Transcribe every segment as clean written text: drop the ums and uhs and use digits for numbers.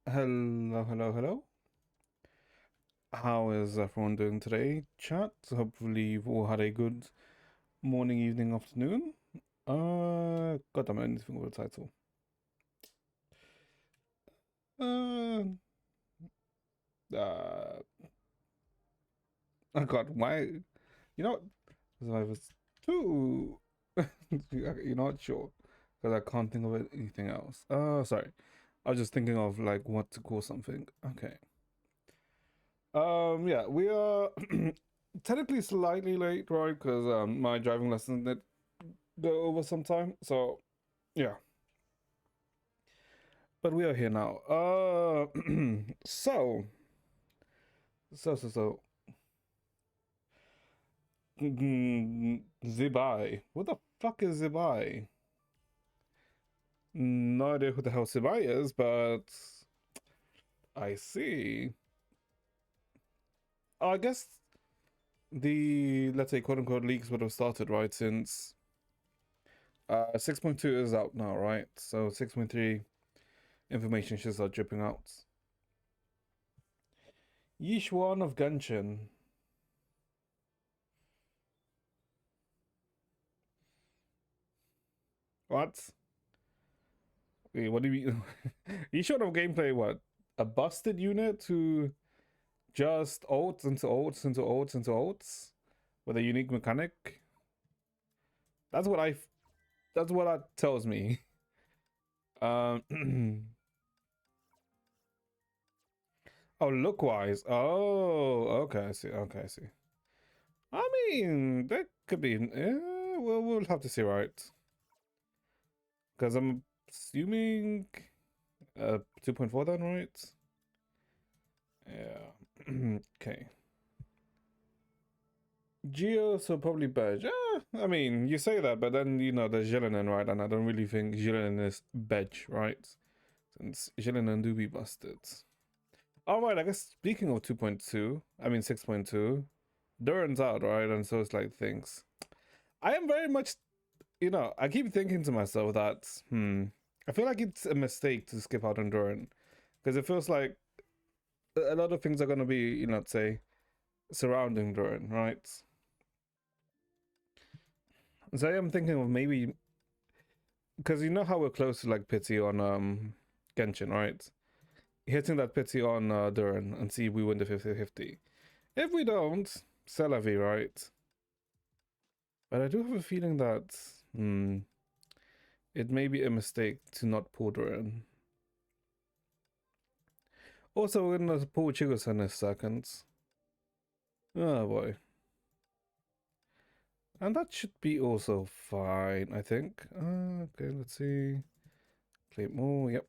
Hello, hello, hello. How is everyone doing today, chat? Hopefully you've all had a good morning, evening, afternoon. God damn it, anything with a title. Uh, uh, oh God, why? You know what? Survivors 2. You're not sure because I can't think of anything else. Sorry. I was just thinking of like what to call something. Okay. Yeah, we are technically slightly late, right? Because my driving lesson did go over some time. So yeah, but we are here now. So so so so. Zibai. What the fuck is Zibai? No idea who the hell Zibai is, but I see. I guess the, let's say, quote unquote leaks would have started, right? Since 6.2 is out now, right? So 6.3 information should start dripping out. Yishuan of Genshin. What? Wait, what do you mean? Yishuan of gameplay, what? A busted unit who just ults into ults into ults into ults with a unique mechanic? That's what I. That's what that tells me. Oh, look wise. Oh, okay, I see. Okay, I see. I mean, that could be. Well, we'll have to see, right? Because I'm assuming 2.4 then, right? Yeah. Okay. Geo, so probably Badge. I mean, you say that, but then, there's Jillinan, right? And I don't really think Jillinan is Badge, right? Since Jillinan do be busted. Alright, I guess speaking of 2.2, I mean 6.2, Duran's out, right? And so it's like things. I am very much, I keep thinking to myself that, I feel like it's a mistake to skip out on Duran. Because it feels like a lot of things are going to be, let's say, surrounding Duran, right? So I am thinking of maybe, because you know how we're close to like pity on Genshin, right? Hitting that pity on Duran and see if we win the 50-50. If we don't, c'est la vie, right? But I do have a feeling that it may be a mistake to not pull Duran. Also, we're gonna pull Chigo-san in seconds. Oh boy. And that should be also fine, I think. Okay, let's see. Claim more, yep.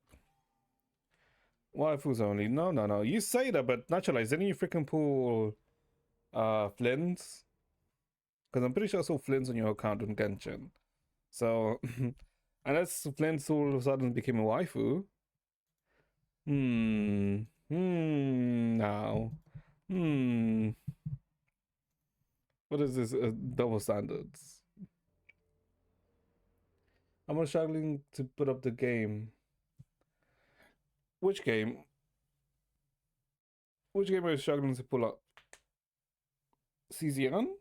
Waifus only. No, no, no. You say that, but naturalize. Didn't you freaking pull Flynn's? Because I'm pretty sure I saw Flynn's on your account on Genshin. So, unless Flynn's all of a sudden became a waifu. Now. Hmm. What is this? Double standards. I'm struggling to put up the game. Which game? Which game are you struggling to pull up? CZN?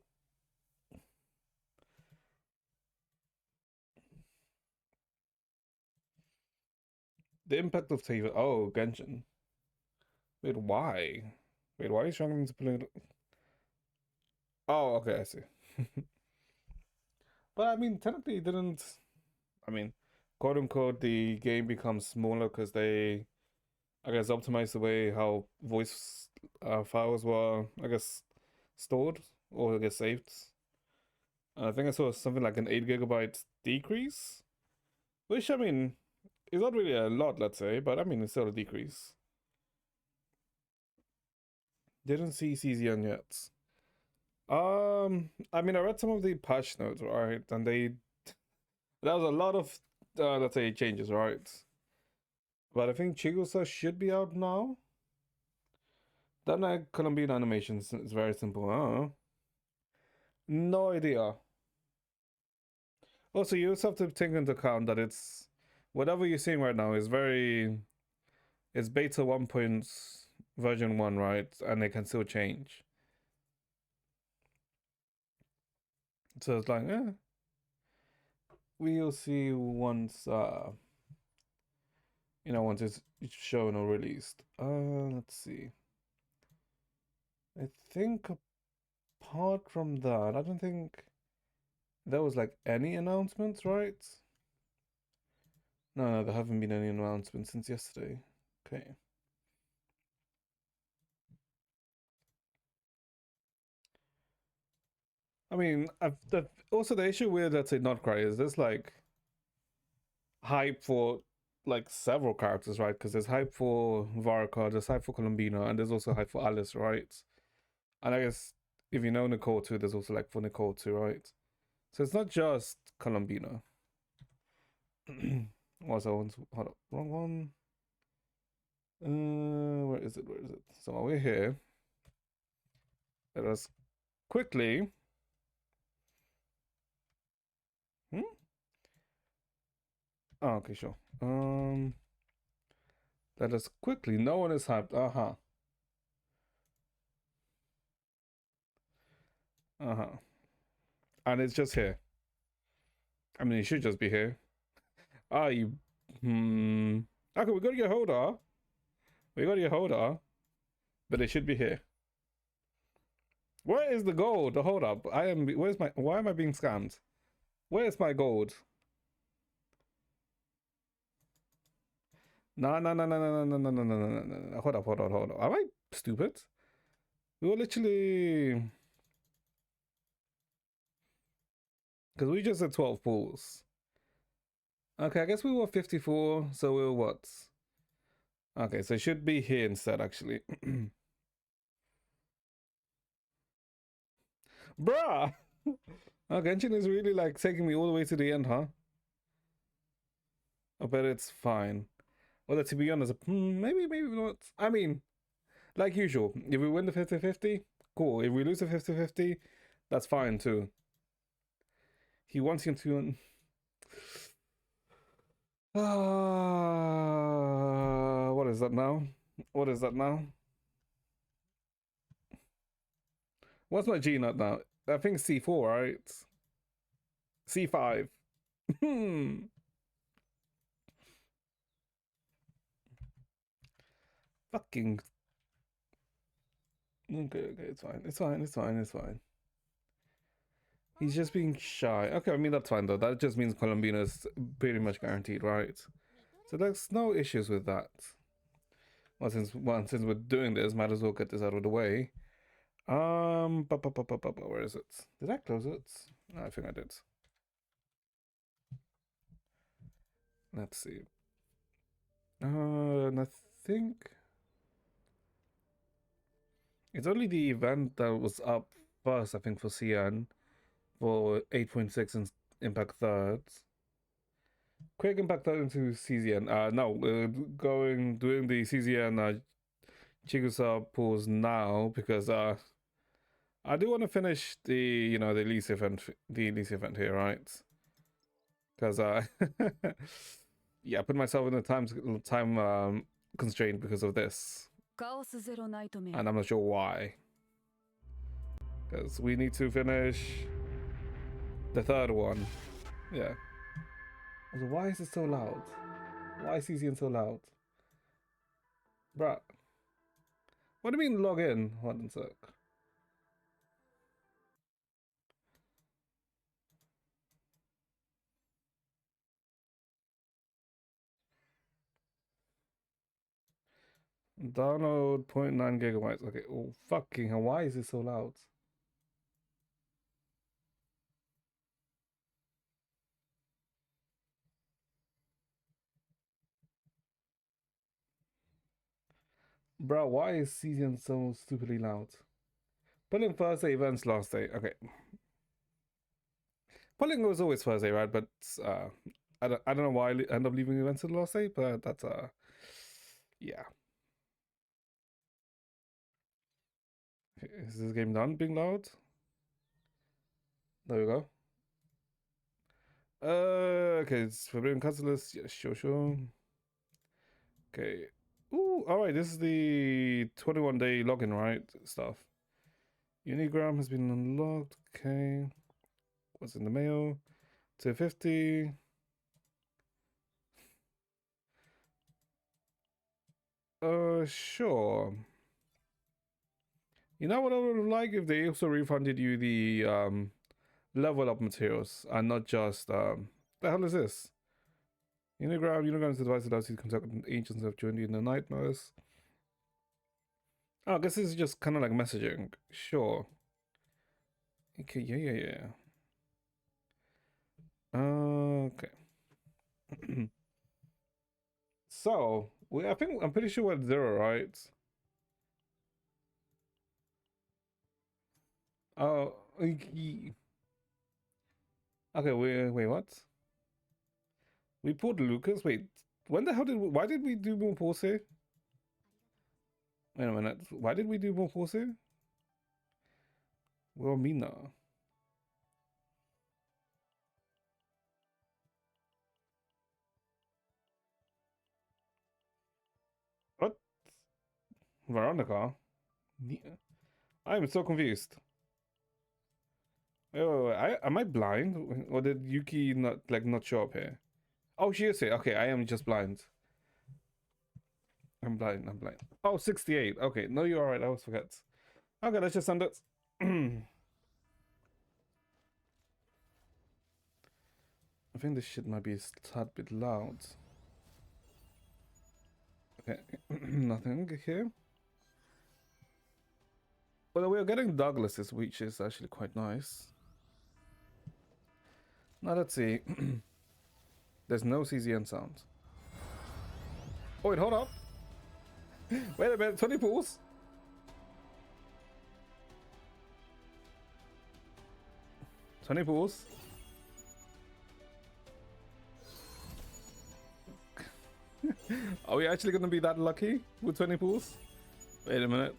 The impact of Taver. Oh, Genshin. Wait, why? Wait, why are you struggling to pull it? Oh, okay, I see. But I mean, technically, it didn't. I mean, quote unquote, the game becomes smaller because they, I guess, optimize the way how voice files were, I guess, stored or I guess saved. I think I saw something like an 8 GB decrease, which I mean is not really a lot, let's say, but I mean it's still a decrease. Didn't see CZN yet. I mean, I read some of the patch notes, right? And there was a lot of let's say changes, right? But I think Chigusa should be out now. That night Colombian animations is very simple. No idea. Also, you also have to take into account that it's whatever you're seeing right now is very it's beta 1 point version 1, right? And it can still change. So it's like, we'll see once once it's shown or released. Let's see. I think apart from that, I don't think there was like any announcements, right? No, there haven't been any announcements since yesterday. Okay. I mean, also the issue with let's say Notcry is there's like hype for like several characters, right? Because there's hype for Varka, there's hype for Colombina, and there's also hype for Alice, right? And I guess if you know Nicole too, there's also like for Nicole too, right? So it's not just Colombina. What's that one? Hold up, wrong one. Where is it? Where is it? So we're here. Let us quickly. Hmm? Oh, okay, sure. Let us quickly. No one is hyped. Uh huh. And it's just here. I mean, it should just be here. Ah, you. Hmm. Okay, we got to get holder. We got to get holder, but it should be here. Where is the gold? Hold up. I am. Where's my? Why am I being scammed? Where's my gold? No, no, no, no, no, no, no, no, no, no, no, no, no. Hold up, hold on, hold on. Am I stupid? We were literally because we just had 12 pools. Okay, I guess we were 54, so we were what? Okay, so it should be here instead, actually. Bruh! Oh, Genshin is really like taking me all the way to the end, huh? I bet it's fine. Well, to be honest, maybe not. I mean, like usual, if we win the 50-50, cool. If we lose the 50-50, that's fine too. He wants you to. What is that now? What is that now? What's my G nut now? I think C4, right? C5. Hmm. Fucking. Okay, it's fine. It's fine. It's fine. It's fine. He's just being shy. Okay, I mean, that's fine though. That just means Colombina is pretty much guaranteed, right? So there's no issues with that. Since we're doing this, might as well get this out of the way. Where is it? Did I close it? No, I think I did. Let's see. And I think it's only the event that was up first, I think, for CN for 8.6 and Impact Thirds. Quick Impact Third into CZN. No, doing the CZN Chigusa pools now because I do want to finish the the Elise event here, right? Because yeah, I put myself in a time constraint because of this, and I'm not sure why. Because we need to finish the third one. Yeah. Also, why is it so loud? Why is CZN so loud? Bruh. What do you mean log in? Hold on a sec. Download 0.9 gigabytes. Okay. Oh, fucking hell. Why is it so loud? Bro, why is season so stupidly loud? Pulling Thursday events last day. Okay. Pulling was always Thursday, right? But uh I don't know why I end up leaving events to the last day, but that's yeah. Is this game done being loud? There we go. Okay, it's Forbidden Catalyst. Yeah, sure. Okay. Ooh, alright, this is the 21-day login, right? Stuff. Unigram has been unlocked. Okay. What's in the mail? 250. Sure. You know what I would like if they also refunded you the level up materials and not just the hell is this? Unigram's advice allows you to contact ancients of journey in the nightmares. Oh, I guess this is just kind of like messaging. Sure. Okay, yeah. Okay. So I'm pretty sure we're at 0, right? Oh, okay. Wait, what? We pulled Lucas. Wait, when the hell why did we do more pulse here? Wait a minute. Why did we do more pulse here? Well, Mina. What? Veronica? I am so confused. Am I blind? Or did Yuki not show up here? Oh, she is here. Okay, I am just blind. I'm blind. Oh, 68. Okay, no, you're alright. I always forget. Okay, let's just send it. I think this shit might be a tad bit loud. Okay, nothing here. Well, we're getting Douglas's, which is actually quite nice. Now let's see. There's no CZN sound. Oh wait, hold up. Wait a minute, 20 pools? 20 pools? Are we actually gonna be that lucky with 20 pools? Wait a minute.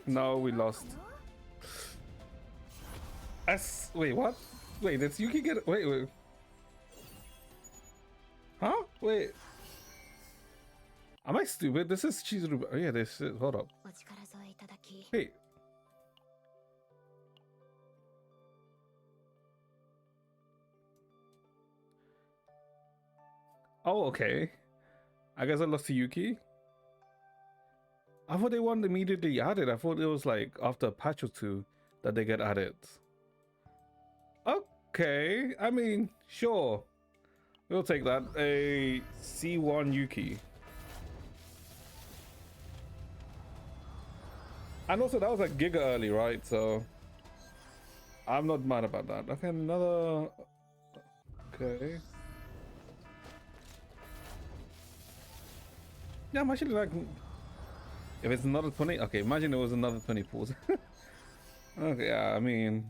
No, we lost. Wait, what? Wait, did Yuki get wait. Huh? Wait. Am I stupid? This is Chizuru. Oh yeah, this is hold up. Wait. Oh, okay. I guess I lost to Yuki. I thought they weren't immediately added. I thought it was like after a patch or two that they get added. Okay, I mean, sure. We'll take that. A C1 Yuki. And also that was like giga early, right? So I'm not mad about that. Okay, another. Okay. Yeah, I'm actually like. If it's another 20, okay, imagine it was another 20 pools. Okay, yeah, I mean,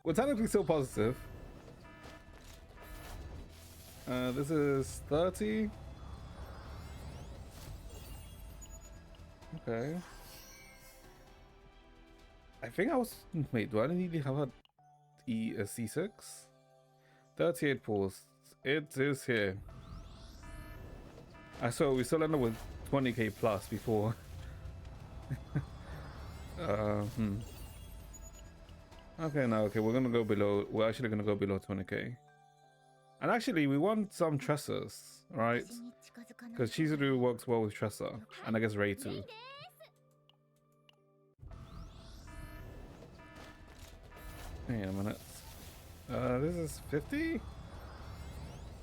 we're technically still positive. This is 30. Okay. I think I was. Wait, do I need to have a C6? 38 pools. It is here. I saw we still end up with 20k plus before. Okay, no, okay, we're gonna go below. We're actually gonna go below 20k. And actually, we want some Tressors, right? Because Chizuru works well with Tressor, and I guess Ray too. Wait a minute. This is 50?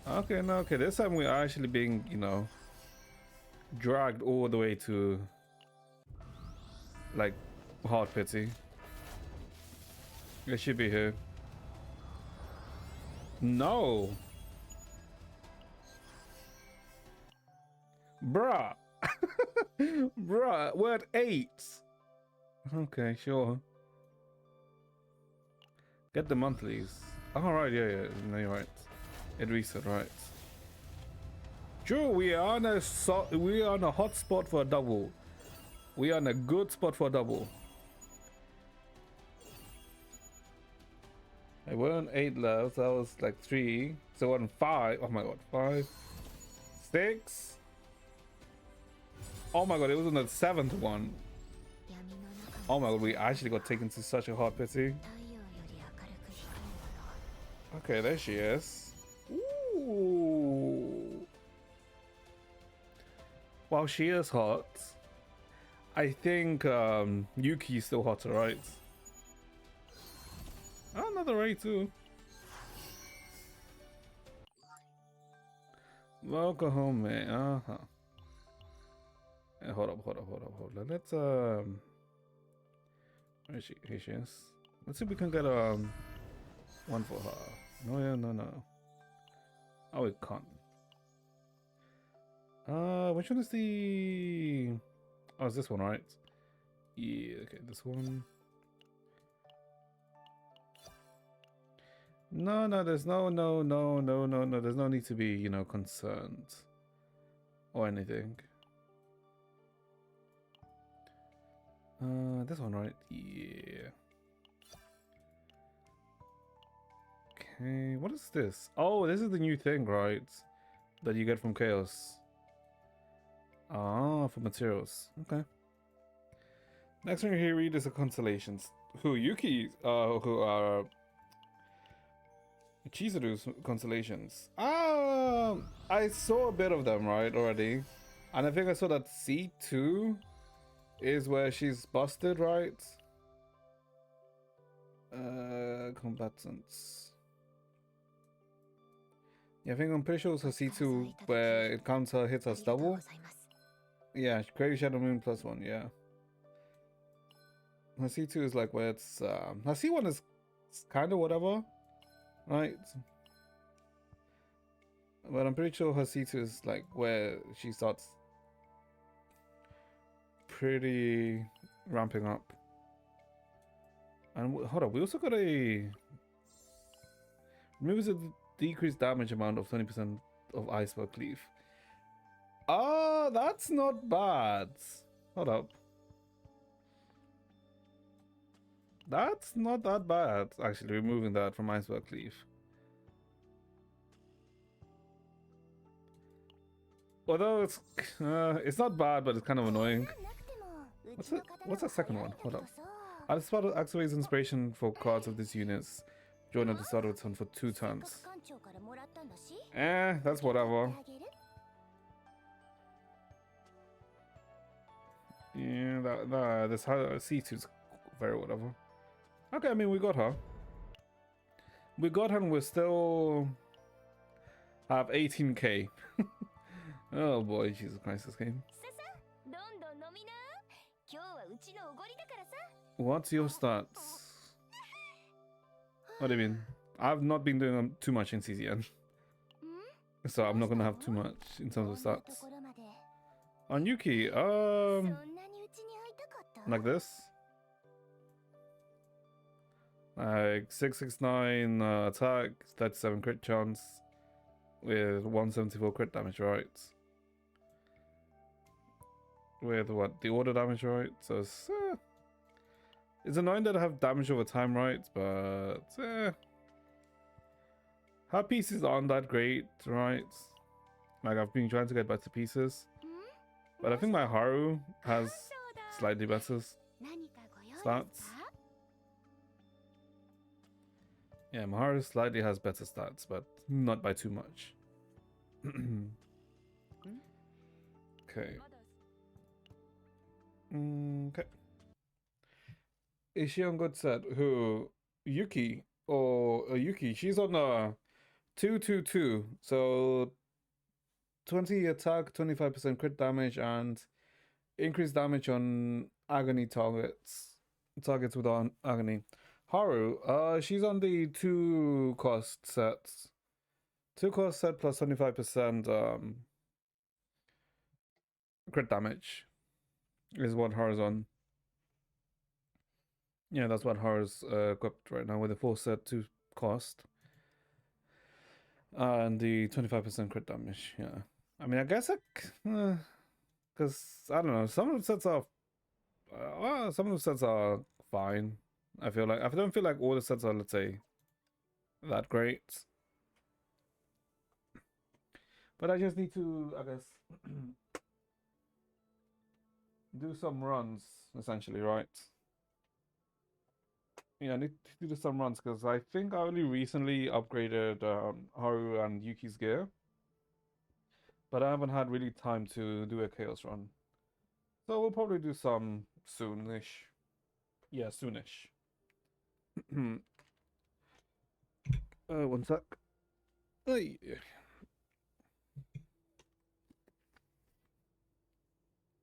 Okay, no, okay, this time we are actually being, you know, dragged all the way to, like, hard pity. It should be here. No. Bruh. Bruh, we're at 8. Okay, sure. Get the monthlies. Oh, right, yeah. No, you're right. It reset, right. True, we are on a hot spot for a double. We are on a good spot for a double. I we're on 8 left. That was like 3. So we're on 5. Oh my god, 5, 6. Oh my god, it was on the 7th one. Oh my god, we actually got taken to such a hot pity. Okay, there she is. Ooh. While she is hot, I think Yuki's still hotter, right? Oh, another A too. Welcome home, man. Uh-huh. Hey, hold up. Let's where is she? Here she is. Let's see if we can get one for her. No. Oh, we can't. Which one is the? Oh, it's this one, right? Yeah. Okay, this one. No. There's no. There's no need to be, you know, concerned or anything. This one, right? Yeah. Okay, what is this? Oh, this is the new thing, right? That you get from Chaos. Ah, for materials. Okay. Next one here read is the constellations. Who Yuki? Who are Chizuru's constellations? I saw a bit of them, right, already, and I think I saw that C2 is where she's busted, right? Combatants. Yeah, I think I'm pretty sure it's her C2 where it counts her hits as double. Yeah, Crazy Shadow Moon +1, yeah. Her C2 is like where it's her C1 is kind of whatever, right? But I'm pretty sure her C2 is like where she starts pretty ramping up. And hold on, we also got a removes a decreased damage amount of 20% of Iceberg Cleave. Ah, that's not bad. Hold up. That's not that bad, actually, removing that from Iceberg Cleave. Although it's not bad, but it's kind of annoying. What's the second one? Hold up. At the start of activates inspiration for cards of this units. Join at the start of its turn for 2 turns. That's whatever. Yeah, this C2 is very whatever. Okay, I mean, we got her. We got her and we still have 18k. Oh boy, Jesus Christ, this game. What's your stats? What do you mean? I've not been doing too much in CZN. So I'm not gonna have too much in terms of stats. On Yuki, like this. Like 669 attack, 37 crit chance with 174 crit damage, right? With what? The order damage, right? So it's annoying that I have damage over time, right? But her pieces aren't that great, right? Like, I've been trying to get better pieces. But I think my Haru has slightly better stats. Yeah, my Haru slightly has better stats, but not by too much. Okay. Okay. Is she on good set? Who? Yuki. Or Yuki. She's on 222. So 20 attack, 25% crit damage, and increased damage on agony targets. Targets with agony. Haru, she's on the 2 cost sets. 2 cost set plus 25% crit damage is what horror's on. Yeah, that's what horror's equipped right now with the 4 set 2 cost. And the 25% crit damage, yeah. I mean, I guess because I don't know, some of the sets are some of the sets are fine. I feel like I don't feel like all the sets are, let's say, that great. But I just need to, I guess, do some runs essentially, right? Yeah, I need to do some runs because I think I only recently upgraded Haru and Yuki's gear, but I haven't had really time to do a chaos run. So we'll probably do some soonish. Yeah, soonish. One sec. Hey.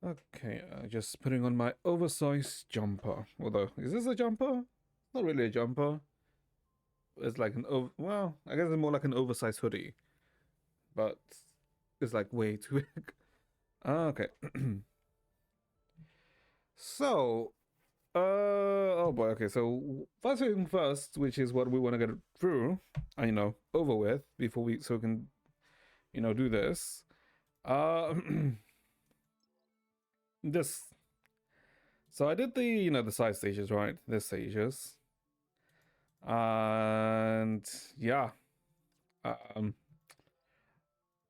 Okay, just putting on my oversized jumper. Although, is this a jumper? Not really a jumper. It's like well, I guess it's more like an oversized hoodie, but it's like way too big. Okay. So, oh boy. Okay, so first thing first, which is what we want to get through, and over with before we can do this. Uh, this. So I did the side stages, right? The stages, and yeah. Um,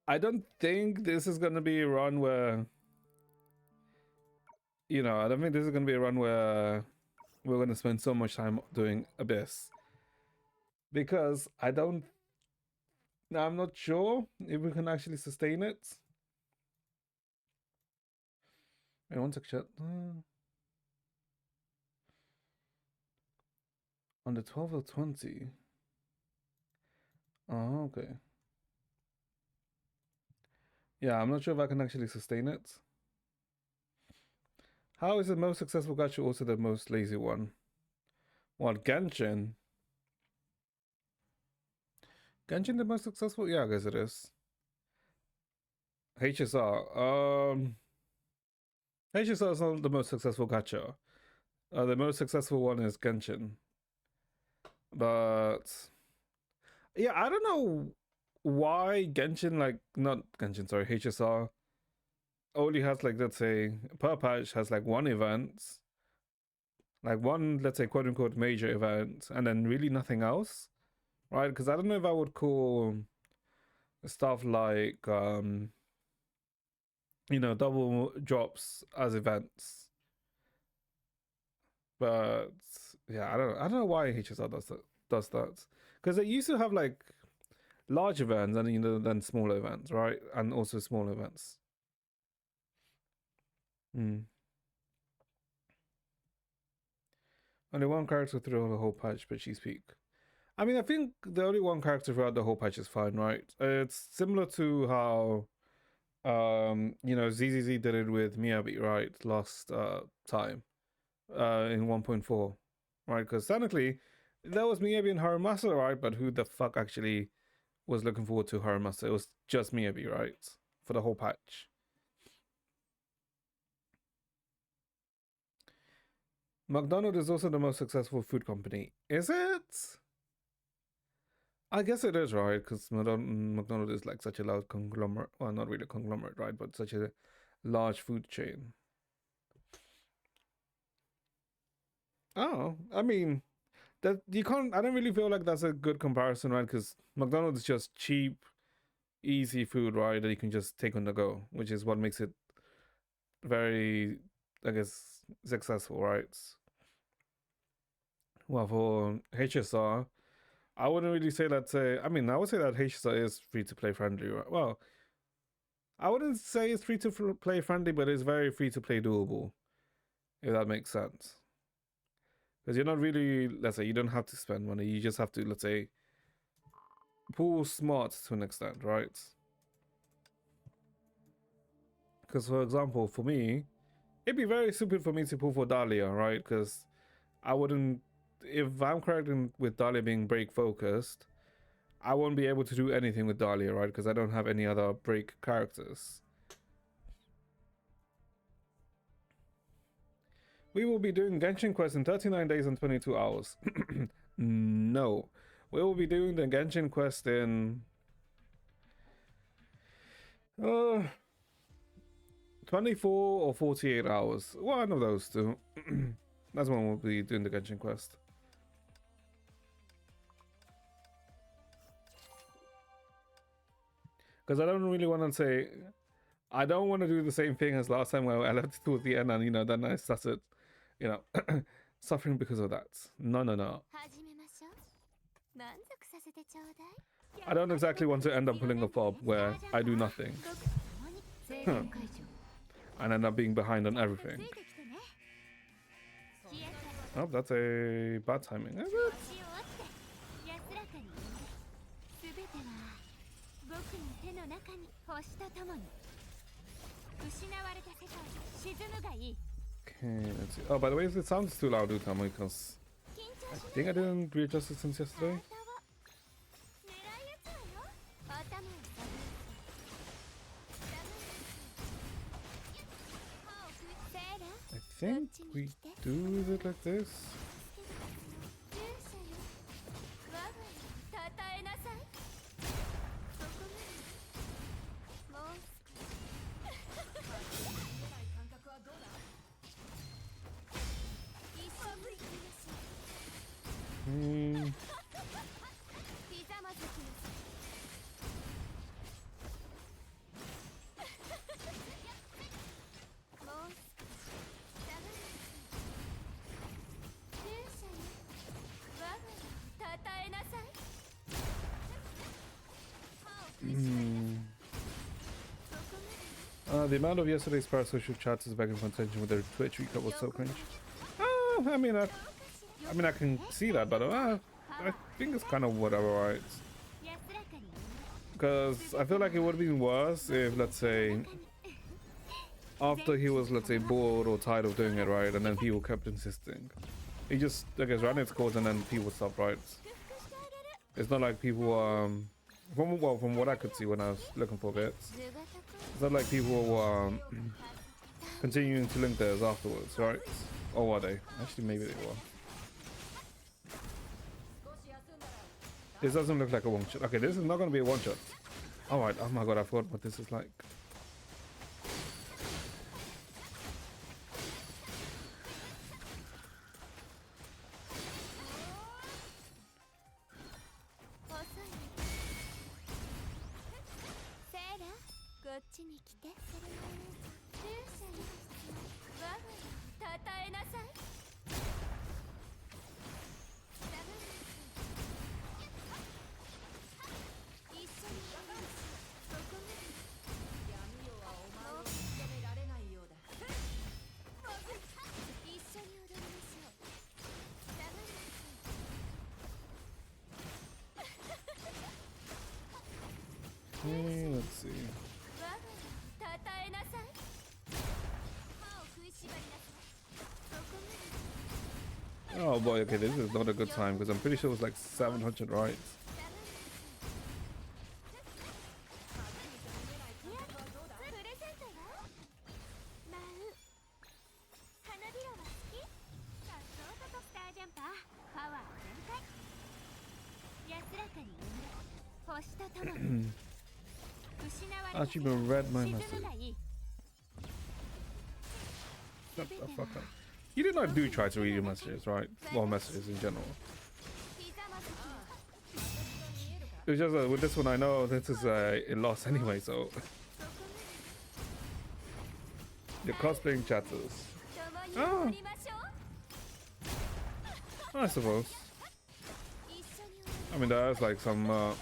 I don't think this is gonna be a run where I don't think this is gonna be a run where we're gonna spend so much time doing Abyss because I'm not sure if we can actually sustain it. Wait, one sec, chat. On the 12 or 20. Oh, okay. Yeah, I'm not sure if I can actually sustain it. How is the most successful gacha also the most lazy one? What, Genshin? Genshin the most successful? Yeah, I guess it is. HSR. HSR is not the most successful gacha. The most successful one is Genshin. But yeah, I don't know why Genshin, like, not Genshin, sorry, HSR only has, like, let's say per patch has like one event, like one, let's say, quote unquote major event, and then really nothing else, right? Because I don't know if I would call stuff like double drops as events. But yeah, I don't know why HSR does that. Because they used to have like large events and then smaller events, right? And also small events. Hmm. Only one character throughout the whole patch, but she's peak. I mean, I think the only one character throughout the whole patch is fine, right? It's similar to how ZZZ did it with Miyabi, right? Last time in 1.4, right? Because technically that was Miyabi and Haramasa, right? But who the fuck actually was looking forward to Haramasa? It was just Miyabi, right? For the whole patch. McDonald's is also the most successful food company. Is it? I guess it is, right? Because McDonald's is like such a large conglomerate. Well, not really a conglomerate, right? But such a large food chain. Oh, I mean, that you can't. I don't really feel like that's a good comparison, right? Because McDonald's is just cheap, easy food, right? That you can just take on the go, which is what makes it very, I guess, successful, right? Well, for HSR, I wouldn't really say that. I mean, I would say that HSR is free to play friendly, right? Well, I wouldn't say it's free to play friendly, but it's very free to play doable, if that makes sense. Because you're not really, let's say, you don't have to spend money. You just have to, let's say, pull smart to an extent, right? Because, for example, for me, it'd be very stupid for me to pull for Dahlia, right? Because I wouldn't, if I'm correct with Dahlia being break focused, I won't be able to do anything with Dahlia, right? Because I don't have any other break characters. We will be doing Genshin Quest in 39 days and 22 hours. No. We will be doing the Genshin Quest in 24 or 48 hours. One of those two. That's when we'll be doing the Genshin Quest. Because I don't really want to say... I don't want to do the same thing as last time where I left it towards the end and, you know, then I started, you know, suffering because of that. No, no, no. I don't exactly want to end up pulling a fob where I do nothing. And end up being behind on everything. Oh, that's a bad timing, is it? Okay, let's see. Oh, by the way, it sounds too loud, Utama, because I think I didn't readjust it since yesterday. I think we do it like this. The amount of yesterday's parasocial chats is back in contention with their Twitch recap was so cringe. I mean, I can see that, but I think it's kind of whatever, right? Because I feel like it would have been worse if, let's say, after he was, let's say, bored or tired of doing it, right, and then people kept insisting. He just, I guess, ran its course and then people stopped, right? It's not like people, from what I could see when I was looking for bits, it's not like people were continuing to link theirs afterwards, right? Or were they? Actually, maybe they were. This doesn't look like a one shot. Okay, this is not going to be a one shot. Alright, oh my god, I forgot what this is like. Let's see. Oh boy, okay, this is not a good time because I'm pretty sure it was like 700 rights. Actually, read my message. Shut the fuck up. You did not do try to read your messages, right? Well, messages in general. It's just with this one, I know this is a loss anyway, so. You're cosplaying chatters. Oh. I suppose. I mean, there's like some.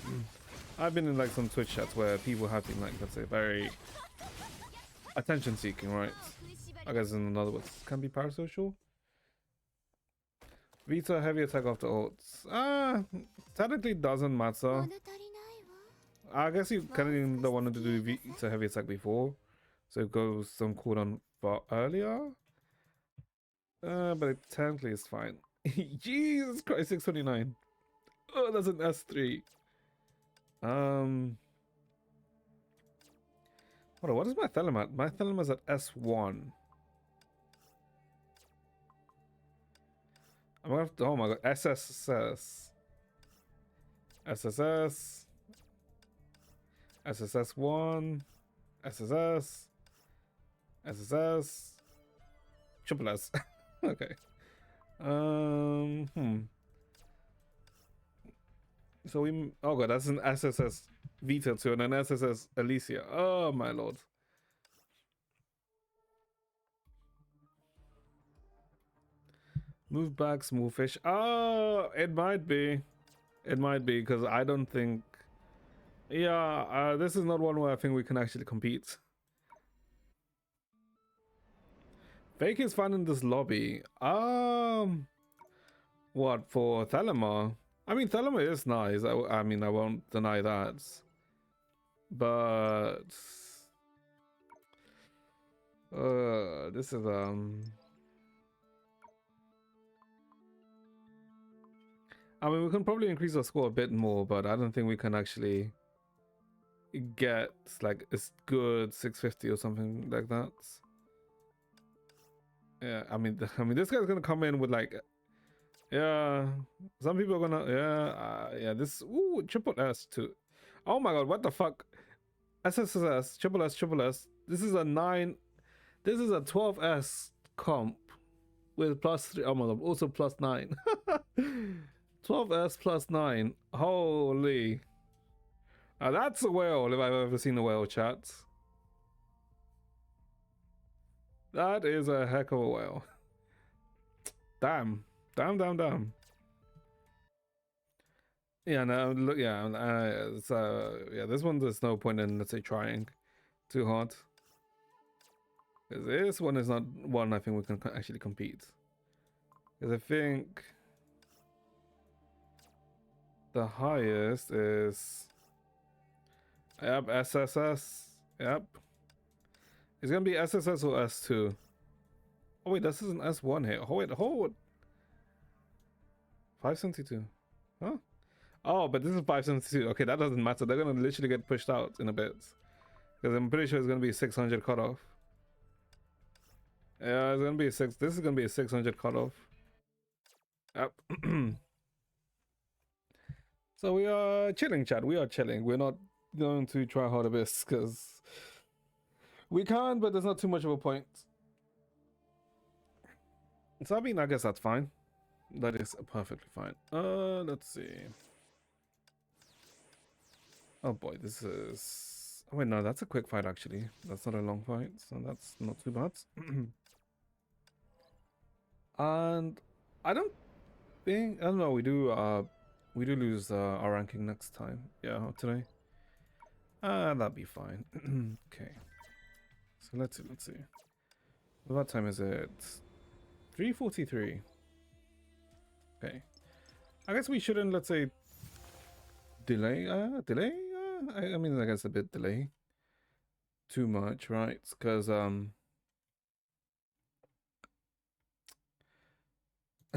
I've been in like some Twitch chats where people have been like, let's say, very attention seeking, right? I guess in other words, can be parasocial. Vita heavy attack after ults. Technically doesn't matter. I guess you kind of don't want to do Vita heavy attack before, so it goes some cooldown far earlier. But it technically is fine. Jesus Christ, 629. Oh, that's an S3. Hold on, what is my Thelem at? My Thelem is at S1. I'm gonna have to, oh my god, SSS. SSS. SSS1. SSS. SSS. Triple S. Okay. So we, oh god, that's an SSS Vita 2 and an SSS Alicia. Oh my lord. Move back, small fish. Oh, it might be. It might be, because I don't think... Yeah, this is not one where I think we can actually compete. Fake is fine in this lobby. What, for Thelema? I mean, Thelema is nice. I mean, I won't deny that. But... this is, I mean, we can probably increase our score a bit more, but I don't think we can actually get like a good 650 or something like that. Yeah, I mean, this guy's gonna come in with like, yeah, some people are gonna, yeah, this, ooh, triple S too. Oh my god, what the fuck? SSS, triple S, triple S. This is a 9, this is a 12S comp with +3. Oh my god, also +9. 12S +9. Holy. That's a whale if I've ever seen a whale, chat. That is a heck of a whale. Damn. Damn. Yeah, no, look, yeah, yeah, this one there's no point in, let's say, trying too hard. Because this one is not one I think we can actually compete. Because I think the highest is, yep, SSS, yep. It's gonna be SSS or S2. Oh wait, this is an S1 here. Oh wait, hold. 572. Huh? Oh, but this is 572. Okay, that doesn't matter. They're gonna literally get pushed out in a bit. Because I'm pretty sure it's gonna be 600 cutoff. Yeah, it's gonna be this is gonna be a 600 cutoff. Yep. So we are chilling, Chad. We are chilling. We're not going to try hard a bit because we can, but there's not too much of a point. So I mean, I guess that's fine. That is perfectly fine. Let's see. Oh boy, this is... Oh wait, no, that's a quick fight actually. That's not a long fight, so that's not too bad. And I don't know, we do lose our ranking next time. Yeah, today. That'd be fine. Okay. So let's see. What time is it? 3:43. Okay. I guess we shouldn't, let's say, delay. I mean, I guess a bit delay. Too much, right? Because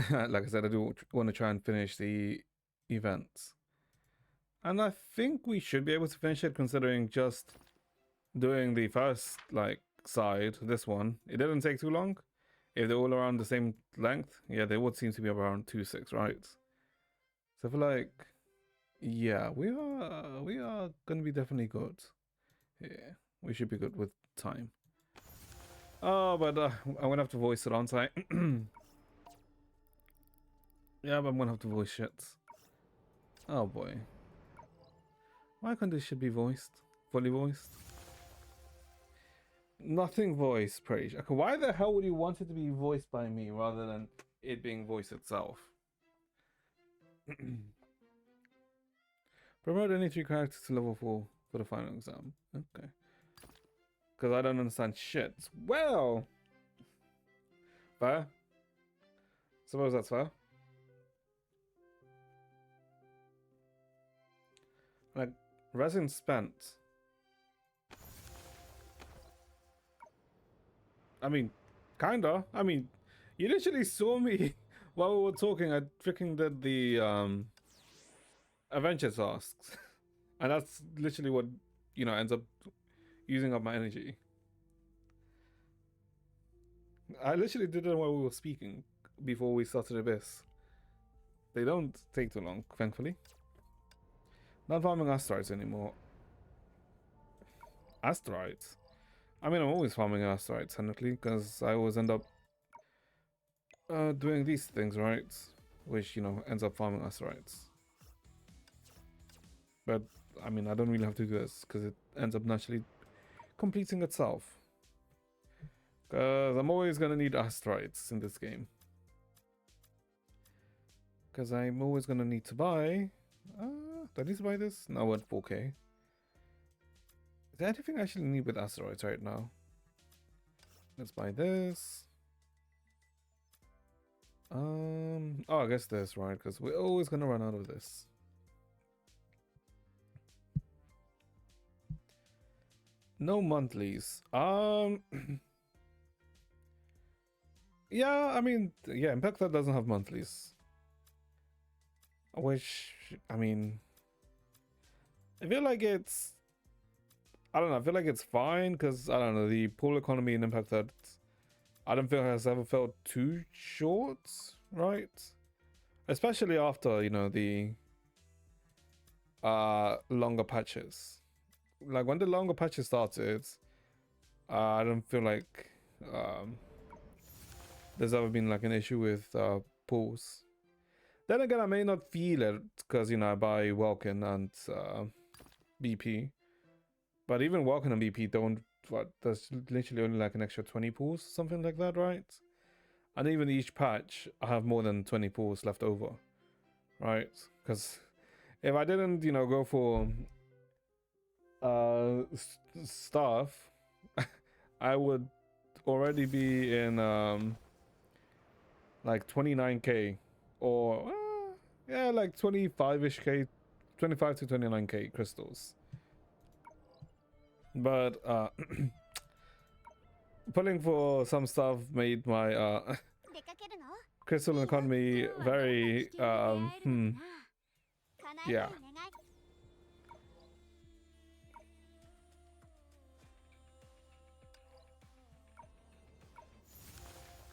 like I said, I do want to try and finish the events, and I think we should be able to finish it, considering just doing the first like side. This one, it didn't take too long. If they're all around the same length, yeah, they would seem to be around 2.6, right? So I feel like, yeah, we are gonna be definitely good. Yeah, we should be good with time. Oh, but I'm gonna have to voice it, aren't I? Yeah, but I'm gonna have to voice shit. Oh boy. Why can't this shit be voiced? Fully voiced? Nothing voice, Praise. Okay, why the hell would you want it to be voiced by me rather than it being voiced itself? Promote any 3 characters to level 4 for the final exam. Okay. Because I don't understand shit. Well! Fair? Suppose that's fair. Like, resin spent. I mean, kinda. I mean, you literally saw me while we were talking. I freaking did the adventure tasks. And that's literally what, ends up using up my energy. I literally did it while we were speaking before we started Abyss. They don't take too long, thankfully. Not farming asteroids anymore. Asteroids? I mean, I'm always farming asteroids, technically, because I always end up doing these things, right? Which, ends up farming asteroids. But, I mean, I don't really have to do this, because it ends up naturally completing itself. Because I'm always going to need asteroids in this game. Because I'm always going to need to buy... do I need to buy this? No, at 4K. Is there anything I actually need with asteroids right now? Let's buy this. Oh, I guess this, right? Because we're always going to run out of this. No monthlies. Yeah, I mean, yeah, Impactor doesn't have monthlies. Which, I mean, I feel like it's, I don't know, I feel like it's fine because, I don't know, the pool economy in Impactor, I don't feel has ever felt too short, right? Especially after, the longer patches. Like when the longer patches started, I don't feel like there's ever been like an issue with pools. Then again, I may not feel it because, I buy Welkin and BP. But even Welkin and BP don't, there's literally only like an extra 20 pools, something like that, right? And even each patch, I have more than 20 pools left over, right? Because if I didn't, go for stuff, I would already be in like 29k or yeah, like 25ish k, 25 to 29k crystals. But pulling for some stuff made my crystal economy very yeah.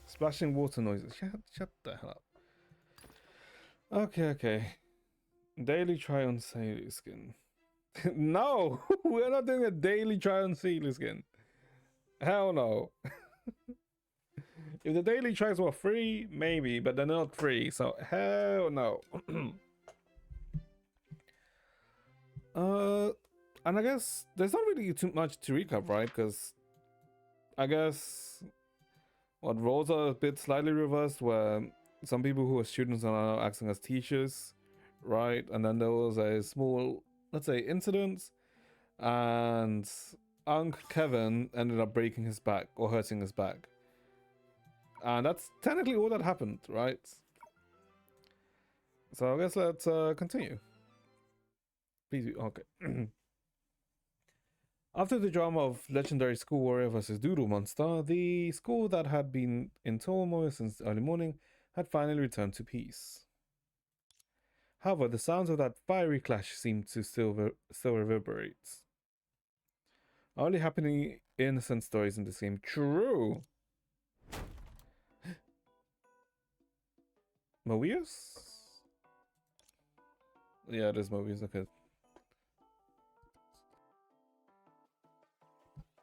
Splashing water noises. Shut the hell up. Okay. Daily try on Sailor skin. No, we're not doing a daily try on Sailor skin. Hell no. If the daily tries were free, maybe, but they're not free, so hell no. And I guess there's not really too much to recap, right? Because I guess what roles are a bit slightly reversed, where some people who are students are now acting as teachers, right? And then there was a small, let's say, incident, and Unc Kevin ended up breaking his back or hurting his back. And that's technically all that happened, right? So I guess let's continue. Please, okay. After the drama of legendary school warrior versus doodle monster, the school that had been in turmoil since early morning had finally returned to peace. However, the sounds of that fiery clash seemed to still reverberate. Only happening innocent stories in this game. True. Mobius? Yeah, it is Mobius. Okay.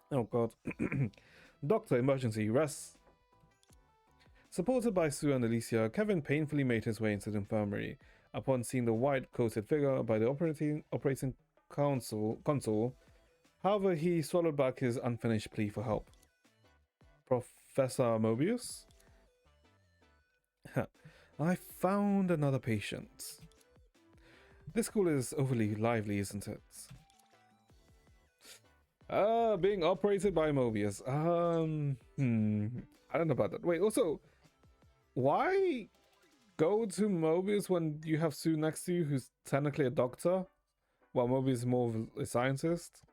Oh god. Doctor, emergency, rest. Supported by Sue and Alicia, Kevin painfully made his way into the infirmary. Upon seeing the white-coated figure by the operating console, however, he swallowed back his unfinished plea for help. Professor Mobius? I found another patient. This school is overly lively, isn't it? Being operated by Mobius. I don't know about that. Wait, also, why go to Mobius when you have Sue next to you, who's technically a doctor, while Mobius is more of a scientist?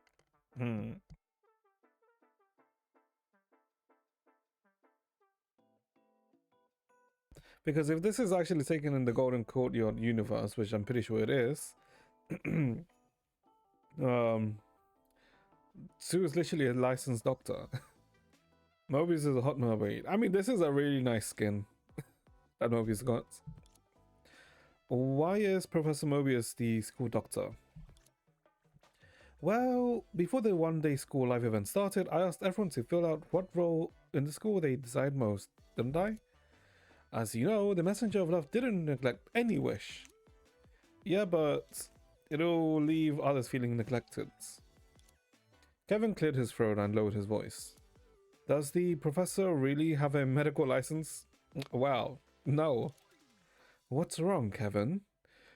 Because if this is actually taken in the Golden Courtyard universe, which I'm pretty sure it is, Um, Sue is literally a licensed doctor. Mobius is a hot mermaid. I mean, this is a really nice skin that Mobius got. Why is Professor Mobius the school doctor? Well, before the one-day school live event started, I asked everyone to fill out what role in the school they desired most, didn't I? As you know, the messenger of love didn't neglect any wish. Yeah, but it'll leave others feeling neglected. Kevin cleared his throat and lowered his voice. Does the professor really have a medical license? Well, no. What's wrong, Kevin?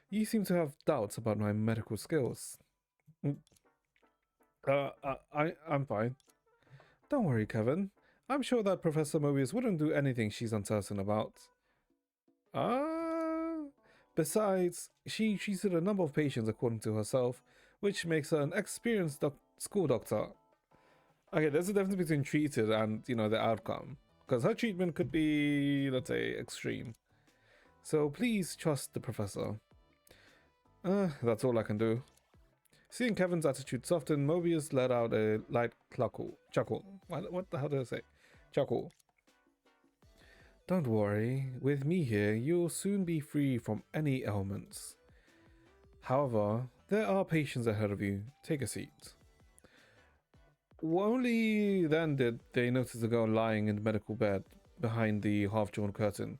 You seem to have doubts about my medical skills. I'm fine. Don't worry, Kevin. I'm sure that Professor Mobius wouldn't do anything she's uncertain about. Besides, she treated a number of patients according to herself, which makes her an experienced school doctor. Okay, there's a difference between treated and, the outcome. Because her treatment could be, let's say, extreme. So please trust the professor. That's all I can do. Seeing Kevin's attitude soften, Mobius let out a light chuckle. What the hell did I say? Chuckle. Don't worry, with me here, you'll soon be free from any ailments. However, there are patients ahead of you. Take a seat. Only then did they notice the girl lying in the medical bed behind the half-drawn curtain.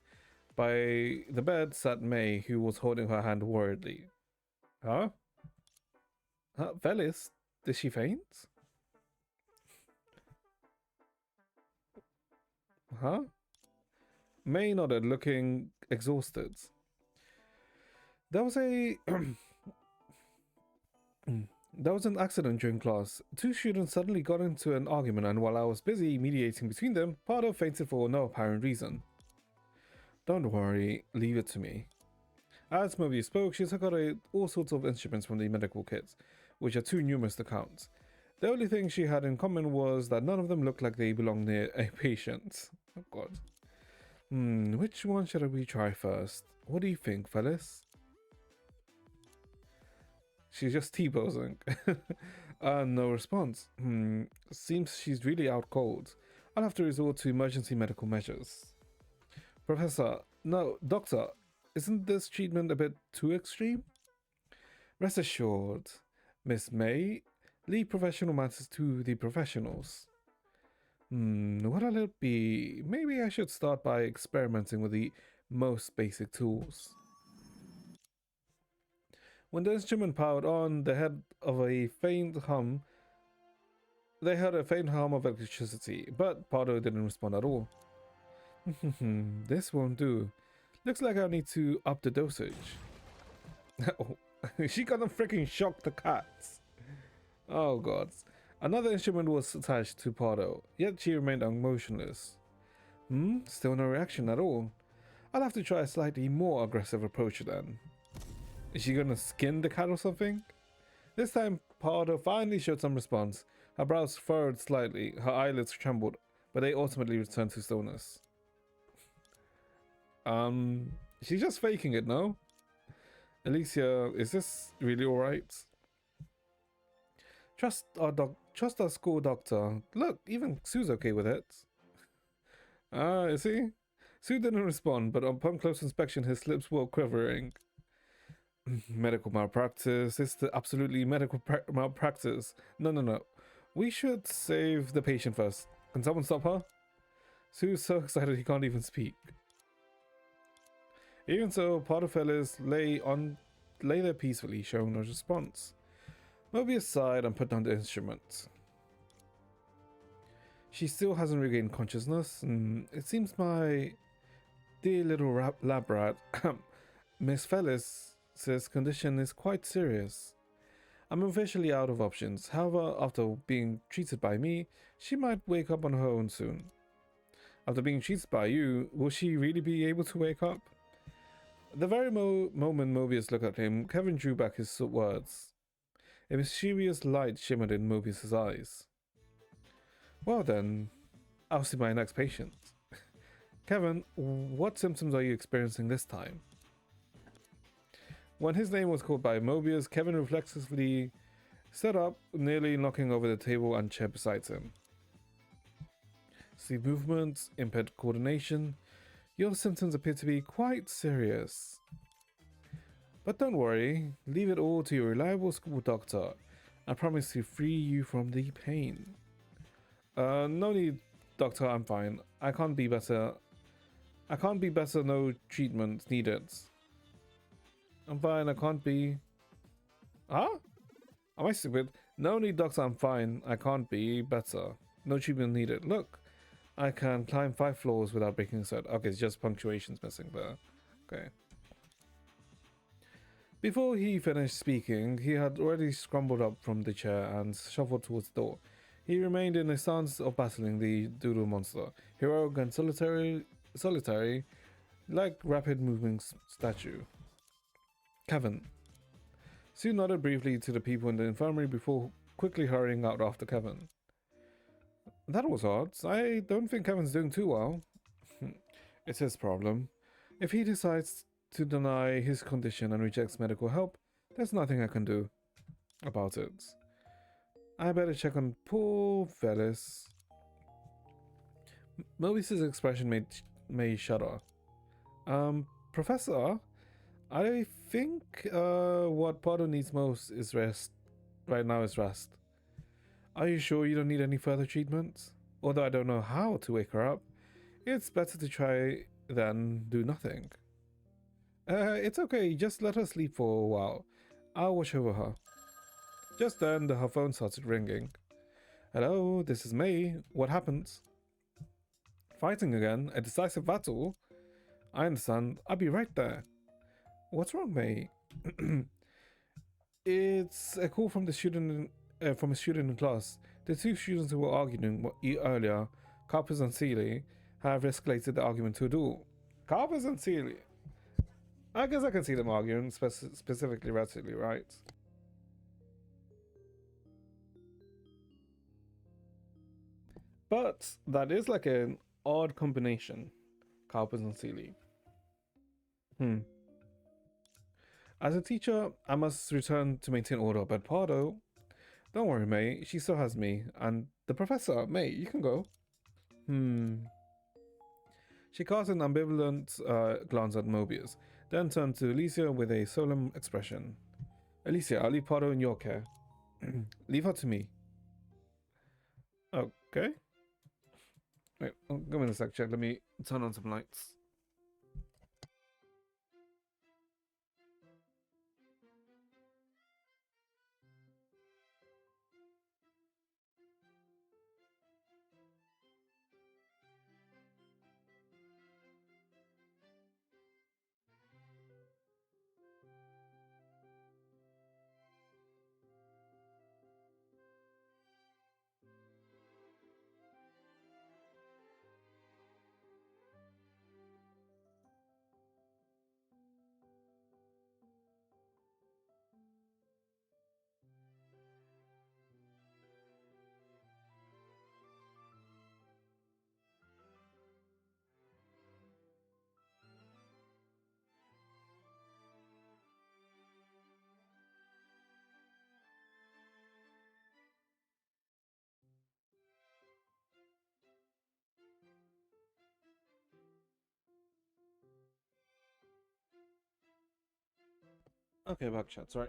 By the bed sat May, who was holding her hand worriedly. Huh? Velis, did she faint? Huh? May nodded, looking exhausted. There was a... There was an accident during class. Two students suddenly got into an argument, and while I was busy mediating between them, Pardo fainted for no apparent reason. Don't worry, leave it to me. As Mobius spoke, she took out all sorts of instruments from the medical kits, which are too numerous to count. The only thing she had in common was that none of them looked like they belonged near a patient. Oh god. Which one should we try first? What do you think, fellas? She's just T-posing. No response. Seems she's really out cold. I'll have to resort to emergency medical measures. Professor, no, doctor, isn't this treatment a bit too extreme? Rest assured, Miss May, leave professional matters to the professionals. What'll it be? Maybe I should start by experimenting with the most basic tools. When the instrument powered on, they heard a faint hum of electricity, but Pardo didn't respond at all. This won't do. Looks like I need to up the dosage. Oh, she gonna freaking shock the cats. Oh god. Another instrument was attached to Pardo, yet she remained motionless. Still no reaction at all. I'll have to try a slightly more aggressive approach then. Is she gonna skin the cat or something? This time, Pardo finally showed some response. Her brows furrowed slightly, her eyelids trembled, but they ultimately returned to stillness. She's just faking it, no? Alicia, is this really alright? Trust our school doctor. Look, even Sue's okay with it. Is he? Sue didn't respond, but upon close inspection, his lips were quivering. Medical malpractice. It's the absolutely medical malpractice. No. We should save the patient first. Can someone stop her? Sue's so excited he can't even speak. Even so, part of fellas lay there peacefully, showing no response. Mobius sighed and put down the instrument. She still hasn't regained consciousness, and it seems my dear little lab rat, Miss Fellis' condition is quite serious. I'm officially out of options. However, after being treated by me, she might wake up on her own soon. After being treated by you, will she really be able to wake up? The very moment Mobius looked at him, Kevin drew back his words. A mysterious light shimmered in Mobius' eyes. Well then, I'll see my next patient. Kevin, what symptoms are you experiencing this time? When his name was called by Mobius, Kevin reflexively Stood up, nearly knocking over the table and chair beside him. Sleep movements, impaired coordination. Your symptoms appear to be quite serious. But don't worry, leave it all to your reliable school doctor. I promise to free you from the pain. No need, doctor, I'm fine. I can't be better. No treatment needed. I'm fine, I can't be. Huh? Am I stupid? No need, doctor, I'm fine. I can't be better. No treatment needed. Look, I can climb 5 floors without breaking a sweat. Okay, it's just punctuation's missing there. Okay. Before he finished speaking, he had already scrambled up from the chair and shuffled towards the door. He remained in a stance of battling the doodle monster, heroic and solitary, like rapid moving statue. Kevin. Sue nodded briefly to the people in the infirmary before quickly hurrying out after Kevin. That was odd. I don't think Kevin's doing too well. It's his problem. If he decides to deny his condition and rejects medical help, there's nothing I can do about it. I better check on poor Velis. Mobius's expression made shudder. Professor, I think what Pardo needs most is rest. Right now is rest. Are you sure you don't need any further treatment? Although I don't know how to wake her up, it's better to try than do nothing. It's okay, just let her sleep for a while. I'll watch over her. Just then, her phone started ringing. Hello, this is May. What happened? Fighting again? A decisive battle? I understand. I'll be right there. What's wrong, May? It's a call from a student in class. The 2 students who were arguing earlier, Carpus and Seeley, have escalated the argument to a duel. Carpus and Seeley. I guess I can see them arguing, specifically Ratchetly, right? But that is like an odd combination. Carpus and Seeley. As a teacher, I must return to maintain order, but Pardo... Don't worry, May. She still has me. And the professor, May, you can go. She cast an ambivalent glance at Mobius, then turned to Alicia with a solemn expression. Alicia, I'll leave Pardo in your care. Leave her to me. Okay. Wait, give me a sec, check. Let me turn on some lights. Okay, back chat, sorry.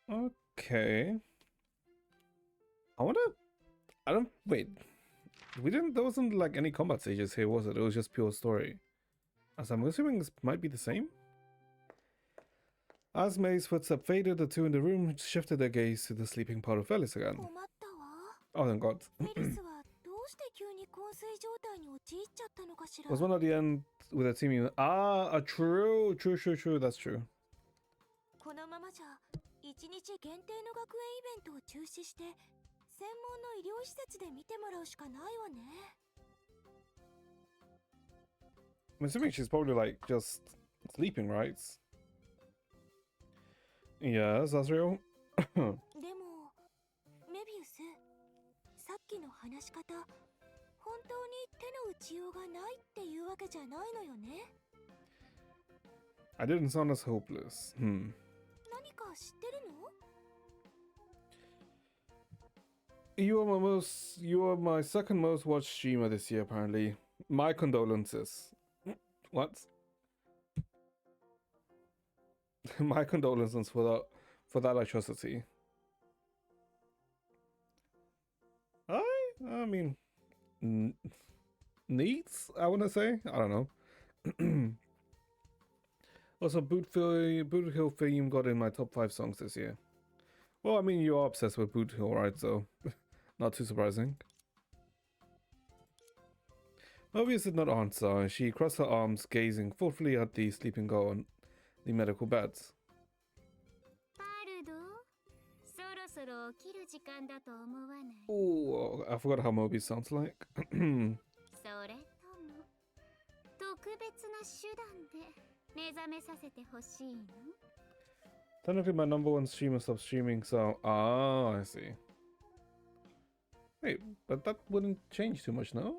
Okay. Wait. There wasn't like any combat stages here, was it? It was just pure story. As I'm assuming this might be the same? As May's footstep faded, the 2 in the room shifted their gaze to the sleeping part of Velis again. Oh, thank God. Was one at the end with a team? True, that's true. このままじゃ1日限定の学園イベントを中止して専門の医療施設で見てもらうしかないわね。 I'm assuming she's probably like just sleeping, right? Yes, that's real. でもメビウス、さっきの話し方、本当に手の打ちようがないっていうわけじゃないのよね。 I didn't sound as hopeless. 何か知ってるの？ You are my second most watched streamer this year, apparently. My condolences. What? My condolences for that atrocity. I mean, needs, I want to say. I don't know. Also, Boot Hill Theme got in my top 5 songs this year. Well, I mean, you are obsessed with Boot Hill, right? So, not too surprising. Mobius did not answer. She crossed her arms, gazing thoughtfully at the sleeping girl on the medical beds. Oh, I forgot how Mobius sounds like. Technically, my number one streamer stopped streaming, so... Oh, I see. Wait, but that wouldn't change too much, no?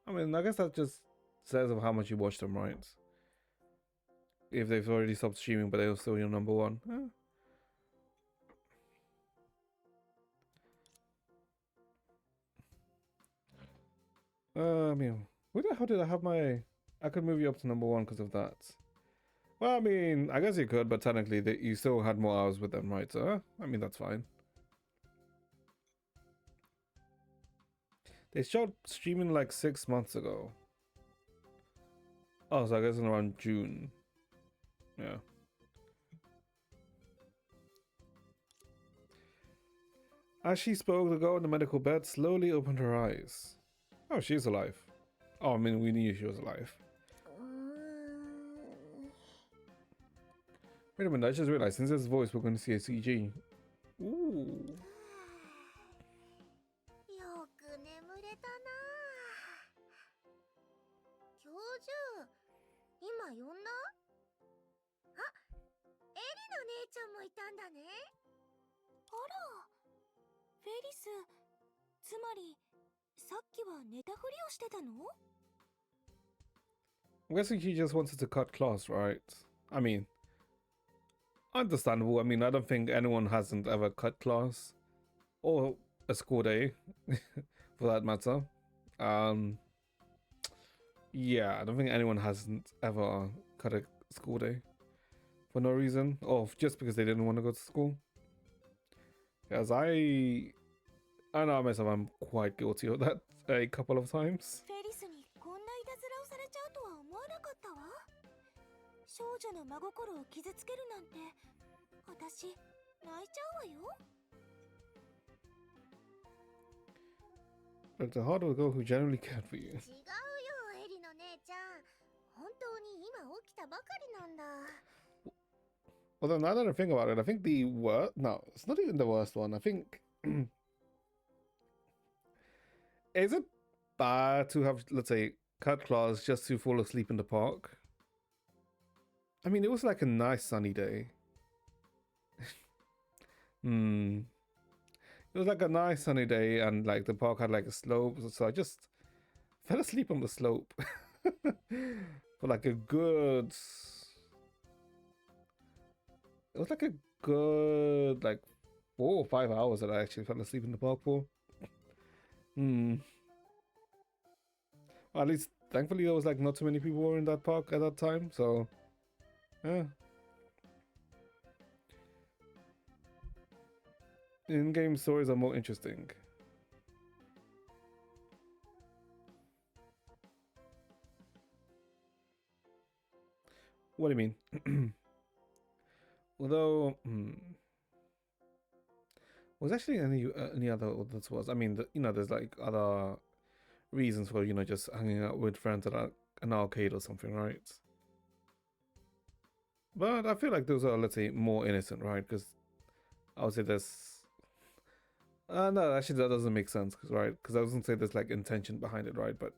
I mean, I guess that just says of how much you watch them, right? If they've already stopped streaming, but they're still your number one. I mean, where the hell did I have my... I could move you up to number one because of that. Well, I mean, I guess you could, but technically you still had more hours with them, right? So, I mean, that's fine. They stopped streaming like 6 months ago. Oh, so I guess in around June. Yeah. As she spoke, the girl in the medical bed slowly opened her eyes. Oh, she's alive. Oh, I mean, we knew she was alive. Wait a minute, I just realized, since this voice, we're going to see a CG. Ooh. フェリス、つまりさっきは寝たふりをしてたの？ I'm guessing she just wanted to cut class, right? I mean, understandable. I mean, I don't think anyone hasn't ever cut class or a school day for that matter. Yeah, I don't think anyone hasn't ever cut a school day for no reason or just because they didn't want to go to school. Because I know myself, I'm quite guilty of that a couple of times. フェリスにこんないたずらをされちゃうとは思わなかったわ。少女の真心を傷つけるなんて、私泣いちゃうわよ。But the heart of a girl who genuinely cared for you. 違うよ、エリの姉ちゃん。本当に今起きたばかりなんだ。Although now that I think about it, I think the worst... No, it's not even the worst one. I think... Is it bad to have, let's say, cut class just to fall asleep in the park? I mean, it was like a nice sunny day. It was like a nice sunny day and like the park had like a slope. So I just fell asleep on the slope for like a good... It was like a good like 4 or 5 hours that I actually fell asleep in the park for. Well, at least thankfully there was like not too many people in that park at that time, so yeah. In-game stories are more interesting. What do you mean? Although, was actually any other that was? I mean, you know, there's like other reasons for, you know, just hanging out with friends at an arcade or something, right? But I feel like those are, let's say, more innocent, right? Because I would say there's... no, actually that doesn't make sense, right? Because I wasn't say there's like intention behind it, right? But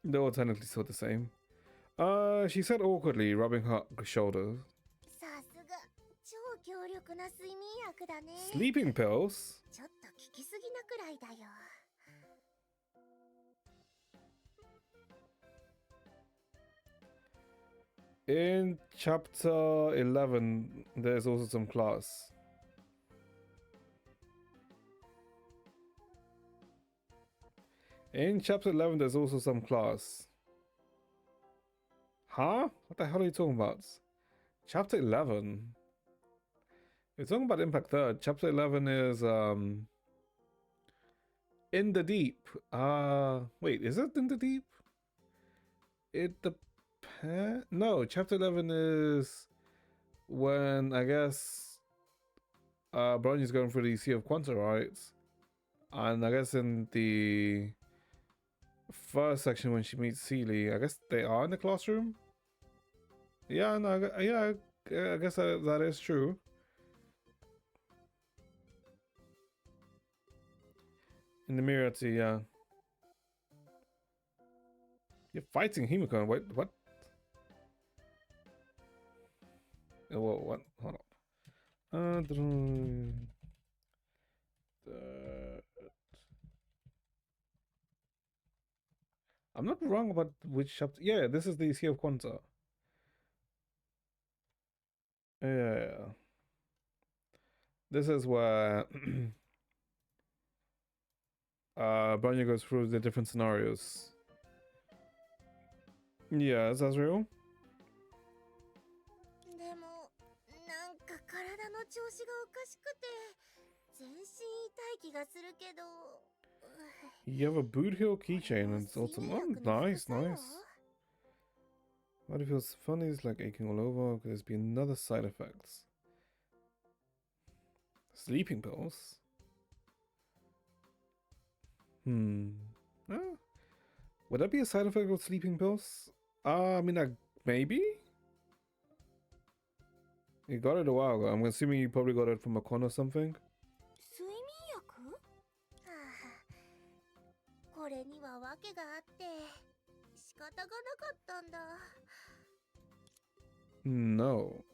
they're all technically still the same. She said awkwardly, rubbing her shoulder. Sleeping pills? In chapter 11, there's also some class. In chapter 11, there's also some class. Huh? What the hell are you talking about? Chapter 11? You're talking about Impact 3rd. Chapter 11 is, In the Deep. Wait, is it In the Deep? It depends. No, chapter 11 is when, I guess, Bronny's going through the Sea of Quanta, right? And I guess in the first section when she meets Ely, I guess they are in the classroom. Yeah, no, yeah, I guess that is true. In the mirror, yeah. You're fighting Himiko. Wait, what? What? Hold up. I'm not wrong about which chapter. Yeah, this is the Sea of Quanta. Yeah. This is where Bronya goes through the different scenarios. Yeah, is that real? でもなんか体の調子がおかしくて全身痛い気がするけど You have a boot heel keychain and it's awesome. Oh, nice, nice. What if feels funny? It's like aching all over. Could this be another side effects? Sleeping pills? Would that be a side effect of sleeping pills? I mean, maybe? You got it a while ago. I'm assuming you probably got it from a con or something. 睡眠薬？はあ、これには訳があって仕方がなかったんだ。No.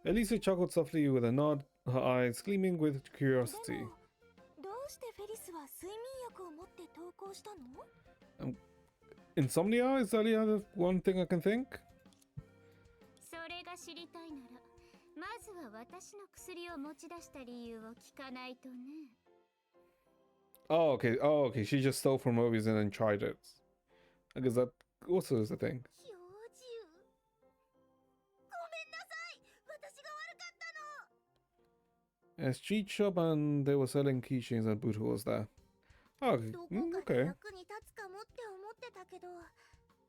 Elisa chuckled softly with a nod, her eyes gleaming with curiosity. でもどうしてフェリスは睡眠薬を持って投稿したの？ Insomnia? Is that the other one thing I can think? それが知りたいなら、まずは私の薬を持ち出した理由を聞かないとね。Oh, okay. Oh, okay. She just stole from movies and then tried it. I guess that also is a thing. 教授、ごめんなさい。私が悪かったの。 A street shop and they were selling keychains and boot holes there. Oh, okay. どこかで Okay. 役に立つかもって思ってたけど、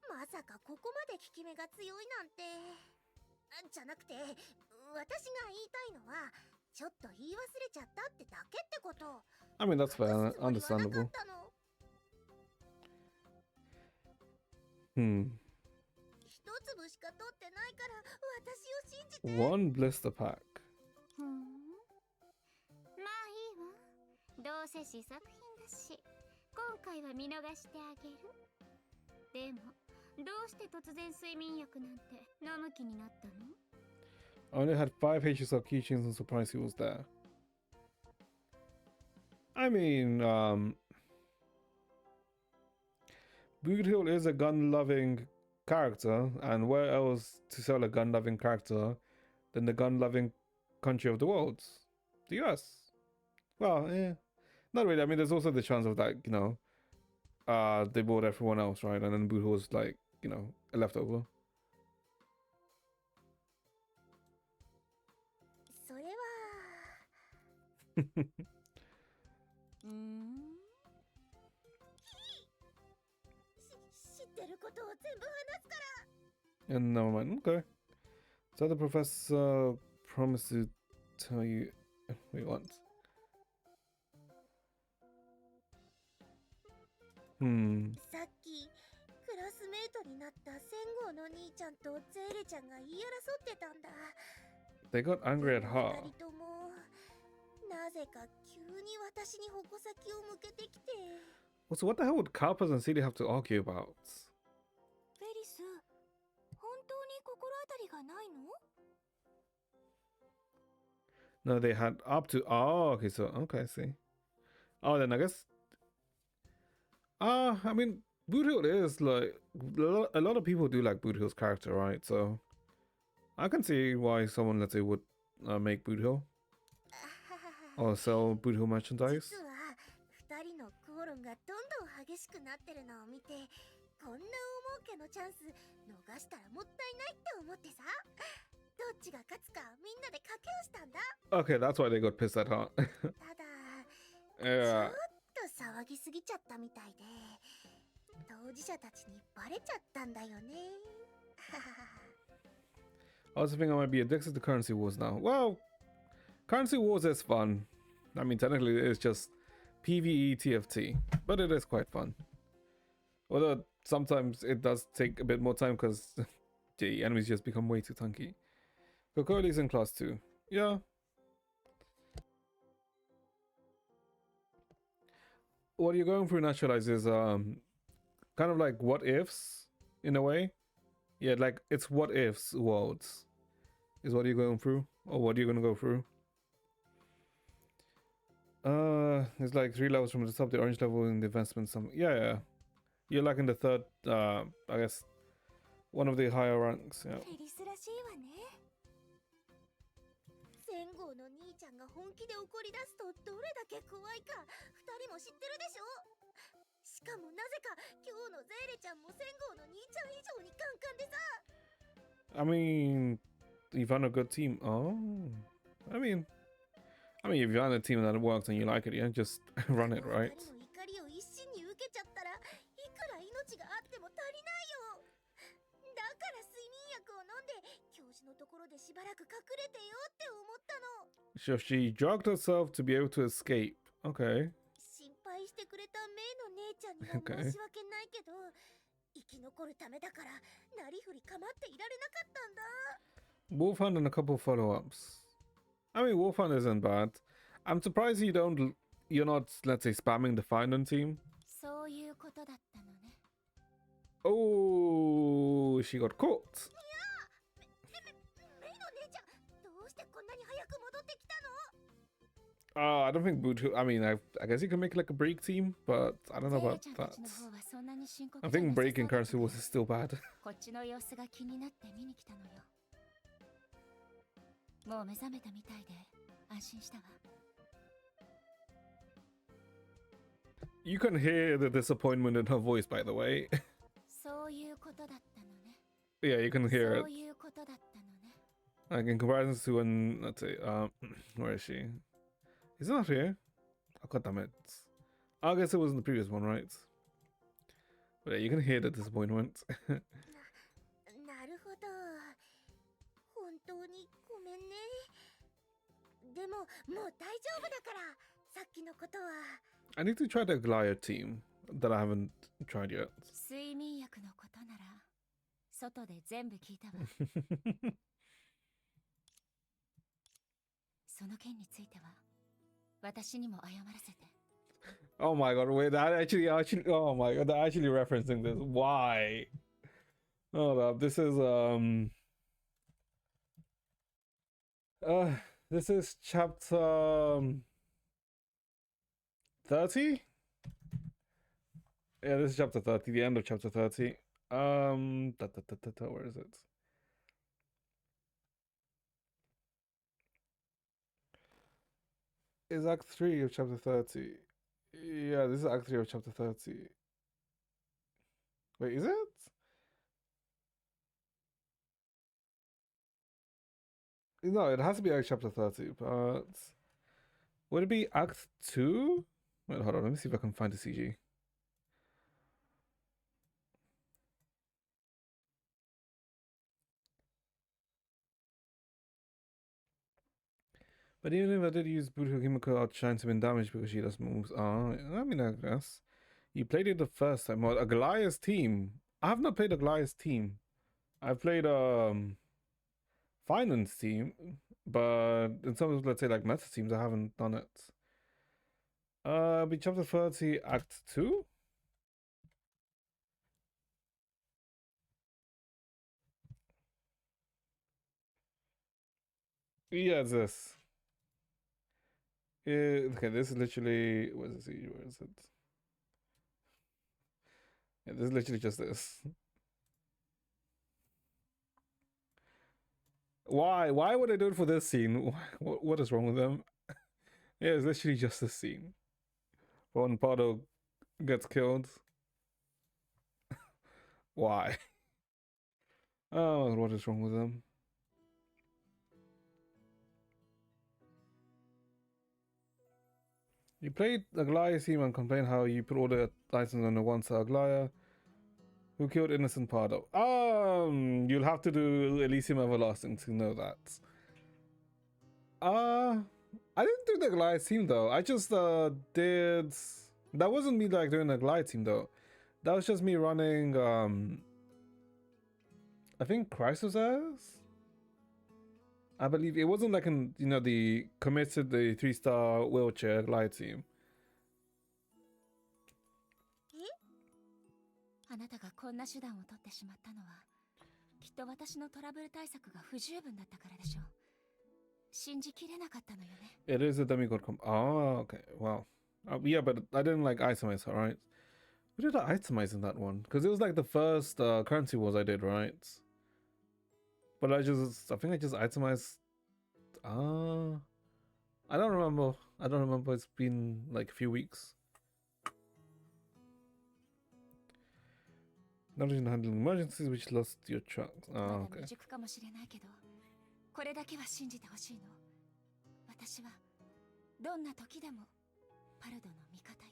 まさかここまで効き目が強いなんて。じゃなくて、私が言いたいのは、ちょっと言い忘れちゃったってだけってこと。 I mean, that's fair. Understandable. 一粒しか取ってないから私を信じて。 One blister pack. ふん。まあいいわ。どうせ試作品だし、今回は見逃してあげる。でも、どうして突然睡眠薬なんて飲む気になったの？ I only had 5 HSL keychains and surprised he was there. I mean, Boot Hill is a gun-loving character, and where else to sell a gun-loving character than the gun-loving country of the world? The US. Well, yeah. Not really. I mean, there's also the chance of that, they bought everyone else, right? And then Boot Hill was like, a leftover. それは知ってることを全部話すから。 And never mind. Okay. So the professor promised to tell you what he wants. さっきクラスメイトになった仙号の兄ちゃんとゼーレちゃんが言い争ってたんだ。 They got angry at her. 二人ともなぜか急に私に矛先を向けてきて。 Also, what the hell would Carpus and Celia have to argue about? フェリス、本当に心当たりがないの？ No, they had up to. Oh, okay. So, okay, I see. Oh, then I guess. I mean, Boot Hill is like. A lot of people do like Boot Hill's character, right? So. I can see why someone, let's say, would make Boot Hill or sell Boot Hill merchandise. 実は2人の口論がどんどん激しくなってるのを見て、こんな大儲けのチャンス逃したらもったいないって思ってさ、どっちが勝つかみんなで賭けをしたんだ。 Okay, that's why they got pissed at her. ただちょ Yeah. っと騒ぎすぎちゃったみたいで、当事者たちにバレちゃったんだよね。 I also think I might be addicted to currency wars now. Well, currency wars is fun. I mean, technically, it's just PvE TFT, but it is quite fun. Although sometimes it does take a bit more time because the enemies just become way too tanky. Kokoli's in class 2. Yeah. What you're going through, Naturalize, is kind of like what ifs in a way. Yeah, like it's what ifs worlds is what you're going through, or what you're gonna go through. It's like 3 levels from the top. The orange level in the advancement. Yeah. You're like in the third. I guess one of the higher ranks. Yeah. フェリスらしいわね。仙号の兄ちゃんが本気で怒り出すとどれだけ怖いか2人も知ってるでしょ。しかもなぜか今日のゼーレちゃんも仙号の兄ちゃん以上にカンカンでさ。 I mean, you found a good team. Oh, I mean, if you find a team that works and you like it, yeah, just run it, right? 2人の怒りを一心に受けちゃったらいくら命があっても足りないよ。だから睡眠薬を飲んで教授のところでしばらく隠れてよって思ったの。 So she drugged herself to be able to escape. Okay. 心配してくれたメイの姉ちゃんには Okay. 申し訳ないけど、生き残るためだからなりふり構っていられなかったんだ。 Wolfhound and a couple follow-ups. I mean, Wolfhound isn't bad. I'm surprised you're not, let's say, spamming the Finland team. そういうことだったのね。 Oh, she got caught. メイの姉ちゃん、どうしてこんなに早く戻ってきたの？ I don't think Boot. I mean, I guess you can make like a break team, but I don't know ゼーレ about ちゃんた that. ちの方はそんなに深刻 I じゃな think さそう breaking だ currency けど wars is still bad. こっちの様子が気になって見に来たのよ。もう目覚めたみたいで安心したわ。 You can hear the disappointment in her voice, by the way. そういうことだったのね。 Yeah, you can そ hear う it. いうことだったのね。 Like in comparison to when, let's say, where is she? Is it not here? Oh, god damn it. I guess it was in the previous one, right? But yeah, you can hear the disappointment. なるほど。本当にごめんね。でももう大丈夫だから。さっきのことは。 I need to try the Goliath team that I haven't tried yet. 睡眠薬のことなら外で全部聞いたわ。その件については私にも謝らせて。 Oh my god, wait, oh my god, they're actually referencing this. Why? Hold up, this is chapter 30? Yeah, this is chapter 30, the end of chapter 30. Where is it? Is Act 3 of chapter 30. Yeah, this is Act 3 of chapter 30. Wait, is it? No, it has to be Act chapter 30, but would it be Act 2? Wait, hold on, let me see if I can find the CG. But even if I did use Buddha Kimiko, I'd shine to been damaged because she does moves. I mean, I guess. You played it the first time. Well, a Goliath team. I have not played a Goliath team. I've played Finance team, but in some of, let's say, like meta teams, I haven't done it. Be chapter 30, Act 2? Yeah, it's this. Okay, this is literally. Where is it? Where is it? Yeah, this is literally just this. Why? Why would I do it for this scene? What is wrong with them? Yeah, it's literally just this scene. When Pardo gets killed. Why? Oh, what is wrong with them? You played Aglaya team and complained how you put all the items on the one side. Aglaya, who killed innocent Pardo? You'll have to do Elysium Everlasting to know that. I didn't do the Aglaya team though. I just did. That wasn't me like doing the Aglaya team though. That was just me running. I think Crisis as. I believe it wasn't like in the committed the 3-star wheelchair Aglaya team. あなたがこんな手段を取ってしまったのはきっと私のトラブル対策が不十分だったからでしょう。信じきれなかったのよね。It is a demigod Oh, okay. Wow. Yeah, but I didn't like itemize her, right? What did I itemize in that one? Because it was like the first currency wars I did, right? But I think I just itemized. I don't remember. I don't remember. It's been like a few weeks. Not even handling emergencies, which lost your truck. Oh, okay. 未熟かもしれないけど、これだけは信じてほしいの。私はどんな時でもパルドの味方よ。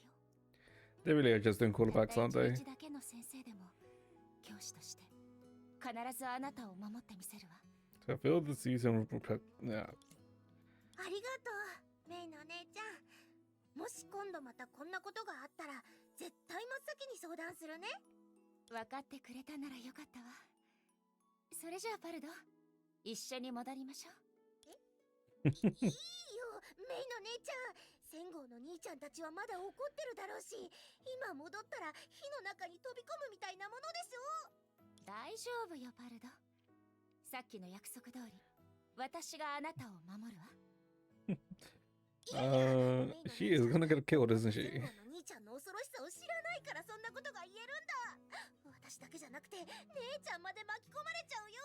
They really are just doing callbacks, aren't they? 一だけの先生でも教師として必ずあなたを守ってみせるわ。 So I feel the season yeah. ありがとう、メイの姉ちゃん。もし今度またこんなことがあったら絶対真っ先に相談するね。分かってくれたならよかったわ。それじゃあパルド、一緒に戻りましょう。いいよ、メイの姉ちゃん。戦後の兄ちゃんたちはまだ怒ってるだろうし、今戻ったら火の中に飛び込むみたいなものでしょ。大丈夫よパルド。さっきの約束通り、私があなたを守るわ。She is gonna get killed, isn't she? 戦後の兄ちゃんの恐ろしさを知らないからそんなことが言えるんだ。私だけじゃなくて姉ちゃんまで巻き込まれちゃうよ。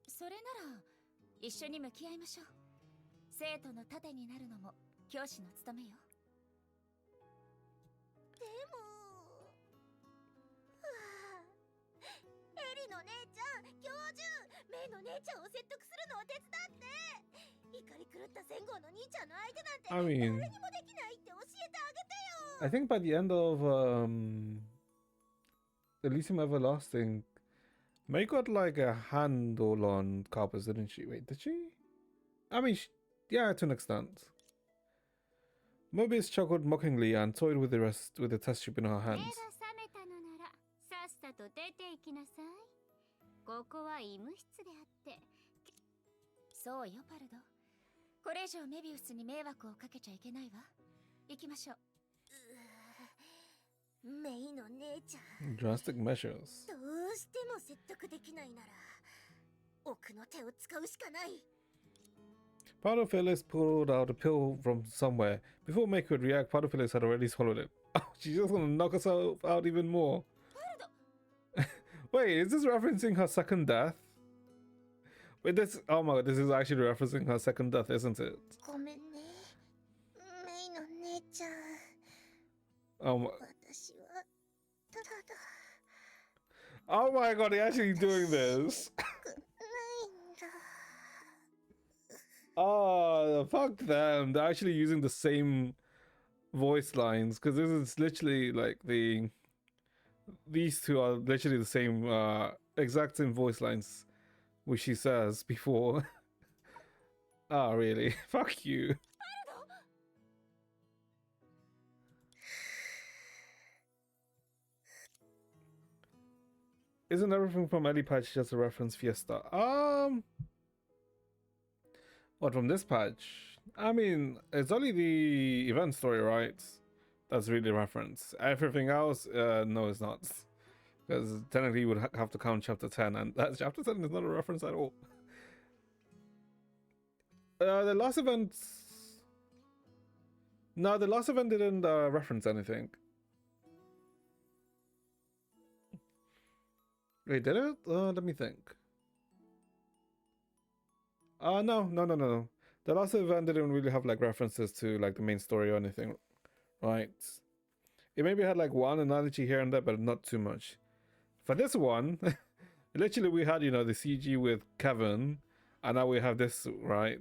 それなら一緒に向き合いましょう。生徒の盾になるのも教師の務めよ。でも、エリの姉ちゃん、教授、メイの姉ちゃんを説得するのを手伝って。怒り狂った戦後の兄ちゃんの相手なんて I mean, 誰にもできないって教えてあげてよ。 I think by the end of Elysium Everlasting, May got like a handle on Carpus, didn't she? Wait, did she? I mean, yeah, to an extent. Mobius chuckled mockingly and toyed with the test tube in her 目が hands. 覚めたのならさっさと出て行きなさい。ここは医務室であって。そうよパルド。これ以上メビウスに迷惑をかけちゃいけないわ。行きましょう。メイの姉ちゃん、 Drastic measures. どうしても説得できないなら奥の手を使うしかない。 Padophilus pulled out a pill from somewhere. Before May could react, Padophilus had already swallowed it. Oh, she's just gonna knock herself out even more. Wait, is this referencing her second death? Wait, oh my god, this is actually referencing her second death, isn't it? ごめんね、メイの姉ちゃん。 Oh my, 私はただ oh my god, they're actually doing this. ないんだ。 Oh, fuck them. They're actually using the same voice lines because this is literally like these two are literally the same, exact same voice lines which she says before. Oh, really? Fuck you. Isn't everything from Ellie patch just a reference Fiesta? What from this patch? I mean, it's only the event story, right? That's really a reference. Everything else, no, it's not. Because technically you would have to count chapter 10, and that chapter 10 is not a reference at all. The last event... No, the last event didn't reference anything. Wait, did it? Let me think. No. The last event didn't really have like references to like the main story or anything, right? It maybe had like one analogy here and there, but not too much. For this one, literally we had, you know, the CG with Kevin, and now we have this, right?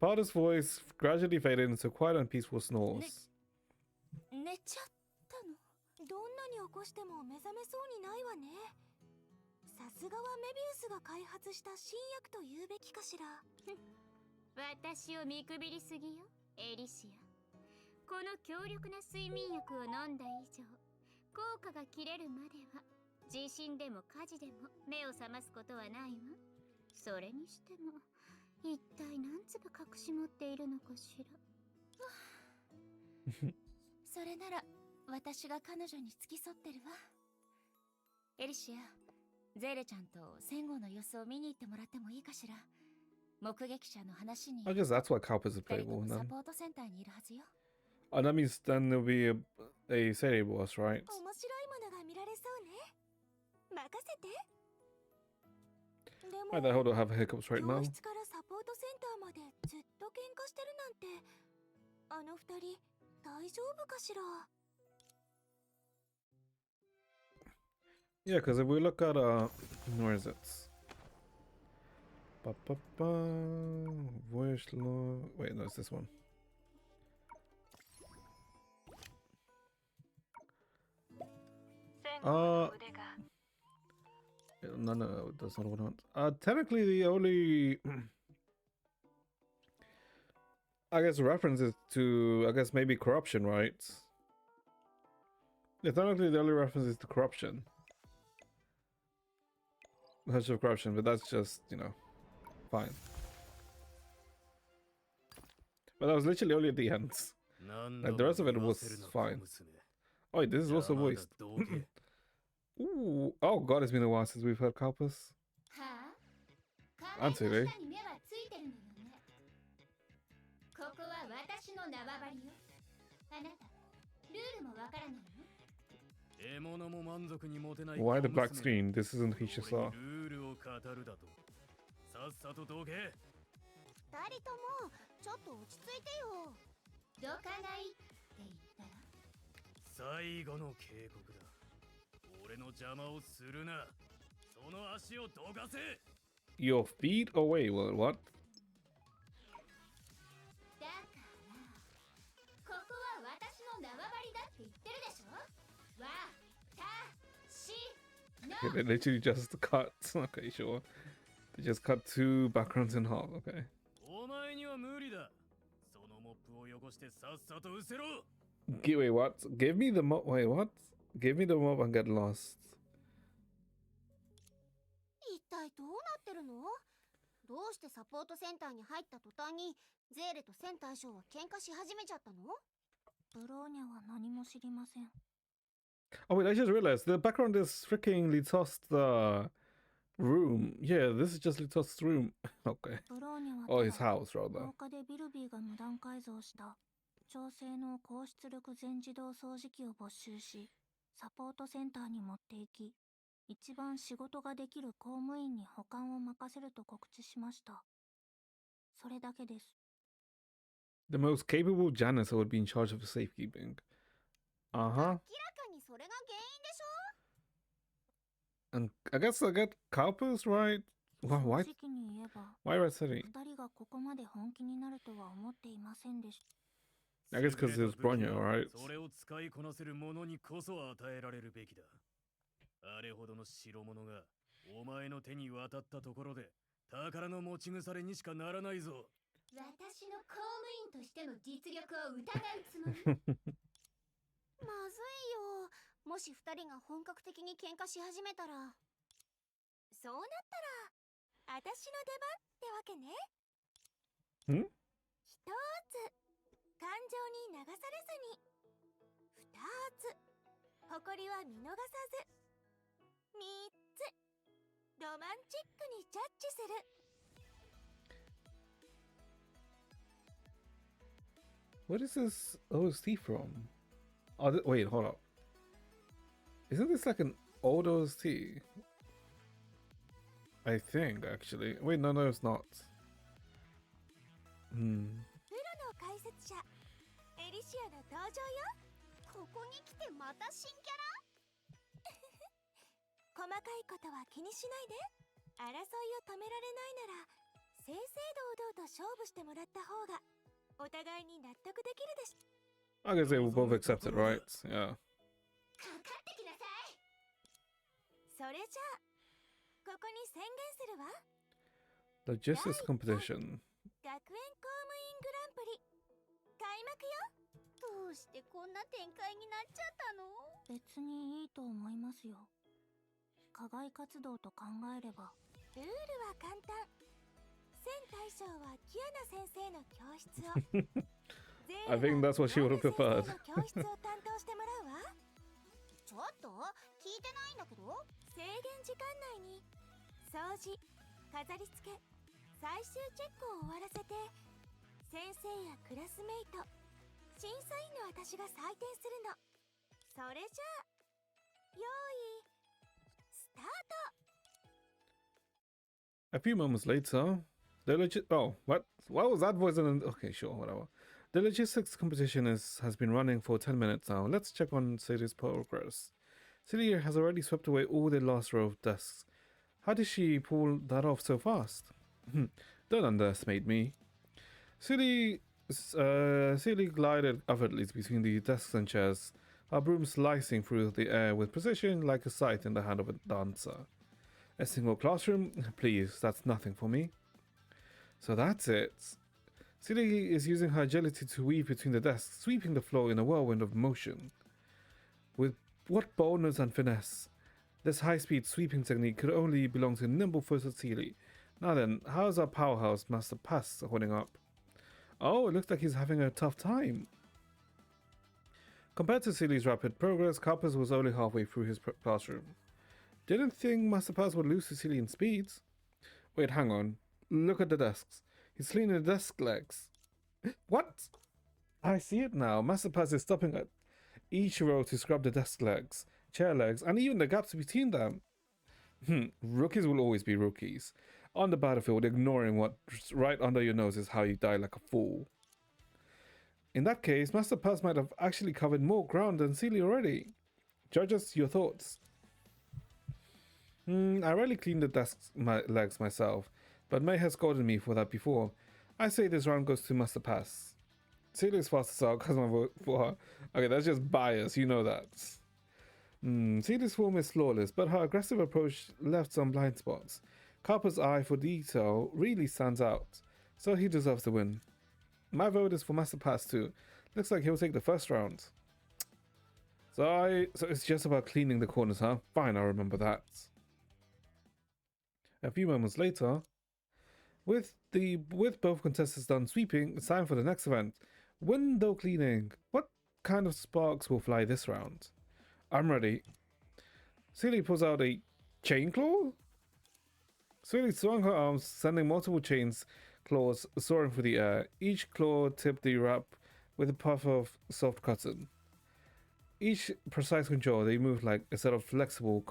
Parter's voice gradually faded into quiet and peaceful snores. 寝ちゃったの？どんなに起こしても目覚めそうにないわね。さすがはメビウスが開発した新薬と言うべきかしら。私を見くびりすぎよ、エリシア。この強力な睡眠薬を飲んだ以上、効果が切れるまでは地震でも火事でも目を覚ますことはないわ。それにしても一体何粒隠し持っているのかしら。それなら私が彼女に付き添ってるわ。エリシア、ゼーレちゃんと戦後の様子を見に行ってもらってもいいかしら。目撃者の話に I guess that's why Cowpers is 二人と playable もサ then. ポートセンターにいるはずよ。Oh, that means then there'll be a serie boss, right? 面白いものが見られそうね。任せて。で Why も the hell do I have hiccups right 教 now? 室からサポートセンターまでずっと喧嘩してるなんて、あの二人大丈夫かしら。 Yeah, because if we look at where is it? Voyage log. Wait, no, it's this one. No, that's not what I want. Technically, the only I guess references to maybe corruption, right? Yeah, technically the only reference is to corruption. Touch of corruption, but that's just, you know, fine. But that was literally only at the end. Like the rest of it was fine. Oh, wait, this is also voiced. Ooh, oh god, it's been a while since we've heard Kalpus. はあ、 Answer, eh? 仮面の下に目はついてるのよね。ここは私の縄張りよ。あなた、ルールもわからないの？ Why the black screen? This isn't Hisha-sa. 二人ともちょっと落ち着いてよ。どかないって言ったら。最後の警告だ。俺の邪魔をするな。その足をどかせ。 Your feet away? What? だから、ここは私の縄張りだって言ってるでしょ。わたしの。 Okay, they literally just cut. Okay, sure. They just cut two backgrounds in half. Okay. お前には無理だ。そのモップを汚してさっさと失せろ。 Wait, what? Give me the mob. Wait, what? Give me the mob and get lost. 一体どうなってるの？どうしてサポートセンターに入った途端にゼーレとセン大将は喧嘩し始めちゃったの？ブローニャは何も知りません。 Oh wait, I just realized the background is freaking Litos' room. Yeah, this is just Litos' room. Okay. ブローニャは Oh, his house rather. 10日でビルビーが無断改造した調整の高出力全自動掃除機を没収し、サポートセンターに持って行き、一番仕事ができる公務員に保管を任せると告知しました。それだけです。 The most capable janitor would be in charge of the safekeeping. 明 Uh-huh. らかにそれが原因でしょ。 And I guess I get Kalpus, right? 正 Why? 直に言えば、 Why Red City? 二人がここまで本気になるとは思っていませんでした。 I guess because it's Bronya, right? それを使いこなせる者にこそ与えられるべきだ。あれほどの代物がお前の手に渡ったところで宝の持ち腐れにしかならないぞ。私の公務員としての実力を疑うつもり？まずいよ。もし二人が本格的に喧嘩し始めたら。そうなったら、私の出番ってわけね。ん？一つ、感情に流されずに。二つ、誇りは見逃さず。三つ、ロマンチックにジャッジする。 What is this OST from? Oh, wait, hold up. Isn't this like an old OST? I think, actually. Wait, no, no, it's not. プロの解説者エリシアの登場よ。ここに来てまた新キャラ細かいことは気にしないで。争いを止められないなら正々堂々と勝負してもらった方がお互いに納得できるでしょ。 I guess they will both accept it, right? Yeah. かかってきなさい。それじゃあここに宣言するわ。 Logistics competition. 学園公務員グランプリ開幕よ。どうしてこんな展開になっちゃったの？別にいいと思いますよ。課外活動と考えれば。ルールは簡単。千大将はキアナ先生の教室をI think that's what she would have preferred. 教室を担当してもらうわ。ちょっと聞いてないんだけど。制限時間内に掃除、飾り付け、最終チェックを終わらせて先生やクラスメイト、審査員の私が採点するの。それじゃあ用意スタート。 A few moments later, oh, what was that voice? Okay, sure, whatever. The logistics competition has been running for 10 minutes now. Let's check on Sadie's progress. Sadie has already swept away all the last row of desks. How did she pull that off so fast? Don't underestimate me. Sadie glided effortlessly between the desks and chairs, her broom slicing through the air with precision like a scythe in the hand of a dancer. A single classroom? Please, that's nothing for me. So that's it. Sadie is using her agility to weave between the desks, sweeping the floor in a whirlwind of motion. With what boldness and finesse! This high-speed sweeping technique could only belong to nimble-footed Seely. Now then, how's our powerhouse Master Pass holding up? Oh, it looks like he's having a tough time. Compared to Seely's rapid progress, Carpus was only halfway through his classroom. Didn't think Master Pass would lose to Seely in speeds. Wait, hang on. Look at the desks. He's cleaning the desk legs. What? I see it now. Master Pass is stopping at each row to scrub the desk legs, chair legs, and even the gaps between them. Rookies will always be rookies. On the battlefield, ignoring what's right under your nose is how you die like a fool. In that case, Master Pass might have actually covered more ground than Seely already. Judge us your thoughts. I rarely clean the desk legs myself, but May has scolded me for that before. I say this round goes to Master Pass. Seely is fast as hell because my vote for her. Okay, that's just bias, you know that. Seely's form is flawless, but her aggressive approach left some blind spots. Carper's eye for detail really stands out, so he deserves the win. My vote is for Master Pass too. Looks like he'll take the first round. So it's just about cleaning the corners, huh? Fine, I'll remember that. A few moments later, with both contestants done sweeping, it's time for the next event. Window cleaning. What kind of sparks will fly this round? I'm ready. Seely pulls out a chain claw? Seely swung her arms, sending multiple claws soaring through the air. Each claw tipped the wrap with a puff of soft cotton. Each precise control, they moved like a set of flexible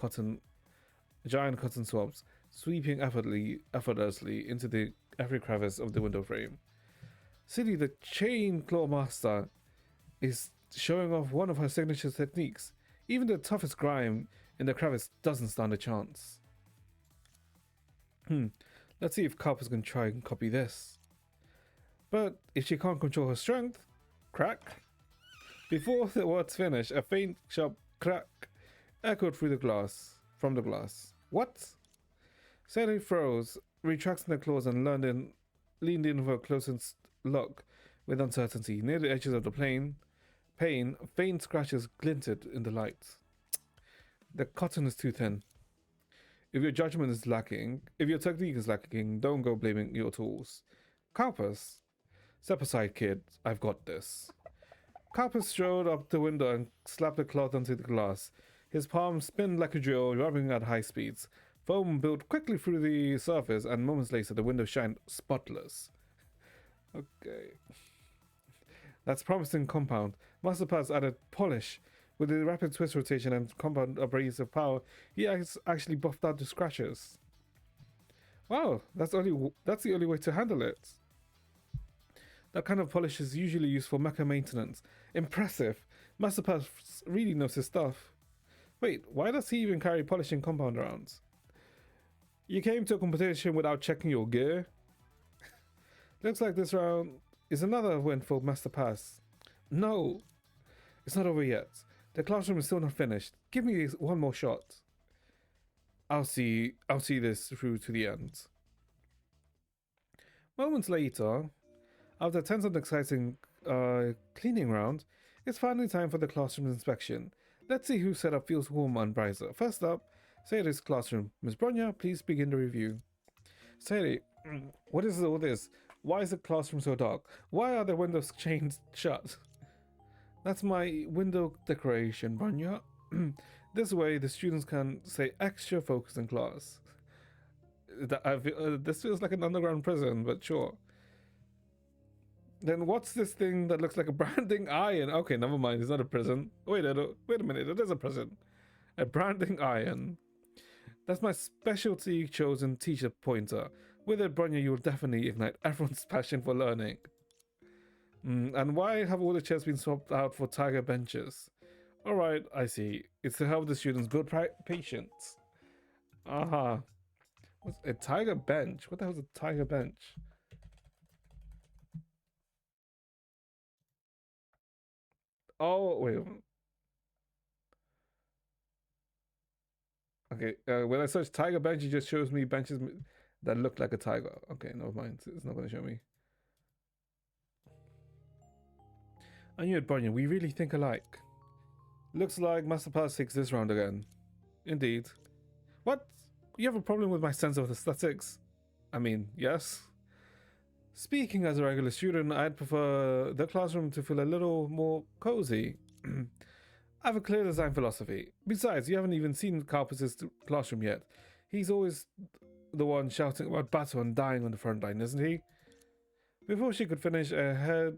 giant cotton swabs, sweeping effortlessly into every crevice of the window frame. Seely, the chain claw master, is showing off one of her signature techniques. Even the toughest grime in the crevice doesn't stand a chance. Let's see if Carper's gonna try and copy this. But if she can't control her strength, crack. Before the words finish, a faint, sharp crack echoed from the glass. What? Sally froze, retracting the claws and leaned in for a closest look with uncertainty. Near the edges of the pane, faint scratches glinted in the light. The cotton is too thin. If your technique is lacking, don't go blaming your tools. Carpus, step aside, kid. I've got this. Carpus strode up the window and slapped the cloth onto the glass. His palms spinned like a drill, rubbing at high speeds. Foam built quickly through the surface, and moments later, the window shined spotless. Okay. That's promising compound. Master Pass added polish. With the rapid twist rotation and compound abrasive power, he has actually buffed out the scratches. Wow, that's the only way to handle it. That kind of polish is usually used for mecha maintenance. Impressive. Masterpass really knows his stuff. Wait, why does he even carry polishing compound around? You came to a competition without checking your gear? Looks like this round is another win for Masterpass. No, it's not over yet. The classroom is still not finished. Give me one more shot. I'll see this through to the end. Moments later, after a tense and exciting cleaning round, it's finally time for the classroom inspection. Let's see whose setup feels warmer and brighter. First up, Sadie's classroom. Miss Bronya, please begin the review. Sadie, what is all this? Why is the classroom so dark? Why are the windows chained shut? That's my window decoration, Bronya. This way, the students can stay extra focused in class. This feels like an underground prison, but sure. Then what's this thing that looks like a branding iron? Okay, never mind. It's not a prison. Wait a minute. It is a prison. A branding iron. That's my specialty chosen teacher pointer. With it, Bronya, you will definitely ignite everyone's passion for learning. And why have all the chairs been swapped out for tiger benches? Alright, I see. It's to help the students build patience. Aha. What's a tiger bench? What the hell is a tiger bench? Oh, wait. Okay, when I search tiger bench, it just shows me benches that look like a tiger. Okay, never mind. It's not going to show me. I knew it, Bronya. We really think alike. Looks like Masterpass takes this round again. Indeed. What? You have a problem with my sense of aesthetics? I mean, yes. Speaking as a regular student, I'd prefer the classroom to feel a little more cozy. I have a clear design philosophy. Besides, you haven't even seen Carpus's classroom yet. He's always the one shouting about battle and dying on the front line, isn't he? Before she could finish, a head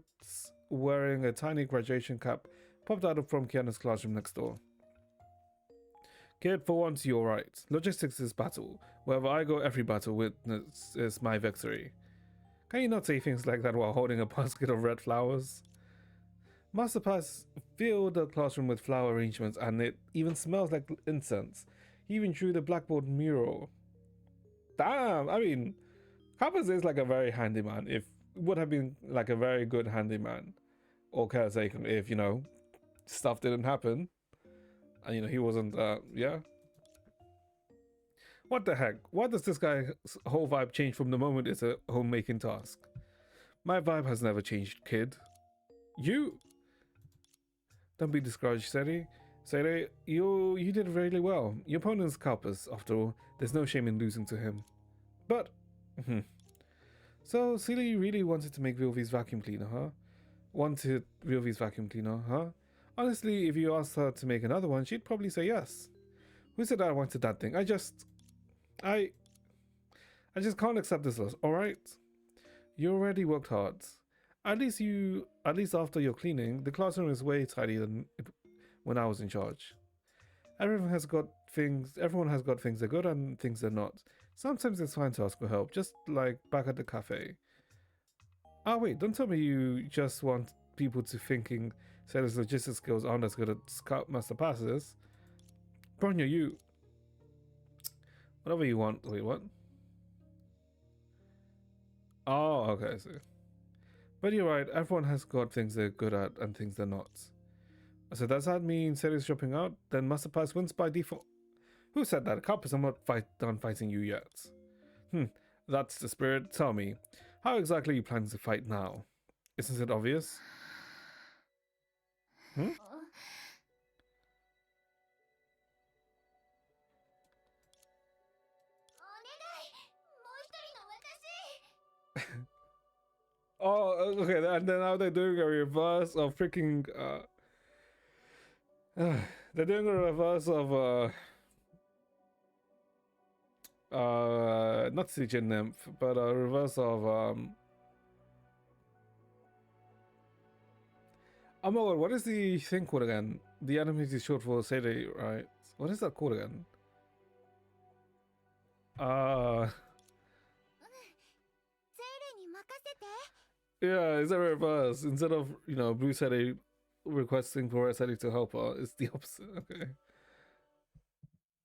wearing a tiny graduation cap popped out from Kiana's classroom next door. Kid, for once you're right. Logistics is battle. Wherever I go, every battle witnesses my victory. Can you not say things like that while holding a basket of red flowers? Masterpass filled the classroom with flower arrangements, and it even smells like incense. He even drew the blackboard mural. Damn, I mean, Carpus is like a very handyman. If would have been like a very good handyman or caretaker if, you know, stuff didn't happen. And, you know, he wasn't, yeah. What the heck? Why does this guy's whole vibe change from the moment it's a homemaking task? My vibe has never changed, kid. You? Don't be discouraged, Sadie. Sadie, you did really well. Your opponent's Carpus, after all. There's no shame in losing to him. But, so Celie really wanted to make Vilvi's vacuum cleaner, huh? Wanted Vilvi's vacuum cleaner, huh? Honestly, if you asked her to make another one, she'd probably say yes. Who said I wanted that thing? I just can't accept this loss, alright? You already worked hard. At least after your cleaning, the classroom is way tidier than when I was in charge. Everyone has got things they're good and things they're not. Sometimes it's fine to ask for help, just like back at the cafe. Ah wait, don't tell me you just want people to thinking Sarah's logistics skills aren't as good at Scout Master Passes. Bronya, you... Whatever you want. Wait, what? Oh, okay, I see. But you're right, everyone has got things they're good at and things they're not. So does that mean Sarah's dropping out? Then Master Pass wins by default. Who said that? Carpus, I'm not done fighting you yet. That's the spirit. Tell me, how exactly are you planning to fight now? Isn't it obvious? Oh, okay, and then now they're doing a reverse of freaking, they're doing a reverse of, not Siege Nymph, but a reverse of, oh my god, what is the thing called again? The anime is short for Seirei, right? What is that called again? Yeah, is that reverse? Instead of, you know, Blue Sally requesting for Sally to help her, it's the opposite. Okay.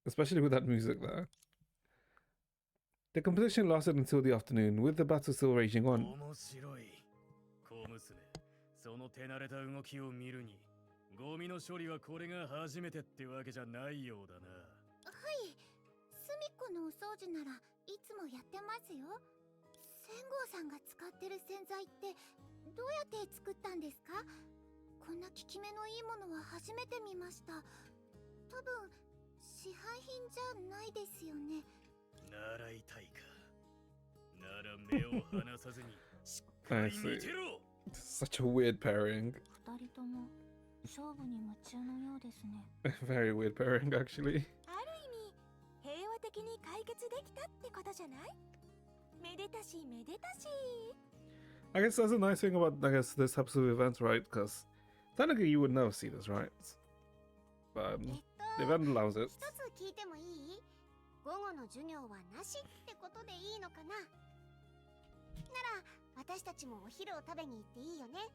Especially with that music there. The competition lasted until the afternoon, with the battle still raging on. 面白い。小娘、その手慣れた動きを見るに、ゴミの処理はこれが初めてってわけじゃないようだな。はい、隅っこのお掃除ならいつもやってますよ。仙郷さんが使ってる洗剤ってどうやって作ったんですか？こんな効き目のいいものは初めて見ました。多分市販品じゃないですよね。習いたいか。なら目を離さずにしっかり見てろ。Such a weird pairing. 二人とも勝負に夢中のようですね。Very weird pairing, actually. ある意味平和的に解決できたってことじゃない？めでたしめでたし。I guess that's a nice thing about, I guess, this types of events, right? Because technically you would never see this, right? But the event allows it. 一つ聞いてもいい？午後の授業はなしってことでいいのかな？なら私たちもお昼を食べに行っていいよね。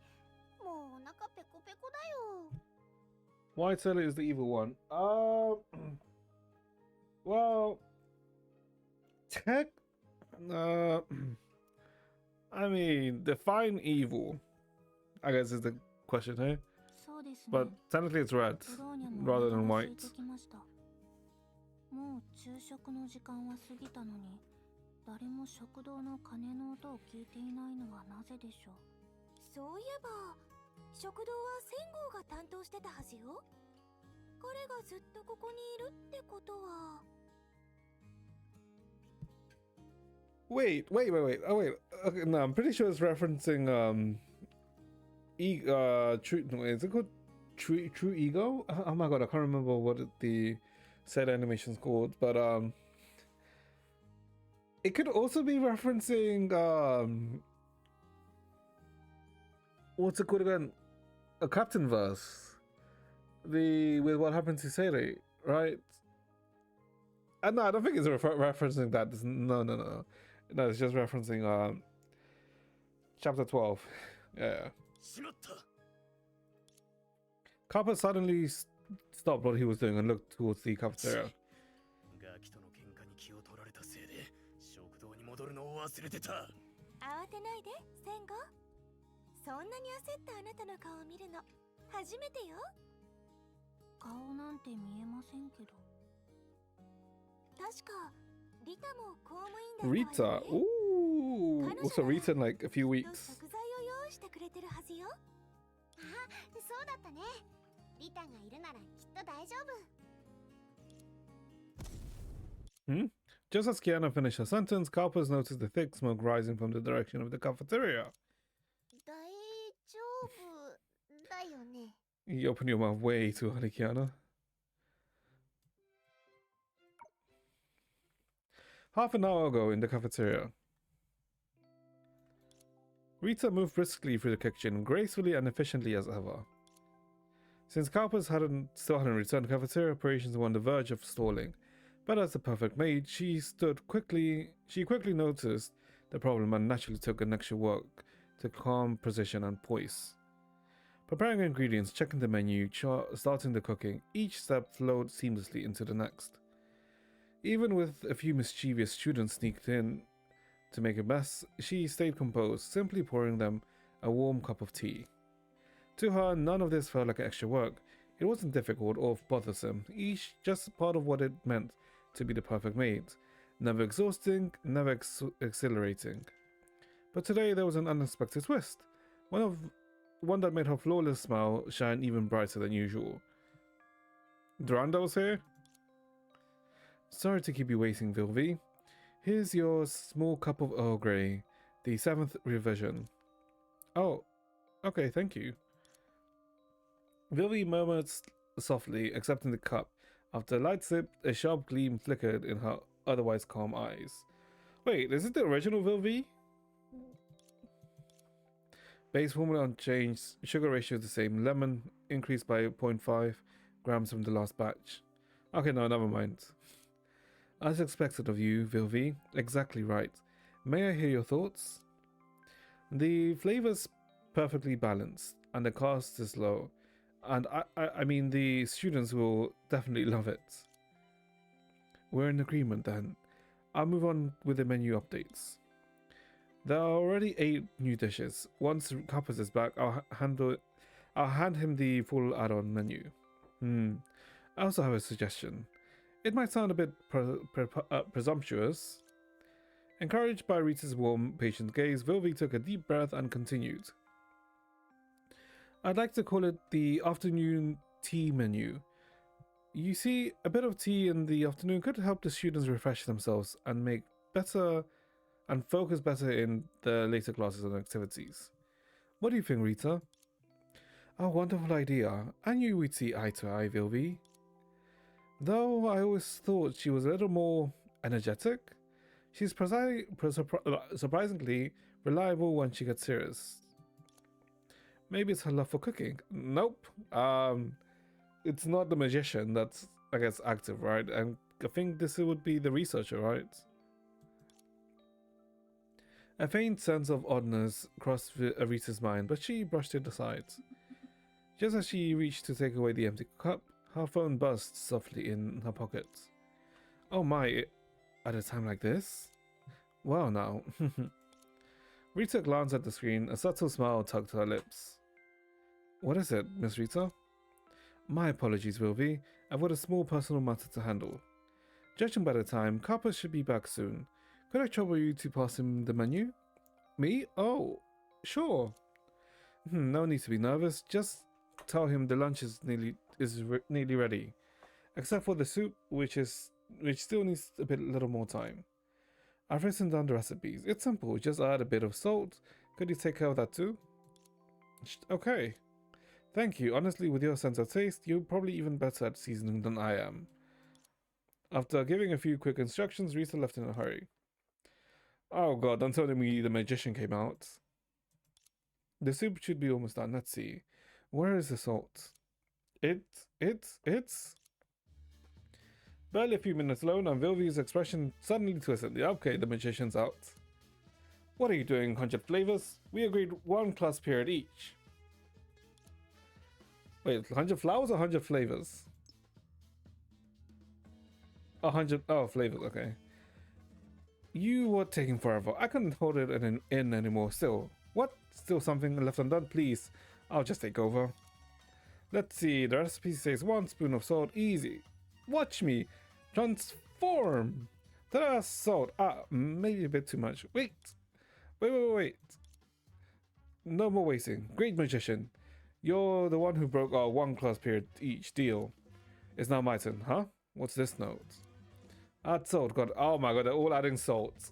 もうお腹ペコペコだよ。White Sally is the evil one. Well, tech. I mean, define evil, I guess is the question here. そうですね。 But technically it's red ブローニャも rather お腹 than が空い white. てきました。もう昼食の時間は過ぎたのに、誰も食堂の鐘の音を聞いていないのはなぜでしょう。そういえば食堂は仙郷が担当してたはずよ。彼がずっとここにいるってことは。Wait. Oh wait. Okay, no, I'm pretty sure it's referencing true. Is it called True Ego? Oh my god, I can't remember what the said animation's called, but it could also be referencing what's it called again? A Captain verse. With what happened to Sere, right? No, I don't think it's referencing that. No. No, it's just referencing chapter 12. Yeah. しまった。 Kappa suddenly stopped what he was doing and looked towards the cafeteria. ガキとの喧嘩に気を取られたせいで食堂に戻るのを忘れてた。慌てないで仙郷。そんなに焦ったあなたの顔を見るの初めてよ。顔なんて見えませんけど。確かリタも公務員だったわ Rita. よね。 Ooh. Also Rita in like a few きっと weeks. 食材を用意してくれてるはずよ。あ、そうだったね。リタがいるならきっと大丈夫。 Just as Kiana finished her sentence, Karpers noticed the thick smoke rising from the direction of the cafeteria. 大丈夫だよね。 You opened your mouth way too early, Kiana. Half an hour ago in the cafeteria, Rita moved briskly through the kitchen, gracefully and efficiently as ever. Since Karpers still hadn't returned, cafeteria operations were on the verge of stalling. But as the perfect maid, she quickly noticed the problem and naturally took an extra work to calm precision and poise. Preparing ingredients, checking the menu, starting the cooking, each step flowed seamlessly into the next. Even with a few mischievous students sneaked in to make a mess, she stayed composed, simply pouring them a warm cup of tea. To her, none of this felt like extra work. It wasn't difficult or bothersome, each just part of what it meant to be the perfect maid. Never exhausting, never exhilarating. But today there was an unexpected twist. One that made her flawless smile shine even brighter than usual. Durando's here? Sorry to keep you waiting, Vilvi. Here's your small cup of Earl Grey, the 7th revision. Oh, okay, thank you. Vilvi murmured softly, accepting the cup. After a light sip, a sharp gleam flickered in her otherwise calm eyes. Wait, is it the original Vilvi? Base formula unchanged, sugar ratio the same, lemon increased by 0.5 grams from the last batch. Okay, no, never mind. As expected of you, Vilvi. Exactly right. May I hear your thoughts? The flavor's perfectly balanced, and the cost is low. And I mean, the students will definitely love it. We're in agreement then. I'll move on with the menu updates. There are already 8 new dishes. Once Kappas is back, I'll hand him the full add-on menu. I also have a suggestion. It might sound a bit presumptuous. Encouraged by Rita's warm, patient gaze, Vilvi took a deep breath and continued. I'd like to call it the afternoon tea menu. You see, a bit of tea in the afternoon could help the students refresh themselves and make better and focus better in the later classes and activities. What do you think, Rita? A wonderful idea. I knew we'd see eye to eye, Vilvi. Though I always thought she was a little more energetic, she's surprisingly reliable when she gets serious. Maybe it's her love for cooking. Nope. It's not the magician that's, I guess, active, right? And I think this would be the researcher, right? A faint sense of oddness crossed Rita's mind, but she brushed it aside. Just as she reached to take away the empty cup, her phone buzzed softly in her pocket. Oh my, at a time like this? Well now. Rita glanced at the screen, a subtle smile tugged her lips. What is it, Miss Rita? My apologies, Wilby. I've got a small personal matter to handle. Judging by the time, Kappa should be back soon. Could I trouble you to pass him the menu? Me? Oh, sure. No need to be nervous. Just tell him the lunch is nearly ready, except for the soup, which still needs a little more time. I've written down the recipes. It's simple. Just add a bit of salt. Could you take care of that too? Okay. Thank you. Honestly, with your sense of taste, you're probably even better at seasoning than I am. After giving a few quick instructions, Rita left in a hurry. Oh god, don't tell me the magician came out. The soup should be almost done. Let's see. Where is the salt? It's... Barely a few minutes alone, and Vilvi's expression suddenly twisted. Okay, the magician's out. What are you doing, 100 flavors? We agreed 1 class period each. Wait, 100 flowers or 100 flavors? 100, oh, flavors, okay. You were taking forever. I couldn't hold it in anymore. Still, what? Still something left undone? Please, I'll just take over. Let's see, the recipe says 1 spoon of salt, easy. Watch me transform. Ta-da, salt. Maybe a bit too much. Wait. No more wasting. Great magician. You're the one who broke our 1 class period each deal. It's now my turn, huh? What's this note? Add salt. God, oh my god, they're all adding salt.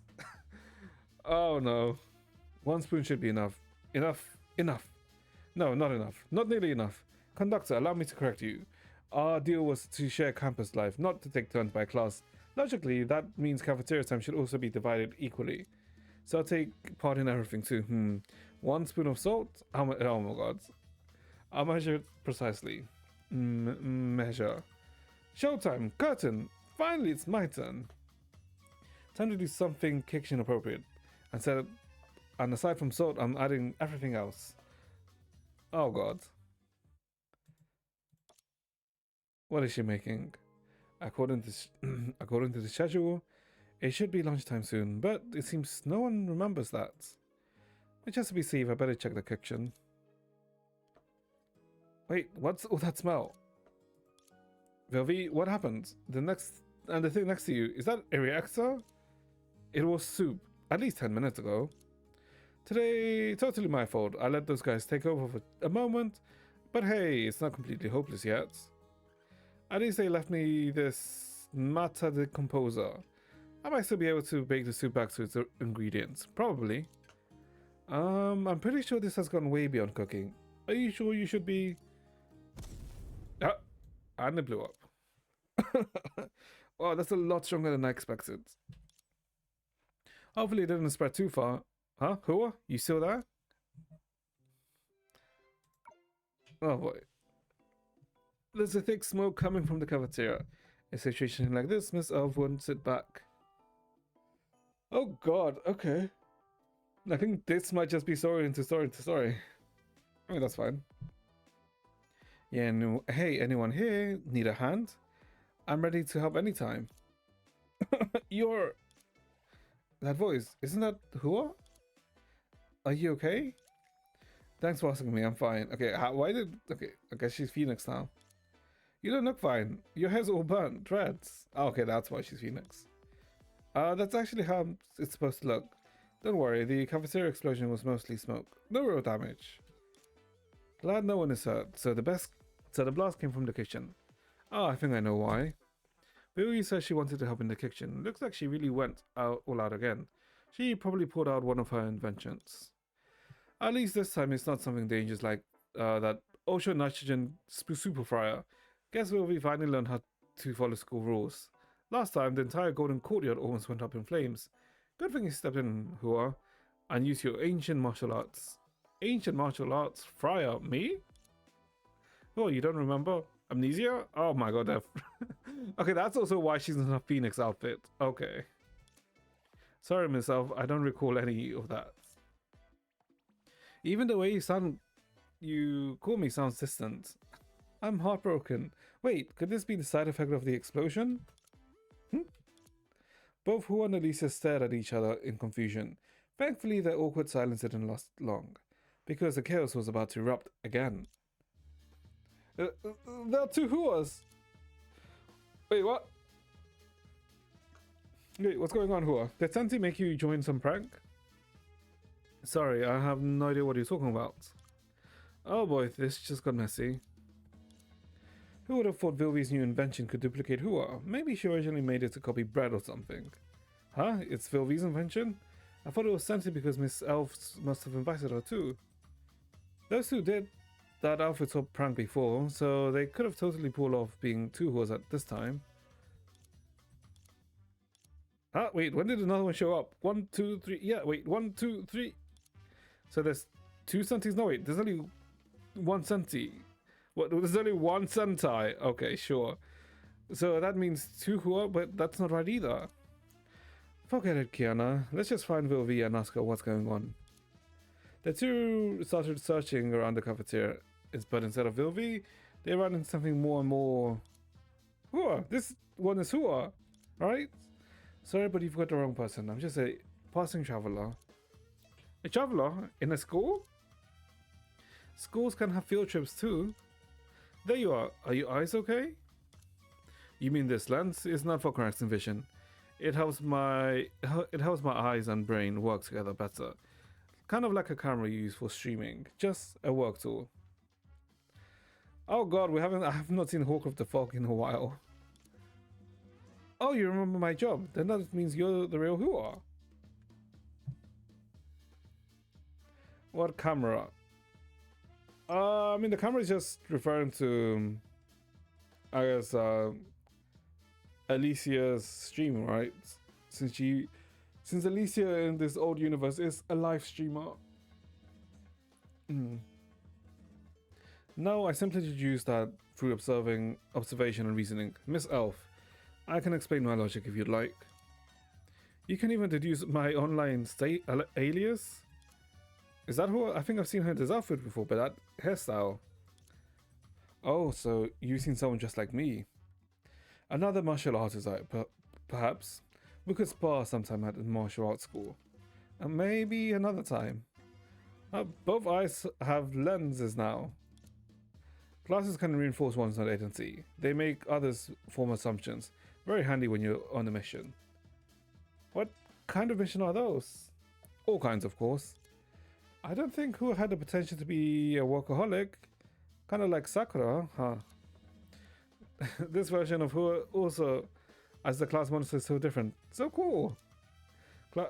Oh no. 1 spoon should be enough. Enough. No, not enough. Not nearly enough. Conductor, allow me to correct you. Our deal was to share campus life, not to take turns by class. Logically, that means cafeteria time should also be divided equally. So I'll take part in everything too. 1 spoon of salt? Oh my god. I'll measure it precisely. Measure. Showtime! Curtain! Finally, it's my turn. Time to do something kitchen appropriate. And aside from salt, I'm adding everything else. Oh god. What is she making? According to the schedule, it should be lunchtime soon, but it seems no one remembers that. Just to be safe, I better check the kitchen. Wait, what's all that smell? Vilvi, what happened? The thing next to you, is that a reactor? It was soup, at least 10 minutes ago. Today, totally my fault. I let those guys take over for a moment, but hey, it's not completely hopeless yet. At least they left me this matter decomposer. I might still be able to bake the soup back to its ingredients. Probably. I'm pretty sure this has gone way beyond cooking. Are you sure you should be... Ah, and it blew up. Wow, that's a lot stronger than I expected. Hopefully it didn't spread too far. Huh? Hua? You still there? Oh boy. There's a thick smoke coming from the cafeteria. In a situation like this, Miss Elf wouldn't sit back. Oh god, okay. I think this might just be story into story into story. I mean, that's fine. Yeah, no, hey, anyone here need a hand? I'm ready to help anytime. You're... That voice, isn't that Hua? Are you okay? Thanks for asking me, I'm fine. Okay, why did... Okay, I guess she's Phoenix now. You don't look fine. Your hair's all burnt, dreads. Oh, okay, that's why she's Phoenix. That's actually how it's supposed to look. Don't worry, the cafeteria explosion was mostly smoke. No real damage. Glad no one is hurt. So the blast came from the kitchen. Oh, I think I know why. Billy says she wanted to help in the kitchen. Looks like she really went all out again. She probably pulled out one of her inventions. At least this time it's not something dangerous like that ocean nitrogen super fryer. Guess we finally learned how to follow school rules. Last time, the entire golden courtyard almost went up in flames. Good thing you stepped in, Hua, and used your ancient martial arts. Ancient martial arts? Fryer? Me? Oh, you don't remember? Amnesia? Oh my god, okay, that's also why she's in her Phoenix outfit. Okay. Sorry, Miss Elf, I don't recall any of that. Even the way you call me sounds distant. I'm heartbroken. Wait, could this be the side effect of the explosion? Both Hua and Alicia stared at each other in confusion. Thankfully, their awkward silence didn't last long, because the chaos was about to erupt again. There are two Huas! Wait, what? Wait, what's going on, Hua? Did Santi make you join some prank? Sorry, I have no idea what you're talking about. Oh boy, this just got messy. Who would have thought Vilvi's new invention could duplicate Hua? Maybe she originally made it to copy bread or something. Huh? It's Vilvi's invention? I thought it was Santi because Miss Elf must have invited her too. Those two did that outfit swap prank before, so they could have totally pulled off being two Huas at this time. Huh? Wait, when did another one show up? 1, 2, 3. Yeah, wait, 1, 2, 3. So there's two Santis? No, wait, there's only one Santi. What? There's only one Sentai. Okay, sure. So that means two Hua, but that's not right either. Forget it, Kiana. Let's just find Vilvi and ask her what's going on. The two started searching around the cafeteria, but instead of Vilvi, they ran into something more and more... Hua! This one is Hua, right? Sorry, but you've got the wrong person. I'm just a passing traveler. A traveler? In a school? Schools can have field trips too. There you are. Are your eyes okay? You mean this lens is not for correcting vision. It helps my eyes and brain work together better. Kind of like a camera you use for streaming. Just a work tool. Oh god, I have not seen Hawk of the Fog in a while. Oh, you remember my job. Then that means you're the real Hua. What camera? I mean, the camera is just referring to, I guess, Alicia's stream, right? Since Alicia in this old universe is a live streamer. No, I simply deduced that through observation and reasoning. Miss Elf, I can explain my logic if you'd like. You can even deduce my online alias. Is that who? I think I've seen her in this outfit before, but that hairstyle. Oh, so you've seen someone just like me. Another martial artist, perhaps. We could spar sometime at the martial arts school. And maybe another time. Both eyes have lenses now. Glasses can reinforce one's identity. They make others form assumptions. Very handy when you're on a mission. What kind of mission are those? All kinds, of course. I don't think Hua had the potential to be a workaholic. Kind of like Sakura, huh? This version of Hua also, as the class monitor, is so different. So cool.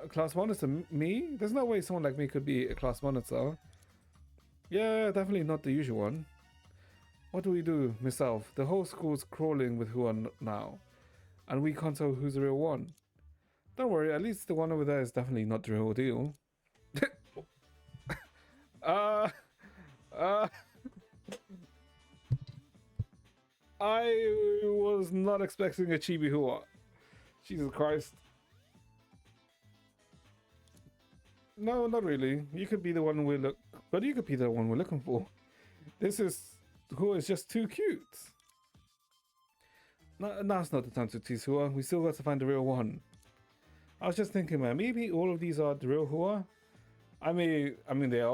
Class monitor? Me? There's no way someone like me could be a class monitor. Yeah, definitely not the usual one. What do we do, Miss Elf? The whole school's crawling with Hua now. And we can't tell who's the real one. Don't worry, at least the one over there is definitely not the real deal. I was not expecting a chibi Hua. Jesus Christ. No, not really. You could be the one but you could be the one we're looking for. This is Hua is just too cute. No, now's not the time to tease Hua. We still got to find the real one. I was just thinking, man, maybe all of these are the real Hua. They're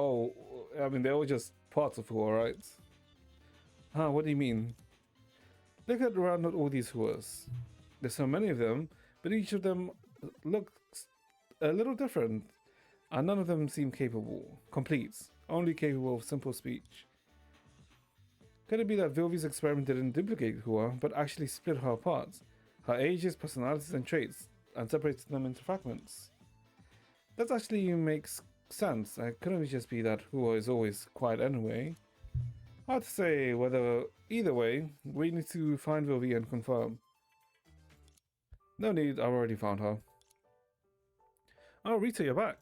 all just parts of Hua, right? Huh? What do you mean? Look at around at all these Huas. There's so many of them, but each of them looks a little different, and none of them seem complete, only capable of simple speech. Could it be that Vilvi's experiment didn't duplicate Hua, but actually split her apart, her ages, personalities, and traits, and separated them into fragments? That actually makes sense. It couldn't just be that Hua is always quiet anyway. Hard to say whether either way, we need to find Vilvi and confirm. No need, I've already found her. Oh, Rita, you're back.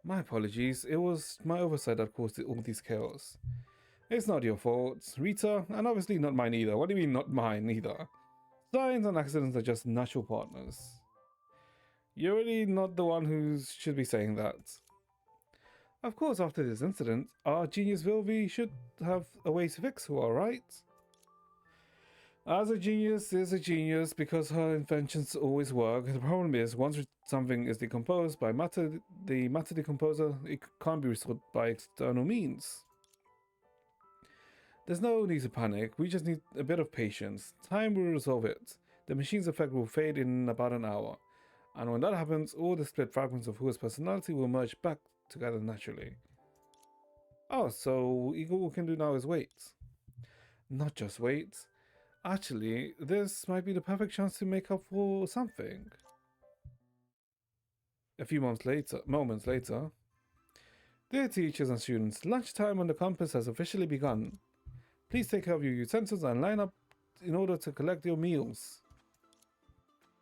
My apologies, it was my oversight that caused all this chaos. It's not your fault, Rita, and obviously not mine either. What do you mean not mine either? Science and accidents are just natural partners. You're really not the one who should be saying that. Of course, after this incident, our genius Vilvi should have a way to fix Hua, right? As a genius is a genius because her inventions always work. The problem is, once something is decomposed by matter, the matter decomposer, it can't be restored by external means. There's no need to panic, we just need a bit of patience. Time will resolve it. The machine's effect will fade in about an hour. And when that happens, all the split fragments of Hua's personality will merge back together naturally. Oh, so all we can do now is wait. Not just wait. Actually, this might be the perfect chance to make up for something. A few moments later. Dear teachers and students, lunchtime on the campus has officially begun. Please take care of your utensils and line up in order to collect your meals.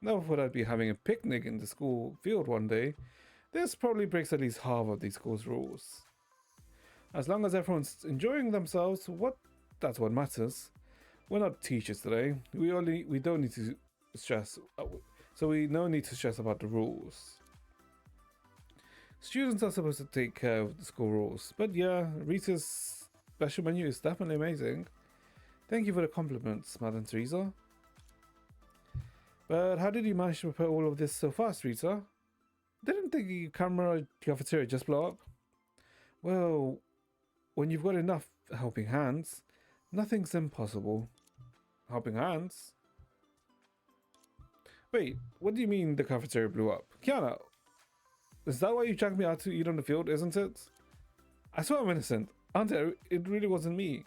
Never thought I'd be having a picnic in the school field one day. This probably breaks at least half of the school's rules. As long as everyone's enjoying themselves, that's what matters. We're not teachers today. We don't need to stress, so we no need to stress about the rules. Students are supposed to take care of the school rules, but yeah, Rita's special menu is definitely amazing. Thank you for the compliments, Madam Teresa. But how did you manage to prepare all of this so fast, Rita? Didn't the cafeteria just blow up? Well, when you've got enough helping hands, nothing's impossible. Helping hands? Wait, what do you mean the cafeteria blew up? Kiana, is that why you dragged me out to eat on the field, isn't it? I swear I'm innocent. Auntie, it really wasn't me.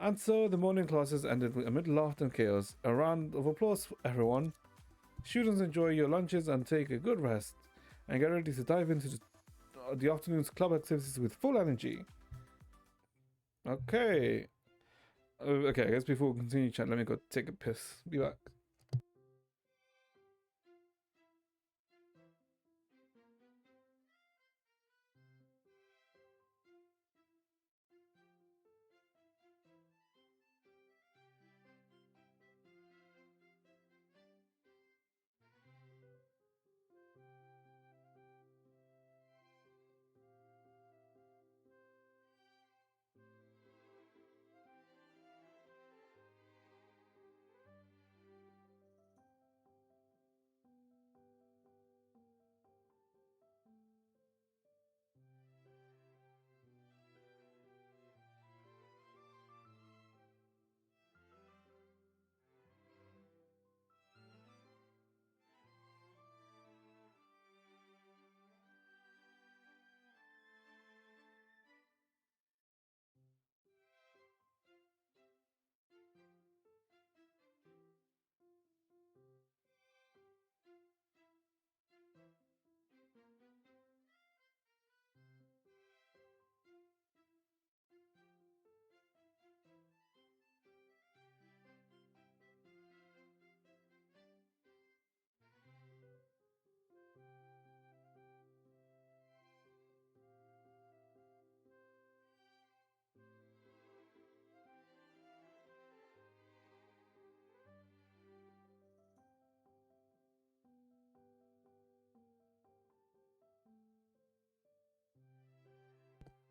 And so the morning classes ended amid laughter and chaos. A round of applause for everyone. Students, enjoy your lunches and take a good rest. And get ready to dive into the afternoon's club activities with full energy. Okay. Okay, I guess before we continue chat, let me go take a piss. Be back.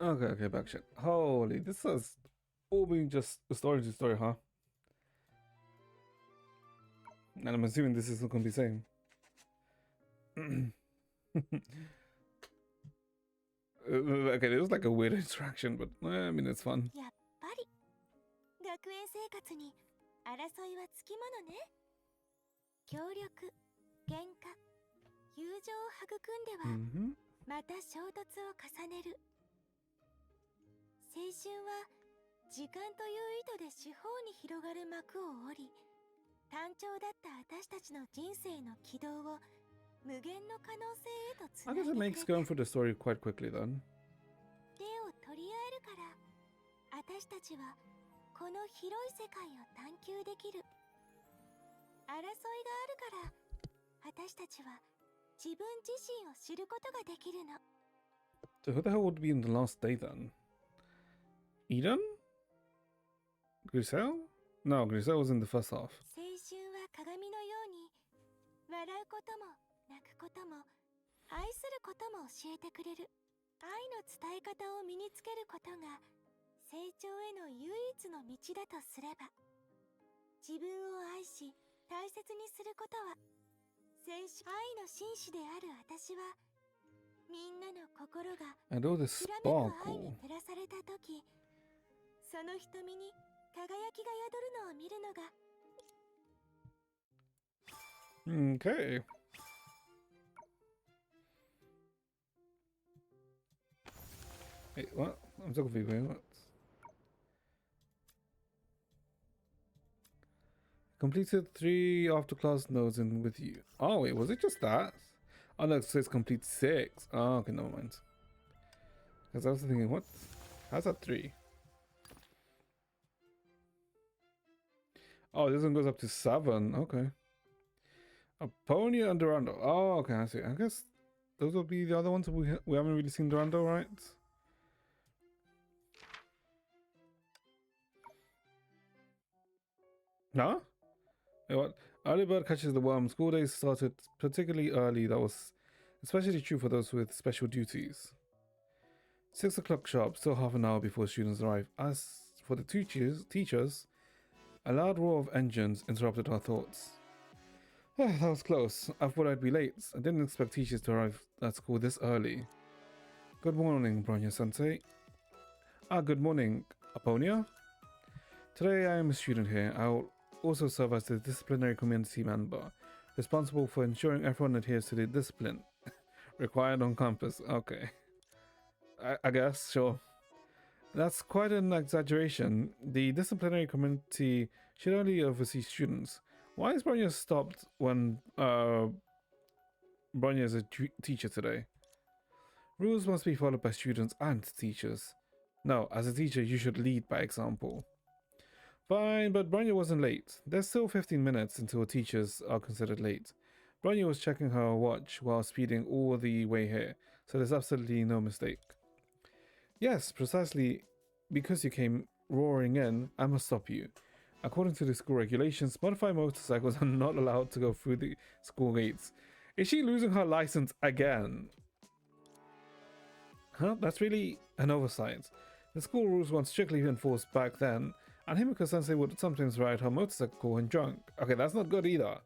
Okay, okay, back shit. Holy, this has all been just a story to story, huh? And I'm assuming this is not gonna be the same. Okay, it was like a weird interaction, but I mean, it's fun. やっぱり学園生活に争いはつきものね。協力、喧嘩、友情を育んでは、 Mm-hmm. また衝突を重ねる。青春は時間という糸で四方に広がる幕を折り、単調だった私たちの人生の軌道を無限の可能性へとつ I な guess it げ makes てくれ going through the story quite quickly then. 手を取り合えるから私たちはこの広い世界を探求できる。争いがあるから私たちは自分自身を知ることができるの。 So who the hell would be in the last day then? Eden? Griselle? No, Griselle was in the first half. 青春は鏡のように笑うことも泣くことも愛することも教えてくれる。愛の伝え方を身につけることが成長への唯一の道だとすれば、自分を愛し大切にすることは愛の紳士である私はみんなの心が And all this きらめく愛 sparkle. に照らされた時、その瞳に輝きが宿るのを見るのが Okay. Wait, what? I'm so confused. Wait, what? Completed 3 after class notes in with you. Oh, wait, was it just that? Oh, no, it says complete 6. Oh, okay, never mind. Because I was thinking, what? How's that 3? Oh, this one goes up to 7. Okay. Apollonia and Durando. Oh, okay, I see. I guess those will be the other ones. We haven't really seen Durando, right? Huh? Wait, what? Early bird catches the worm. School days started particularly early. That was especially true for those with special duties. 6 o'clock sharp, still half an hour before students arrive. As for the teachers, a loud roar of engines interrupted our thoughts. That was close. I thought I'd be late. I didn't expect teachers to arrive at school this early. Good morning, Bronya-sensei. Good morning, Aponia. Today I am a student here. I'll also serve as the disciplinary community member, responsible for ensuring everyone adheres to the discipline required on campus. Okay. I guess, sure. That's quite an exaggeration. The disciplinary committee should only oversee students. Why is Bronya stopped when Bronya is a teacher today? Rules must be followed by students and teachers. No, as a teacher, you should lead by example. Fine, but Bronya wasn't late. There's still 15 minutes until teachers are considered late. Bronya was checking her watch while speeding all the way here, so there's absolutely no mistake. Yes, precisely because you came roaring in, I must stop you. According to the school regulations, modified motorcycles are not allowed to go through the school gates. Is she losing her license again? Huh? That's really an oversight. The school rules weren't strictly enforced back then, and Himiko-sensei would sometimes ride her motorcycle when drunk. Okay, that's not good either.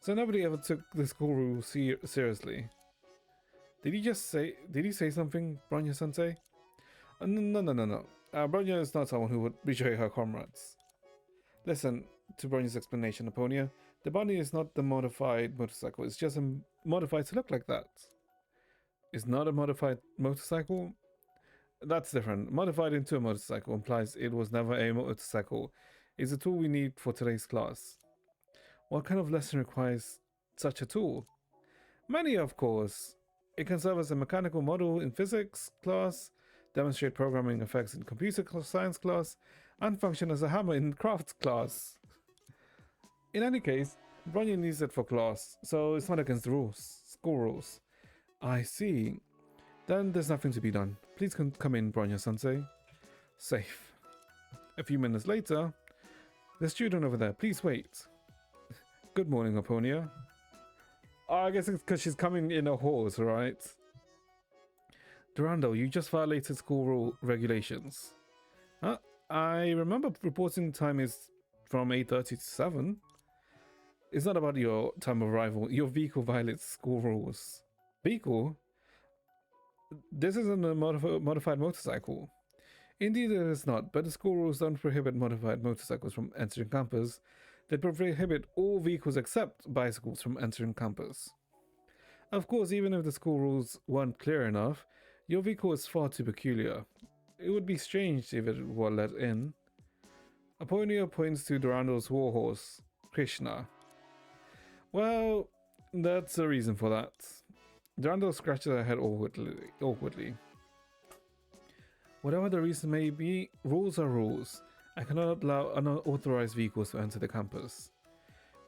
So nobody ever took the school rules seriously. Did he say something, Bronya-sensei? No. Bronya is not someone who would betray her comrades. Listen to Bronya's explanation, Aponia. The bunny is not the modified motorcycle. It's just modified to look like that. It's not a modified motorcycle? That's different. Modified into a motorcycle implies it was never a motorcycle. It's a tool we need for today's class. What kind of lesson requires such a tool? Many, of course. It can serve as a mechanical model in physics class, demonstrate programming effects in computer science class, and function as a hammer in crafts class. In any case, Bronya needs it for class, so it's not against the rules, school rules. I see. Then there's nothing to be done. Please come in, Bronya-sensei. Safe. A few minutes later, the student over there, please wait. Good morning, Aponia. Oh, I guess it's because she's coming in a horse, right? Durando, you just violated school rule regulations. Huh? I remember reporting time is from 8:30 to 7. It's not about your time of arrival. Your vehicle violates school rules. Vehicle? This isn't a modified motorcycle. Indeed, it is not, but the school rules don't prohibit modified motorcycles from entering campus. They prohibit all vehicles except bicycles from entering campus. Of course, even if the school rules weren't clear enough, your vehicle is far too peculiar. It would be strange if it were let in. Aponia points to Durando's warhorse, Krishna. Well, that's a reason for that. Durando scratches her head awkwardly. Whatever the reason may be, rules are rules. I cannot allow unauthorized vehicles to enter the campus.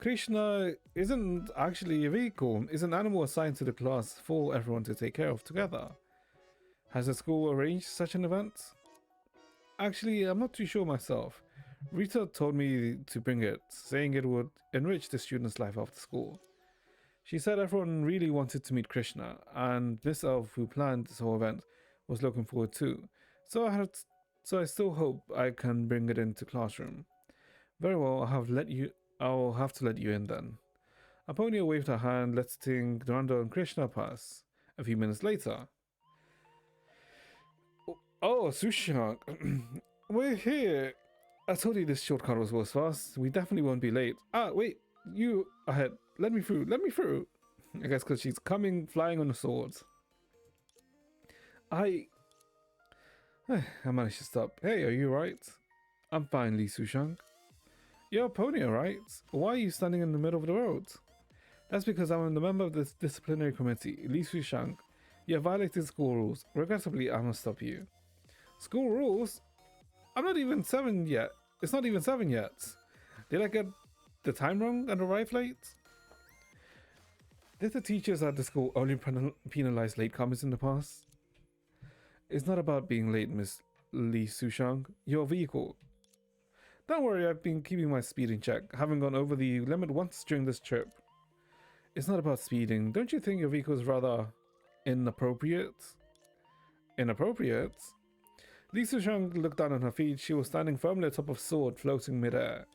Krishna isn't actually a vehicle, it's an animal assigned to the class for everyone to take care of together. Has the school arranged such an event? Actually, I'm not too sure myself. Rita told me to bring it, saying it would enrich the students' life after school. She said everyone really wanted to meet Krishna, and Miss Elf, who planned this whole event, was looking forward too. So I still hope I can bring it into classroom. Very well, I'll have to let you in then. Aponia waved her hand, letting Durando and Krishna pass. A few minutes later. Oh, Sushank. We're here. I told you this shortcut was fast. We definitely won't be late. Ah, wait. You ahead. Let me through. Let me through. I guess because she's coming flying on a sword. I managed to stop. Hey, are you right? I'm fine, Lee Sushang. You're a pony, right? Why are you standing in the middle of the road? That's because I'm the member of this disciplinary committee, Lee Sushang. You have violated school rules. Regrettably, I must stop you. School rules? I'm not even 7 yet. It's not even 7 yet. Did I get the time wrong and arrive late? Did the teachers at the school only penalize latecomers in the past? It's not about being late, Miss Lee Sushang. Your vehicle. Don't worry, I've been keeping my speed in check, having gone over the limit once during this trip. It's not about speeding. Don't you think your vehicle is rather inappropriate? Inappropriate? Lee Sushang looked down on her feet. She was standing firmly atop of a sword floating midair.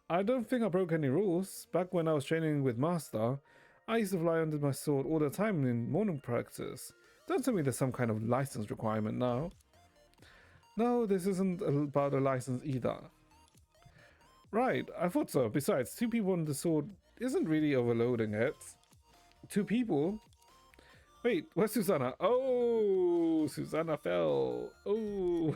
I don't think I broke any rules. Back when I was training with Master, I used to fly under my sword all the time in morning practice. Don't tell me there's some kind of license requirement now. No, this isn't about a license either. Right, I thought so. Besides, 2 people on the sword isn't really overloading it. 2 people? Wait, where's Susanna? Oh, Susanna fell. Oh.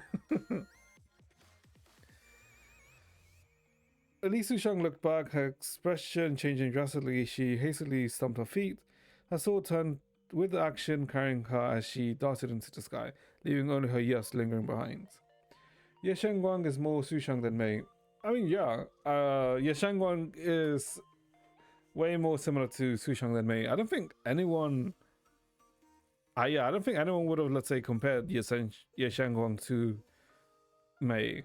Elise Sushang looked back, her expression changing drastically. She hastily stomped her feet. Her sword turned with action, carrying her as she darted into the sky, leaving only her yes lingering behind. Ye Shengguang is more Sushang than Mei. I mean, yeah, Ye Shengguang is way more similar to Sushang than Mei. I don't think anyone would have, let's say, compared Ye Shengguang to Mei,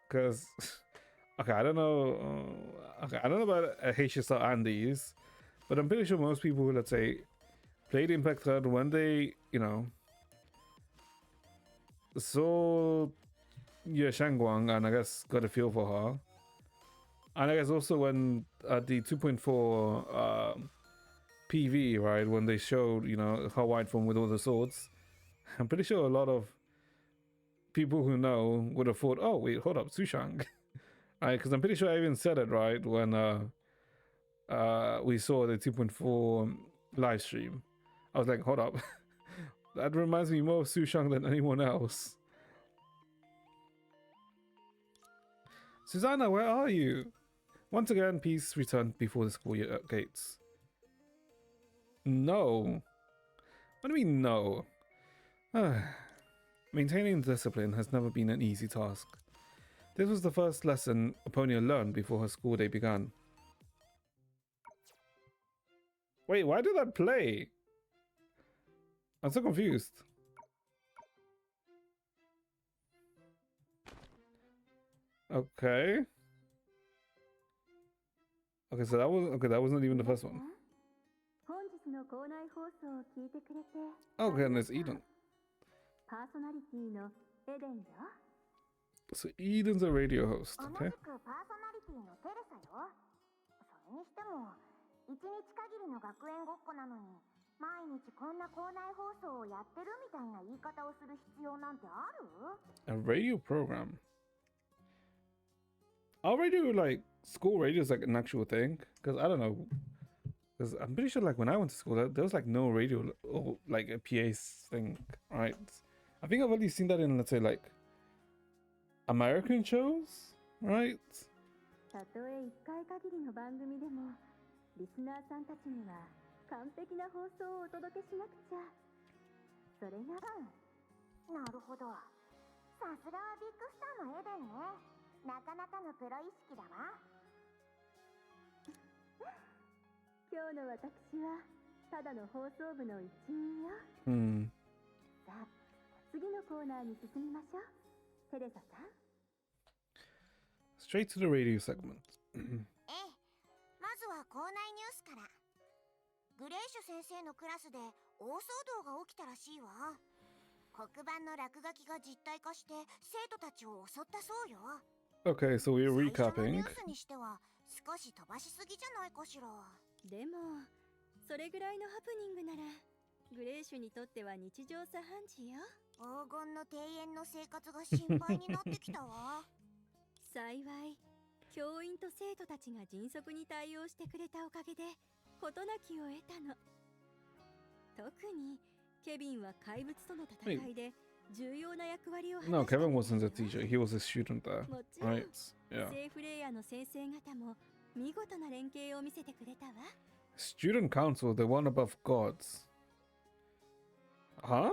because okay, I don't know about H's or Andy's, but I'm pretty sure most people who, let's say, played Impact Thread when they, saw Ye Shangguang and I guess got a feel for her. And I guess also when at the 2.4 PV, right, when they showed, her white form with all the swords, I'm pretty sure a lot of people who know would have thought, oh, wait, hold up, Sushang. Right, because I'm pretty sure I even said it, right, when we saw the 2.4 live stream. I was like, hold up. That reminds me more of Sushang than anyone else. Susanna, where are you? Once again, peace returned before the school gates. No. What do you mean, no? Maintaining discipline has never been an easy task. This was the first lesson Aponia learned before her school day began. Wait, why did that play? I'm so confused. Okay. Okay, so that wasn't even the first one. Oh goodness, Eden. パーソナリティのエデンよ。 So Eden's a radio host, 同 okay? じくパーソナリティのテレサよ。それにしても一日限りの学園ごっこなのに毎日こんな校内放送をやってるみたいな言い方をする必要なんてある？ A radio program. Our radio, like, school radio is like an actual thing? Because I don't know. Because I'm pretty sure, like, when I went to school, there was, like, no radio or, like, a PA thing, right? I think I've only seen that in, let's say, like, American shows, right? たとえ1回限りの番組でもリスナーさんたちには完璧な放送をお届けしなくちゃ。それがなるほど。さすがはビッグスターのエデンね。なかなかのプロ意識だわ。今日の私はただの放送部の一員よ。Hmm. さあ、次のコーナーに進みましょう。テレサさん。 Straight to the radio segment. ええ、まずは校内ニュースから。グレーシュ先生のクラスで大騒動が起きたらしいわ。黒板の落書きが実体化して生徒たちを襲ったそうよ。 Okay, so we're 最初のニュ recapping. ースにしては少し飛ばしすぎじゃないかしら。でもそれぐらいのハプニングならグレーシュにとっては日常茶飯事よ。黄金の庭園の生活が心配になってきたわ。幸い教員と生徒たちが迅速に対応してくれたおかげで事なきを得たの。特にケビンは怪物との戦いで重要な役割を果たした No, のだ Kevin よ。 wasn't a teacher. He was a student there. もちろん Right. Yeah. セーフレイヤーの先生方も見事な連携を見せてくれたわ。 Student council, the one above gods. Huh?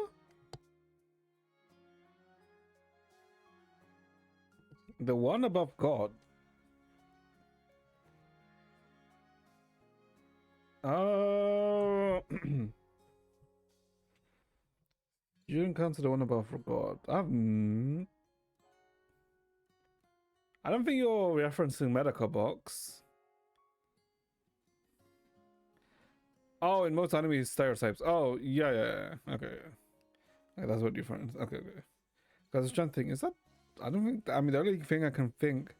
The one above God. Student council, the one above God. I don't think you're referencing Medica Box. Oh, in most anime stereotypes. Oh, yeah. Okay. Okay, that's what you're referring to. Okay. Because I was trying to think, is that... I don't think... I mean, the only thing I can think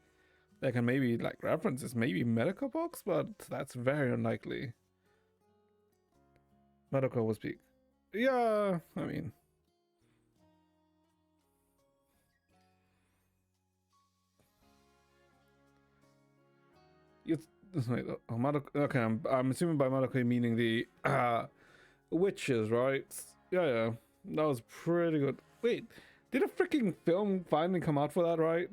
that can maybe, like, reference is maybe Medica Box, but that's very unlikely. Medica was peak. Yeah, I mean... Wait, okay, I'm assuming by Madoka meaning the witches, right? Yeah, that was pretty good. Wait, did a freaking film finally come out for that, right?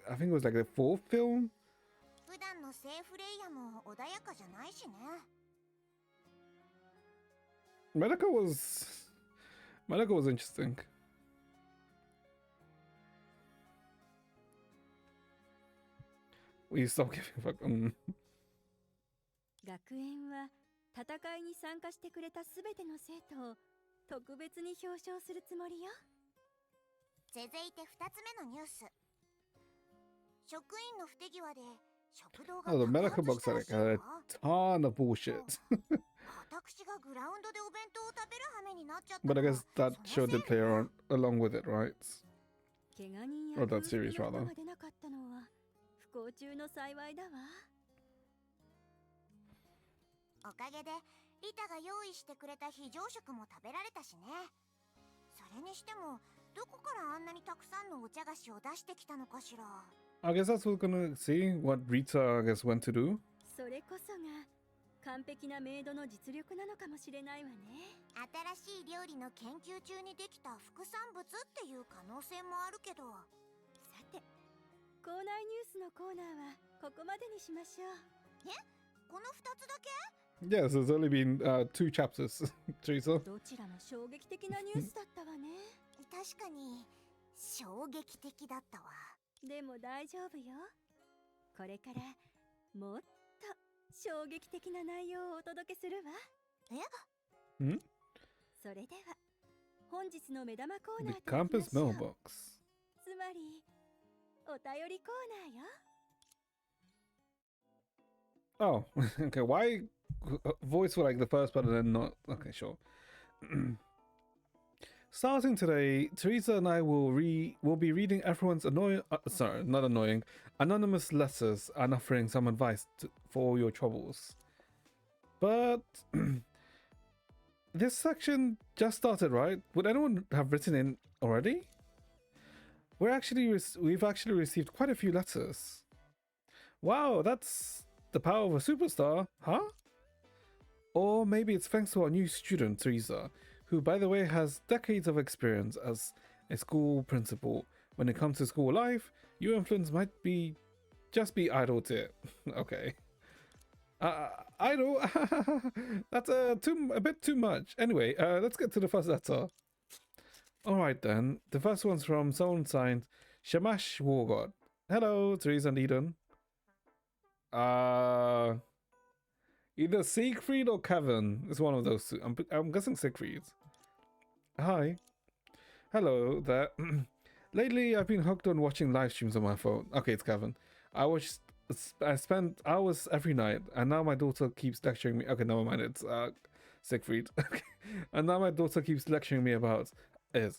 I think it was like the 4th film. 普段のセーフレイヤも穏やかじゃないしね。Madoka was interesting. We stop giving a fuck. 学園は戦いに参加してくれたすべての生徒を特別に表彰するつもりよ。続いて2つ目のニュース。職員の不手際で食堂が Oh, the 爆 Medica 発した box ら had しい like わ。 a ton of bullshit. 私がグラウンドでお弁当を食べる羽目になっちゃった But I のは guess that そ show のせい did play around along with it, right? 怪我人や Or that 空 series 気など rather. が出なかったのは不幸中の幸いだわ。おかげでリタが用意してくれた非常食も食べられたしね。それにしてもどこからあんなにたくさんのお茶菓子を出してきたのかしら。 I guess that's what we're gonna see. What Rita, I guess, went to do. それこそが完璧なメイドの実力なのかもしれないわね。新しい料理の研究中にできた副産物っていう可能性もあるけど。さて、校内ニュースのコーナーはここまでにしましょう。この2つだけ？ Yes, there's only been 2 chapters, Teresa. どちらも衝撃的なニュースだったわね。確かに衝撃的だったわ。でも大丈夫よ。これからもっと衝撃的な内容をお届けするわ。それでは本日の目玉コーナ The ーといきま campus しょう。 mailbox. つまりお便りコーナーよ。 Oh, okay. Why voice for like the first part and then not? Okay, sure. Starting today, Teresa and I will be reading everyone's not annoying, anonymous letters and offering some advice for all your troubles. But this section just started, right? Would anyone have written in already? We've actually received quite a few letters. Wow, that's the power of a superstar, huh? Or maybe it's thanks to our new student, Teresa, who, by the way, has decades of experience as a school principal. When it comes to school life, your influence might just be idle to it. Okay. Idle? That's a bit too much. Anyway, let's get to the first letter. Alright then, the first one's from someone signed Shamash Wargod. Hello, Teresa and Eden. Either Siegfried or Kevin. It's one of those two. I'm guessing Siegfried. Hi. Hello there. Lately, I've been hooked on watching live streams on my phone. Okay, it's Kevin. I spent hours every night, and now my daughter keeps lecturing me. Okay, never mind. It's Siegfried. And now my daughter keeps lecturing me about it.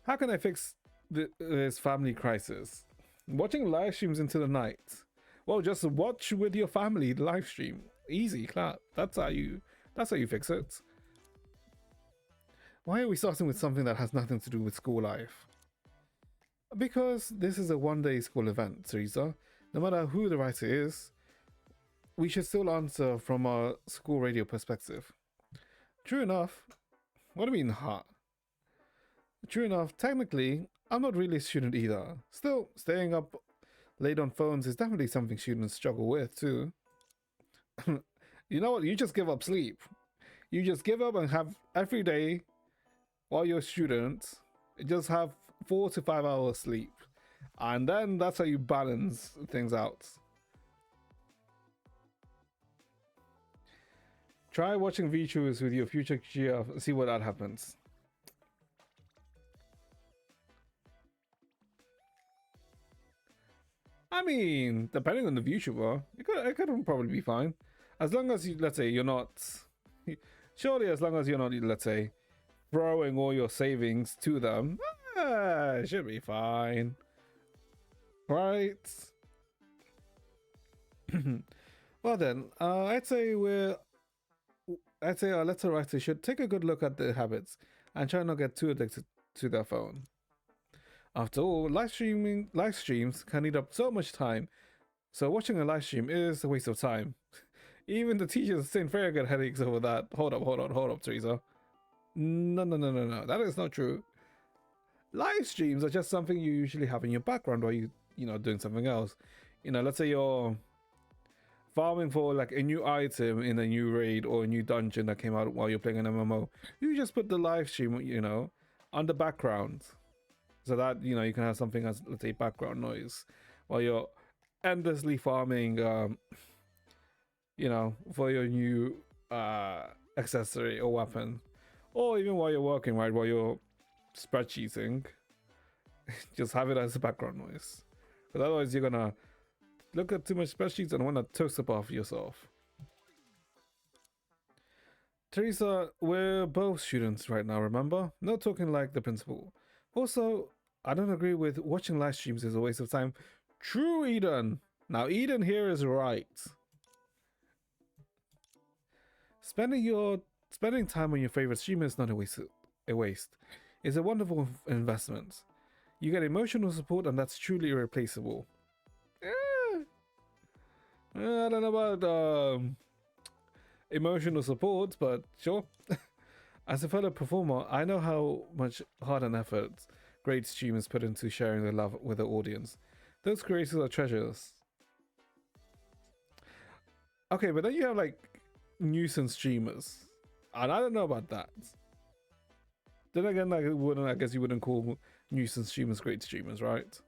How can I fix this family crisis? Watching live streams into the night. Well, just watch with your family the live stream. Easy, clap. That's how you fix it. Why are we starting with something that has nothing to do with school life? Because this is a one-day school event, Teresa. No matter who the writer is, we should still answer from our school radio perspective. True enough. What do you mean, huh? True enough, technically, I'm not really a student either. Still, staying up late on phones is definitely something students struggle with too. You know what? You just give up sleep. You just give up and have every day while you're a student, just have 4 to 5 hours sleep. And then that's how you balance things out. Try watching VTubers with your future GF and see what that happens. I mean, depending on the VTuber, it could probably be fine. As long as let's say you're not... Surely as long as you're not, let's say, throwing all your savings to them, it should be fine. Right? Well then, I'd say our letter writer should take a good look at their habits and try not to get too addicted to their phone. After all, live streams can eat up so much time, so watching a live stream is a waste of time. Even the teachers seem very good headaches over that. Hold up, Teresa. No, that is not true. Live streams are just something you usually have in your background while you doing something else. Let's say you're farming for like a new item in a new raid or a new dungeon that came out while you're playing an MMO. You just put the live stream, on the background, so that you can have something as, let's say, background noise while you're endlessly farming, for your new accessory or weapon, or even while you're working, right, while you're spreadsheeting. Just have it as a background noise, because otherwise you're gonna look at too much spreadsheets and want to toast up off yourself. Teresa, we're both students right now, remember? Not talking like the principal. Also, I don't agree with watching live streams is a waste of time. True, Eden. Now, Eden here is right. Spending time on your favorite streamer is not a waste. It's a wonderful investment. You get emotional support, and that's truly irreplaceable. I don't know about emotional support, but sure. As a fellow performer, I know how much heart and effort great streamers put into sharing their love with the audience. Those creators are treasures. Okay, but then you have like nuisance streamers, and I don't know about that. Then again, I guess you wouldn't call nuisance streamers great streamers, right?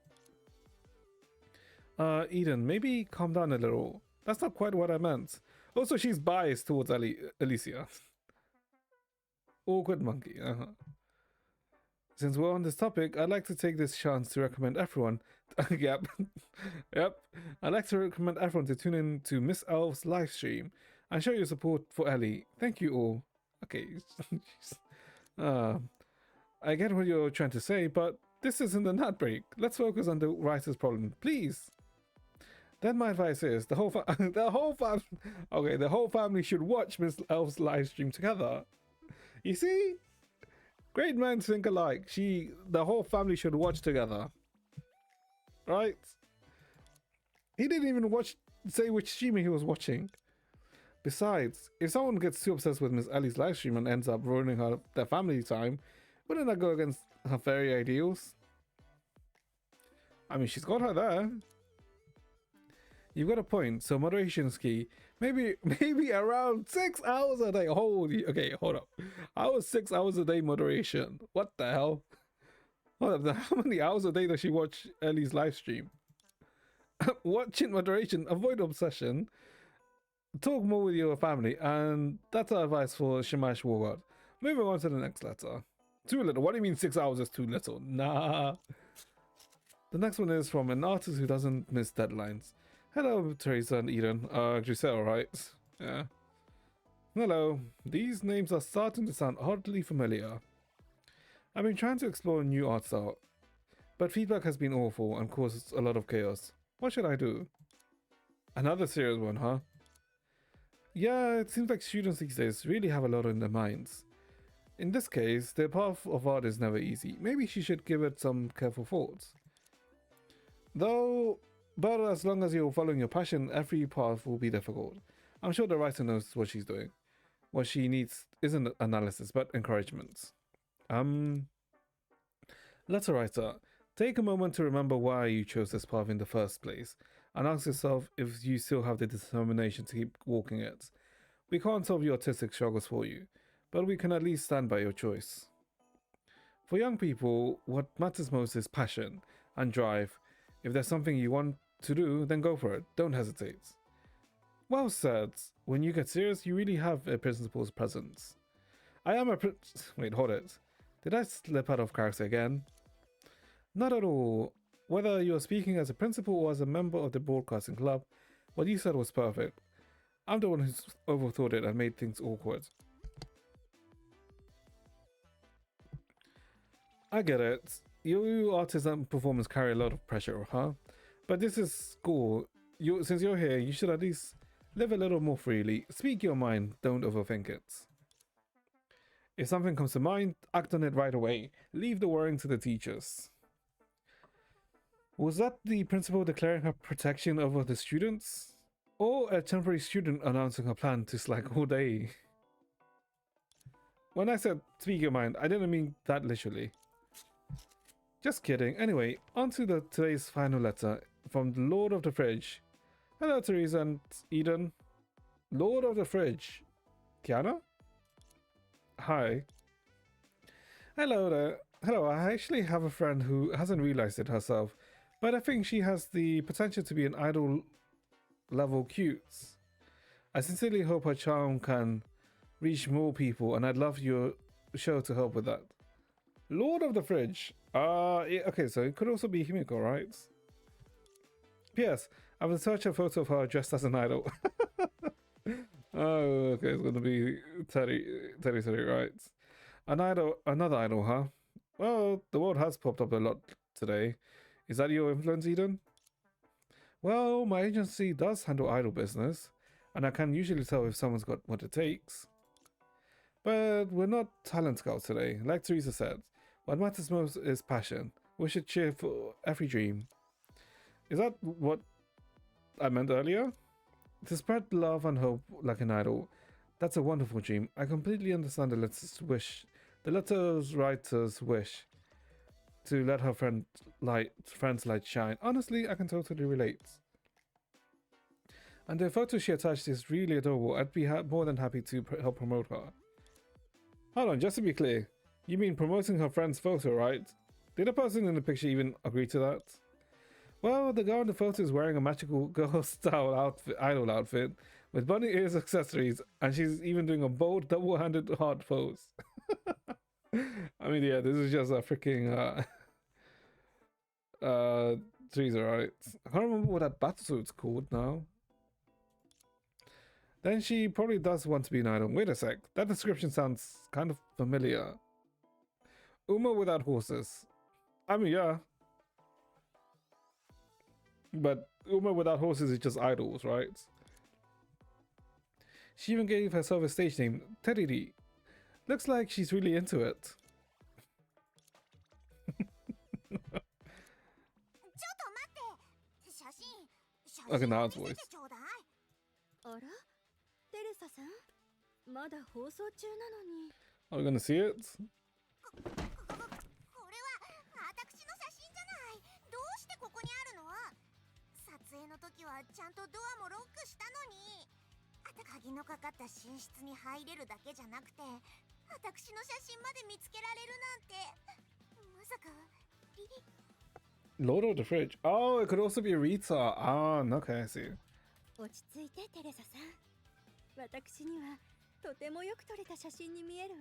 Eden, maybe calm down a little. That's not quite what I meant. Also, she's biased towards Alicia. Awkward monkey. Since we're on this topic, I'd like to take this chance to recommend everyone. Yep. I'd like to recommend everyone to tune in to Miss Elf's live stream and show your support for Ellie. Thank you all. Okay. Uh, I get what you're trying to say, but this isn't an ad break. Let's focus on the writer's problem, please. Then my advice is the whole the whole family should watch Miss Elf's live stream together. You see, great minds think alike. The whole family should watch together, right? He didn't even say which streamer he was watching. Besides, if someone gets too obsessed with Miss Ellie's live stream and ends up ruining their family time, wouldn't that go against her fairy ideals? I mean, she's got her there. You've got a point. So moderation is key. Maybe around 6 hours a day. Okay, hold up. How is 6 hours a day moderation? What the hell? Hold up, how many hours a day does she watch Ellie's live stream? Watch in moderation. Avoid obsession. Talk more with your family, and that's our advice for Shamash Wargod. Moving on to the next letter. Too little. What do you mean 6 hours is too little? Nah. The next one is from an artist who doesn't miss deadlines. Hello, Teresa and Eden. Giselle, right? Yeah. Hello. These names are starting to sound oddly familiar. I've been trying to explore new art style, but feedback has been awful and caused a lot of chaos. What should I do? Another serious one, huh? Yeah, it seems like students these days really have a lot in their minds. In this case, their path of art is never easy. Maybe she should give it some careful thought. But as long as you're following your passion, every path will be difficult. I'm sure the writer knows what she's doing. What she needs isn't analysis, but encouragement. Letter writer, take a moment to remember why you chose this path in the first place, and ask yourself if you still have the determination to keep walking it. We can't solve your artistic struggles for you, but we can at least stand by your choice. For young people, what matters most is passion and drive. If there's something you want to do, then go for it. Don't hesitate. Well said. When you get serious, you really have a principal's presence. I am a Wait, hold it. Did I slip out of character again? Not at all. Whether you're speaking as a principal or as a member of the broadcasting club, what you said was perfect. I'm the one who's overthought it and made things awkward. I get it. You artists and performers carry a lot of pressure, huh? But this is school. Since you're here, you should at least live a little more freely. Speak your mind, don't overthink it. If something comes to mind, act on it right away. Leave the worrying to the teachers. Was that the principal declaring her protection over the students? Or a temporary student announcing her plan to slack all day? When I said speak your mind, I didn't mean that literally. Just kidding. Anyway, on to today's final letter from the Lord of the Fridge. Hello, Teresa and Eden. Lord of the Fridge. Kiana? Hi. Hello there. Hello, I actually have a friend who hasn't realized it herself, but I think she has the potential to be an idol level cute. I sincerely hope her charm can reach more people, and I'd love your show to help with that. Lord of the Fridge. Yeah, okay, so it could also be Himiko, right? P.S. I've searched a photo of her dressed as an idol. Oh, okay, it's gonna be Teddy, right? Another idol, huh? Well, the word has popped up a lot today. Is that your influence, Eden? Well, my agency does handle idol business, and I can usually tell if someone's got what it takes. But we're not talent scouts today. Like Teresa said, what matters most is passion. We should cheer for every dream. Is that what I meant earlier? To spread love and hope like an idol. That's a wonderful dream. I completely understand the letter's writer's wish to let her friend's light shine. Honestly, I can totally relate. And the photo she attached is really adorable. I'd be more than happy to help promote her. Hold on, just to be clear, you mean promoting her friend's photo, right? Did the person in the picture even agree to that? Well, the girl in the photo is wearing a magical girl-style idol outfit with bunny ears accessories, and she's even doing a bold double-handed heart pose. I mean, yeah, this is just a freaking Teresa, right? I can't remember what that battlesuit's called now. Then she probably does want to be an idol. Wait a sec, that description sounds kind of familiar. Uma without horses. I mean, yeah. But Uma without horses is just idols, right? She even gave herself a stage name, Teriri. Looks like she's really into it. ちょっと待って写真 Okay, を now 見 it's せ voice. てちょうだいあらテレサさんまだ放送中なのに Are we gonna see it? これは私の写真じゃないどうしてここにあるの撮影の時はちゃんとドアもロックしたのに鍵のかかった寝室に入れるだけじゃなくて私の写真まで見つけられるなんてまさかリリ Lord of the Fridge. Oh, it could also be Rita. Ah, okay, I see. 落ち着いてテレサさん私にはとてもよく撮れた写真に見えるわ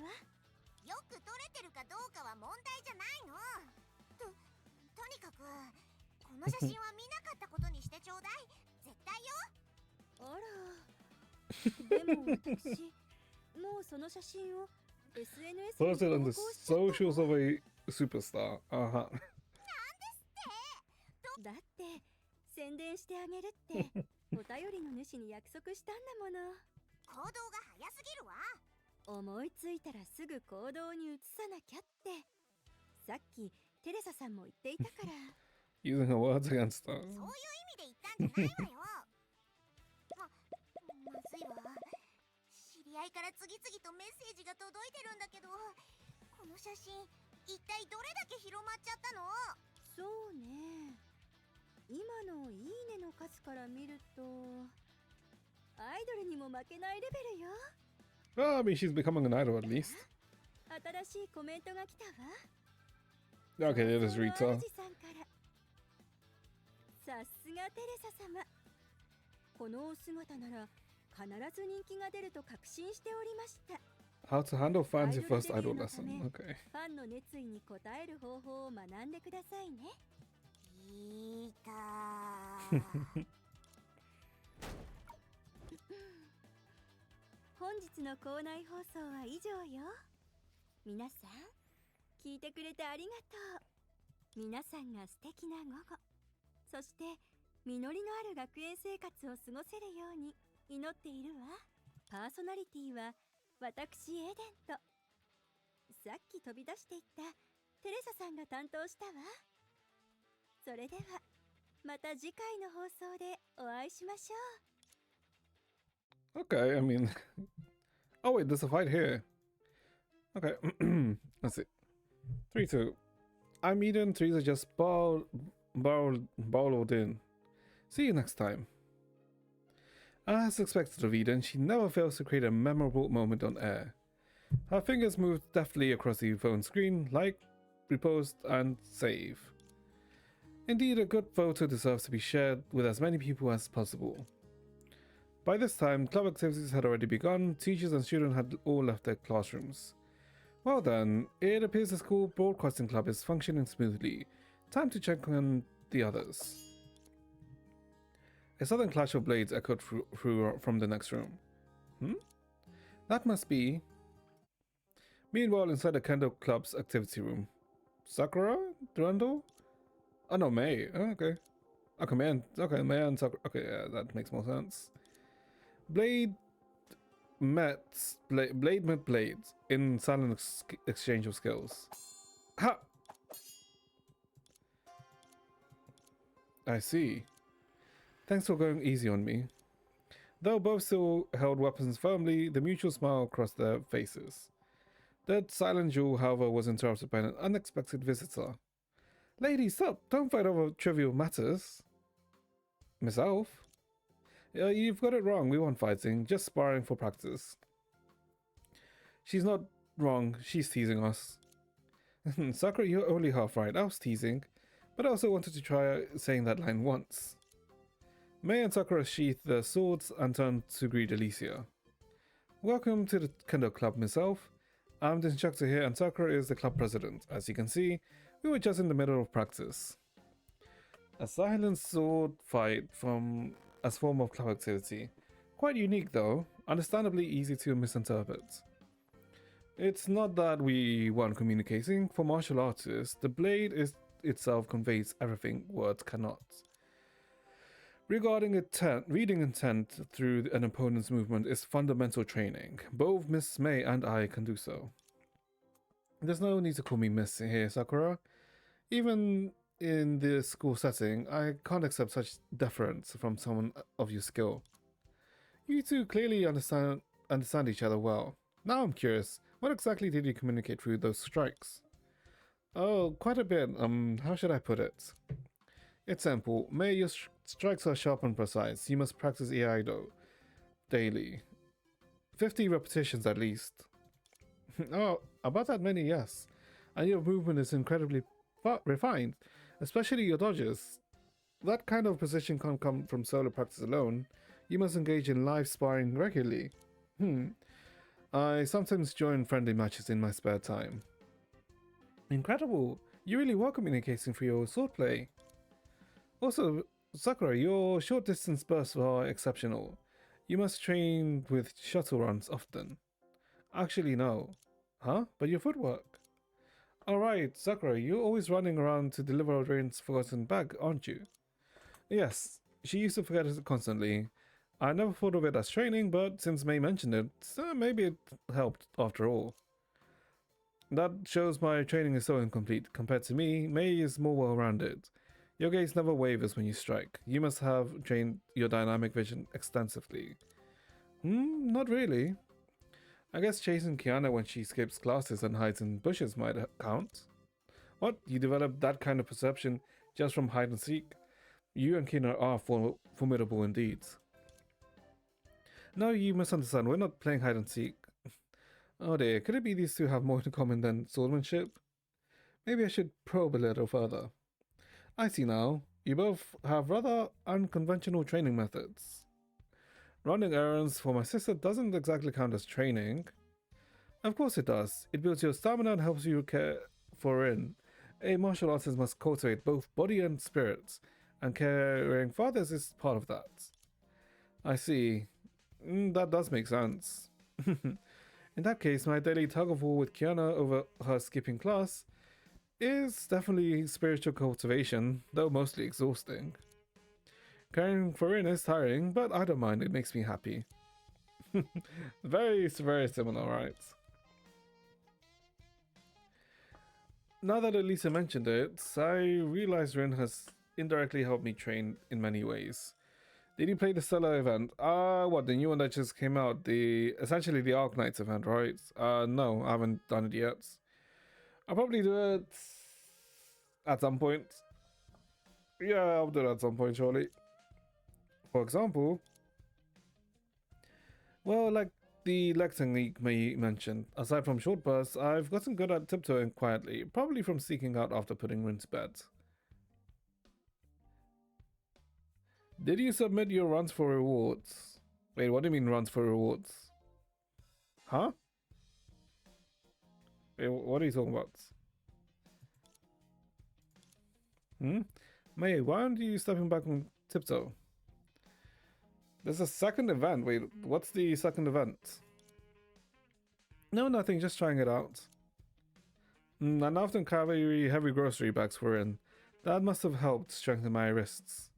よく撮れてるかどうかは問題じゃないのとにかくこの写真は見なかったことにしてちょうだい絶対よあらでも私もうその写真を SNS に Posted on 投 the 稿しちゃったわ socials of a superstar. Uh huh. だって宣伝してあげるってお便りの主に約束したんだもの行動が早すぎるわ思いついたらすぐ行動に移さなきゃってさっきテレサさんも言っていたから Using her words against her. そういう意味で言ったんじゃないわよまずいわ知り合いから次々とメッセージが届いてるんだけどこの写真一体どれだけ広まっちゃったのそうね今のいいねの数から見るとアイドルにも負けないレベルよ Well, I mean, she's becoming an idol at least. 新しいコメントが来たわ Okay, it is その Rita. 主さんからさすがテレサ様このお姿なら必ず人気が出ると確信しておりました How to handle fans your first idol lesson. Okay. ファンの熱意に応える方法を学んでくださいねいいか本日の校内放送は以上よ皆さん聞いてくれてありがとう皆さんが素敵な午後そして実りのある学園生活を過ごせるように祈っているわパーソナリティは私エデンとさっき飛び出していったテレサさんが担当したわそれではまた次回の放送でお会いしましょう Okay, I mean. Oh, wait, there's a fight here. Okay. Let's see. 3 2. I'm Eden. Teresa just bowled in. See you next time. As expected of Eden, she never fails to create a memorable moment on air. Her fingers move deftly across the phone screen, like, repost, and save. Indeed, a good photo deserves to be shared with as many people as possible. By this time, club activities had already begun, teachers and students had all left their classrooms. Well then, it appears the school broadcasting club is functioning smoothly. Time to check on the others. A sudden clash of blades echoed through from the next room. That must be... Meanwhile, inside the Kendo Club's activity room. Sakura? Durando? Oh no, May. Oh, okay. Okay, May and Sakura. Okay, yeah, that makes more sense. Blade met Blade in silent exchange of skills. Ha! I see. Thanks for going easy on me. Though both still held weapons firmly, the mutual smile crossed their faces. The silent duel, however, was interrupted by an unexpected visitor. Lady, stop! Don't fight over trivial matters. Miss Elf? You've got it wrong. We weren't fighting, just sparring for practice. She's not wrong. She's teasing us. Sakura, you're only half right. I was teasing, but I also wanted to try saying that line once. May and Sakura sheathed their swords and turned to greet Alicia. Welcome to the Kendo Club, Miss Elf. I'm the instructor here, and Sakura is the club president. As you can see, we were just in the middle of practice. A silent sword fight as form of club activity. Quite unique though, understandably easy to misinterpret. It's not that we weren't communicating. For martial artists, the blade is itself conveys everything words cannot. Regarding intent, reading intent through an opponent's movement is fundamental training. Both Miss May and I can do so. There's no need to call me Miss here, Sakura. Even in the school setting, I can't accept such deference from someone of your skill. You two clearly understand each other well. Now I'm curious, what exactly did you communicate through those strikes? Oh, quite a bit. How should I put it? It's simple. May your strikes are sharp and precise. You must practice Iaido daily. 50 repetitions at least. Oh, about that many, yes. And your movement is incredibly refined, especially your dodges. That kind of precision can't come from solo practice alone. You must engage in live sparring regularly. I sometimes join friendly matches in my spare time. Incredible! You really were communicating through your swordplay. Also, Sakura, your short distance bursts are exceptional. You must train with shuttle runs often. Actually, no. Huh? But your footwork. Alright, Sakura, you're always running around to deliver Rain's forgotten bag, aren't you? Yes, she used to forget it constantly. I never thought of it as training, but since May mentioned it, maybe it helped after all. That shows my training is so incomplete. Compared to me, May is more well-rounded. Your gaze never wavers when you strike. You must have trained your dynamic vision extensively. Not really. I guess chasing Kiana when she skips classes and hides in bushes might count. What? You developed that kind of perception just from hide and seek? You and Kiana are formidable indeed. No, you misunderstand. We're not playing hide and seek. Oh dear, could it be these two have more in common than swordsmanship? Maybe I should probe a little further. I see now. You both have rather unconventional training methods. Running errands for my sister doesn't exactly count as training. Of course it does. It builds your stamina and helps you care for Rin. A martial artist must cultivate both body and spirit, and caring for others is part of that. I see. That does make sense. In that case, my daily tug-of-war with Kiana over her skipping class is definitely spiritual cultivation, though mostly exhausting. Caring for Rin is tiring, but I don't mind, it makes me happy. Very similar, right? Now that Elisa mentioned it, I realize Rin has indirectly helped me train in many ways. Did you play the Stellar event? What, the new one that just came out? Essentially the Arc Knights event, right? No, I haven't done it yet. I'll probably do it at some point. Yeah, I'll do it at some point, surely. For example, well, like the leg technique May mentioned, aside from short bursts, I've gotten good at tiptoeing quietly, probably from seeking out after putting Rin to bed. Did you submit your runs for rewards? Wait, what do you mean runs for rewards? Huh? Wait, what are you talking about? May, why aren't you stepping back on tiptoe? There's a second event. Wait, what's the second event? No, nothing, just trying it out. And often carry heavy grocery bags were in. That must have helped strengthen my wrists.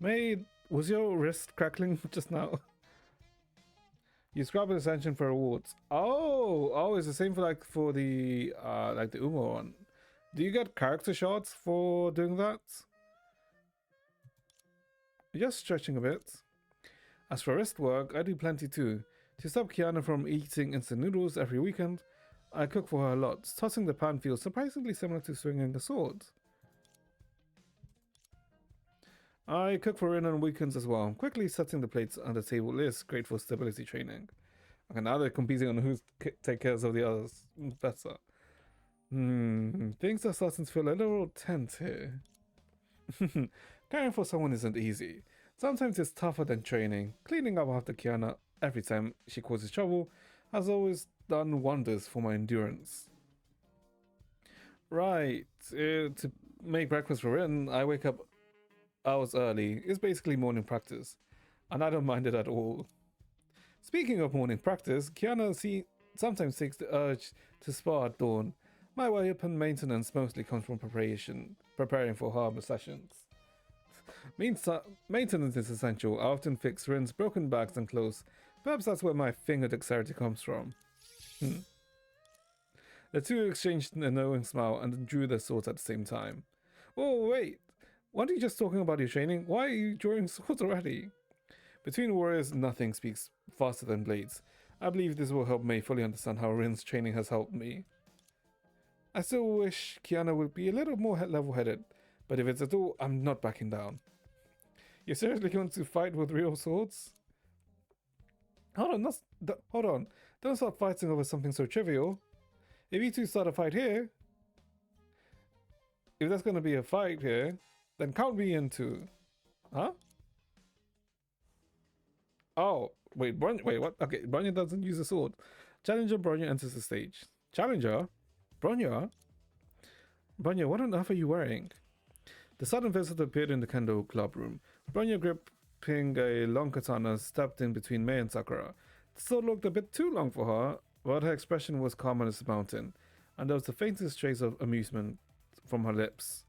May, was your wrist crackling just now? You scrub an ascension for rewards. Oh, it's the same for the like the Umo one. Do you get character shots for doing that? Just stretching a bit. As for wrist work, I do plenty too. To stop Kiana from eating instant noodles every weekend, I cook for her a lot. Tossing the pan feels surprisingly similar to swinging a sword. I cook for Rin on weekends as well. Quickly setting the plates on the table is great for stability training. Okay, now they're competing on who take care of the others better. Things are starting to feel a little tense here. Caring for someone isn't easy. Sometimes it's tougher than training. Cleaning up after Kiana every time she causes trouble has always done wonders for my endurance. Right, to make breakfast for Rin, I wake up hours early. It's basically morning practice, and I don't mind it at all. Speaking of morning practice, Kiana sometimes takes the urge to spar at dawn. My weapon maintenance mostly comes from preparing for harbour sessions. Maintenance is essential. I often fix rinse broken bags and clothes. Perhaps that's where my finger dexterity comes from. The two exchanged a knowing smile and drew their swords at the same time. Oh, wait. Weren't you just talking about your training? Why are you drawing swords already? Between warriors, nothing speaks faster than blades. I believe this will help May fully understand how Rin's training has helped me. I still wish Kiana would be a little more level-headed, but if it's at all, I'm not backing down. You're seriously going to fight with real swords? Hold on. Don't start fighting over something so trivial. If you two start a fight here, if there's going to be a fight here, then count me in too. Huh? Oh, wait, what? Okay, Bronya doesn't use a sword. Challenger Bronya enters the stage. Challenger? Bronya? Bronya, what on earth are you wearing? The sudden visitor appeared in the Kendo club room. Bronya, gripping a long katana, stepped in between Mei and Sakura. The sword looked a bit too long for her, but her expression was calm as a mountain, and there was the faintest trace of amusement from her lips.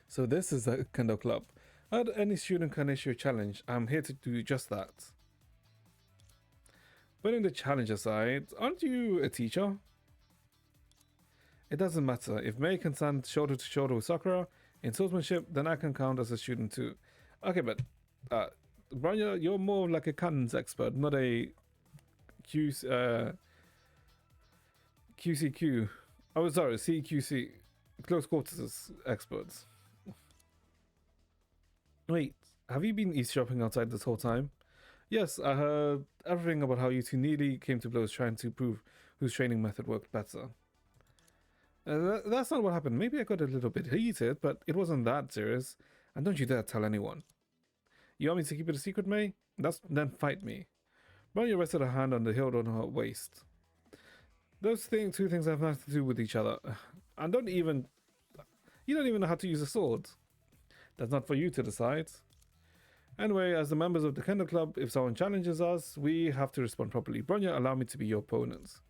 So this is the Kendo club. Any student can issue a challenge. I'm here to do just that. Putting the challenge aside, aren't you a teacher? It doesn't matter. If Mei can stand shoulder to shoulder with Sakura in swordsmanship, then I can count as a student too. Okay, but Bronya, you're more like a cannons expert, not a QCQ. Oh, sorry, CQC, close quarters experts. Wait, have you been eavesdropping outside this whole time? Yes, I heard everything about how you two nearly came to blows trying to prove whose training method worked better. That's not what happened. Maybe I got a little bit heated, but it wasn't that serious. And don't you dare tell anyone. You want me to keep it a secret, May? Then fight me. Bronya rested her hand on the hilt on her waist. Those two things have nothing to do with each other. And you don't even know how to use a sword. That's not for you to decide. Anyway, as the members of the Kendo Club, if someone challenges us, we have to respond properly. Bronya, allow me to be your opponent.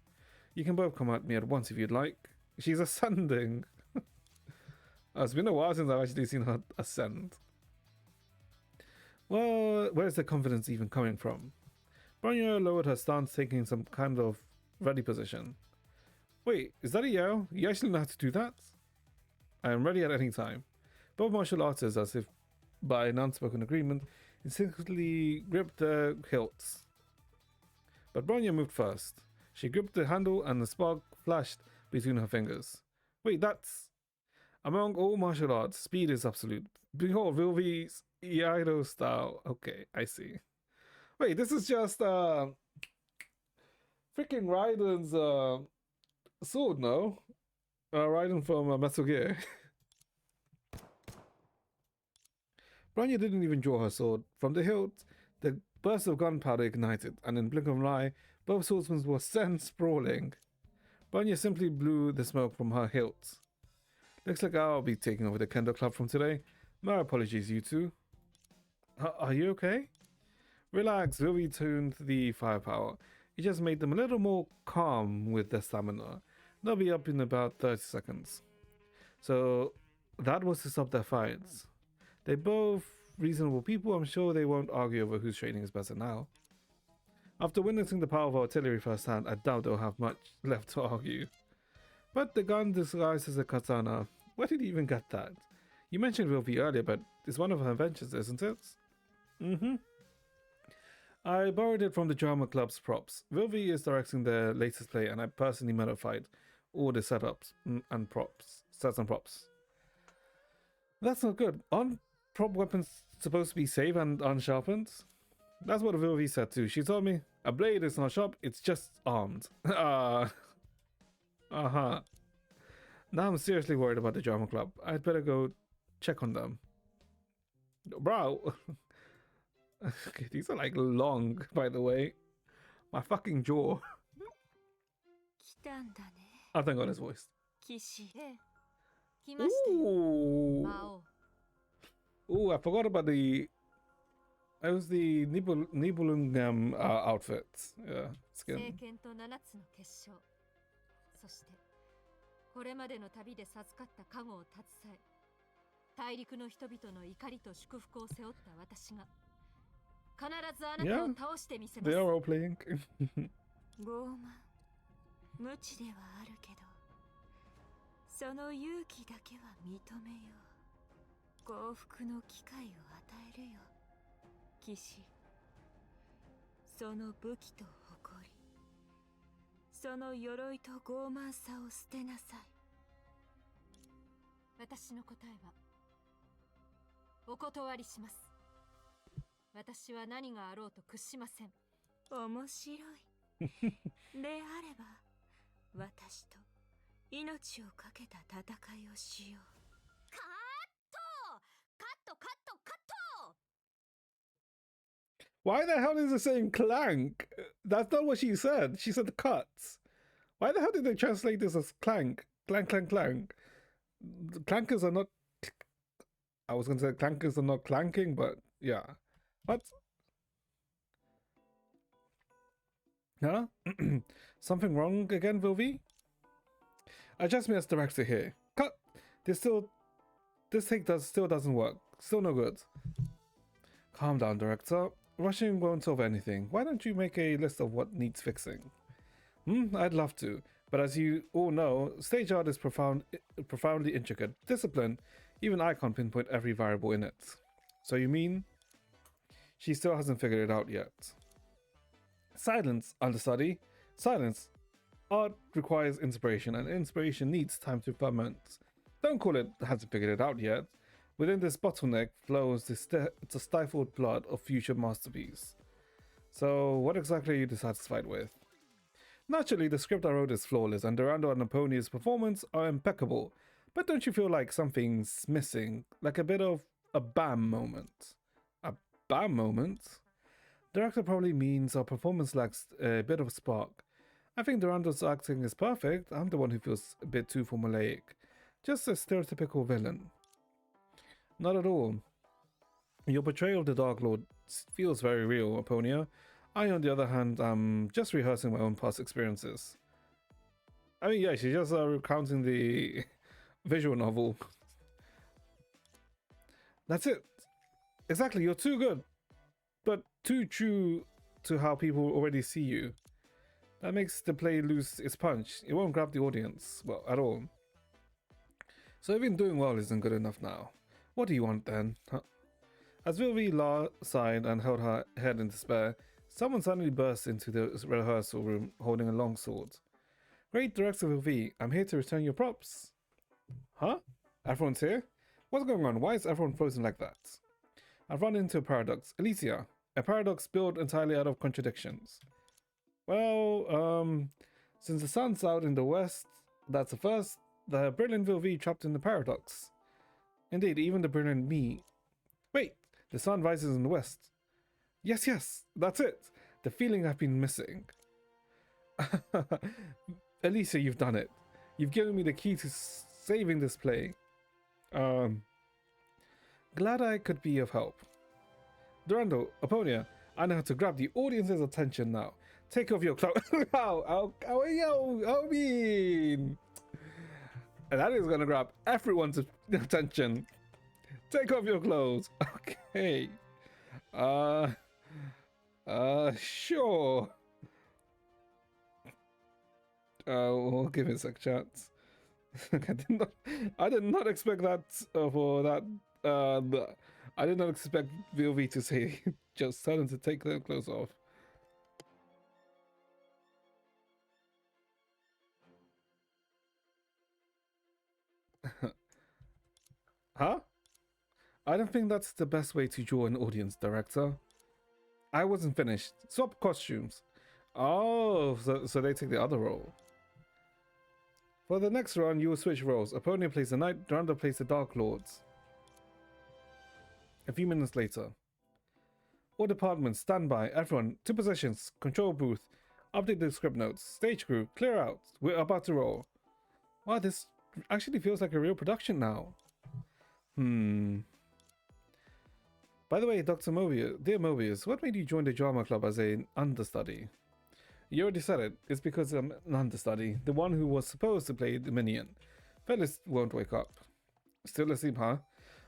You can both come at me at once if you'd like. She's ascending. It's been a while since I've actually seen her ascend. Well, where's the confidence even coming from? Bronya lowered her stance, taking some kind of ready position. Wait, is that a yell? You actually know how to do that? I am ready at any time. Both martial artists, as if by an unspoken agreement, instinctively gripped their hilts. But Bronya moved first. She gripped the handle and the spark flashed between her fingers. Wait, that's... Among all martial arts, speed is absolute. Behold, Vilvi's Iaido style. Okay, I see. Wait, this is just freaking Raiden's sword, no? Raiden from Metal Gear. Bronya didn't even draw her sword. From the hilt, the burst of gunpowder ignited, and in blink of an eye, both swordsmen were sent sprawling. Bronya simply blew the smoke from her hilt. Looks like I'll be taking over the Kendo Club from today. My apologies, you two. Are you okay? Relax, Vilvi tuned the firepower. It just made them a little more calm with their stamina. They'll be up in about 30 seconds. So, that was to stop their fights. They're both reasonable people. I'm sure they won't argue over whose training is better now. After witnessing the power of artillery firsthand, I doubt they'll have much left to argue. But the gun disguised as a katana, where did you even get that? You mentioned Vilvi earlier, but it's one of her inventions, isn't it? Mm-hmm. I borrowed it from the drama club's props. Vilvi is directing their latest play, and I personally modified all the setups and props. Sets and props. That's not good. Aren't prop weapons supposed to be safe and unsharpened? That's what Vilvi said too. She told me, a blade is not sharp, it's just armed. Uh-huh. Now I'm seriously worried about the drama club. I'd better go check on them. Bro. Okay, these are like long, by the way. My fucking jaw. Oh, thank God his voice. Ooh. Ooh, I forgot about the It was the Nibelungen outfit. Yeah, 聖 skin. 剣と7つの結晶、そしてこれまでの旅で授かった加護を携え、大陸の人々の怒りと祝福を背負った私が必ずあなたを倒してみせま They す。 are role playing. 傲慢、無知ではあるけど、その勇気だけは認めよう。幸福の機会を与えるよ、騎士。その武器と誇り、その鎧と傲慢さを捨てなさい。私の答えはお断りします。私は何があろうと屈しません。面白い。であれば私と命をかけた戦いをしよう。カットカットカットカット。 Why the hell is it saying clank? That's not what she said. She said cuts. Why the hell did they translate this as clank? Clank, clank, clank. Clankers are not. I was going to say clankers are not clanking, but yeah. What? Huh? Something wrong again, Vilvi? Adjust me as director here. Cut. This take still doesn't work. Still no good. Calm down, director. Rushing won't solve anything. Why don't you make a list of what needs fixing? I'd love to, but as you all know, stage art is profoundly intricate. Discipline, even I can't pinpoint every variable in it. So you mean she still hasn't figured it out yet? Silence, understudy. Silence. Art requires inspiration, and inspiration needs time to ferment. Don't call it hasn't figured it out yet. Within this bottleneck flows the stifled blood of future masterpiece. So, what exactly are you dissatisfied with? Naturally, the script I wrote is flawless, and Durando and Naponia's performance are impeccable. But don't you feel like something's missing? Like a bit of a bam moment? A bam moment? Director probably means our performance lacks a bit of a spark. I think Durando's acting is perfect. I'm the one who feels a bit too formulaic. Just a stereotypical villain. Not at all. Your portrayal of the Dark Lord feels very real, Aponia. I, on the other hand, am just rehearsing my own past experiences. I mean, yeah, she's just recounting the visual novel. That's it. Exactly, you're too good, but too true to how people already see you. That makes the play lose its punch. It won't grab the audience, well, at all. So even doing well isn't good enough now. What do you want then? Huh? As Vilvi sighed and held her head in despair, someone suddenly burst into the rehearsal room holding a long sword. Great Director Vilvi, I'm here to return your props. Huh? Everyone's here? What's going on? Why is everyone frozen like that? I've run into a paradox. Alicia, a paradox built entirely out of contradictions. Well, since the sun's out in the west, that's the first, the brilliant Vilvi trapped in the paradox. Indeed, even the brilliant me. Wait, the sun rises in the west. Yes, that's it. The feeling I've been missing. Alicia, you've done it. You've given me the key to saving this play. Glad I could be of help. Durando, Aponia, I know how to grab the audience's attention now. Take off your clothes. I mean... And that is gonna grab everyone's attention. Take off your clothes. Okay. Sure. We'll give it a chance. I did not expect that for that. I did not expect VOV to say just tell them to take their clothes off. Huh? I don't think that's the best way to draw an audience, director. I wasn't finished. Swap costumes. Oh, so they take the other role. For the next run, you will switch roles. Aponia plays the Knight, Durando plays the Dark Lords. A few minutes later. All departments, stand by. Everyone, to positions. Control booth. Update the script notes. Stage crew, clear out. We're about to roll. Wow, this actually feels like a real production now. By the way, Dr. Mobius, dear Mobius, what made you join the drama club as an understudy? You already said it. It's because I'm an understudy, the one who was supposed to play the minion. Phyllis won't wake up. Still asleep, huh?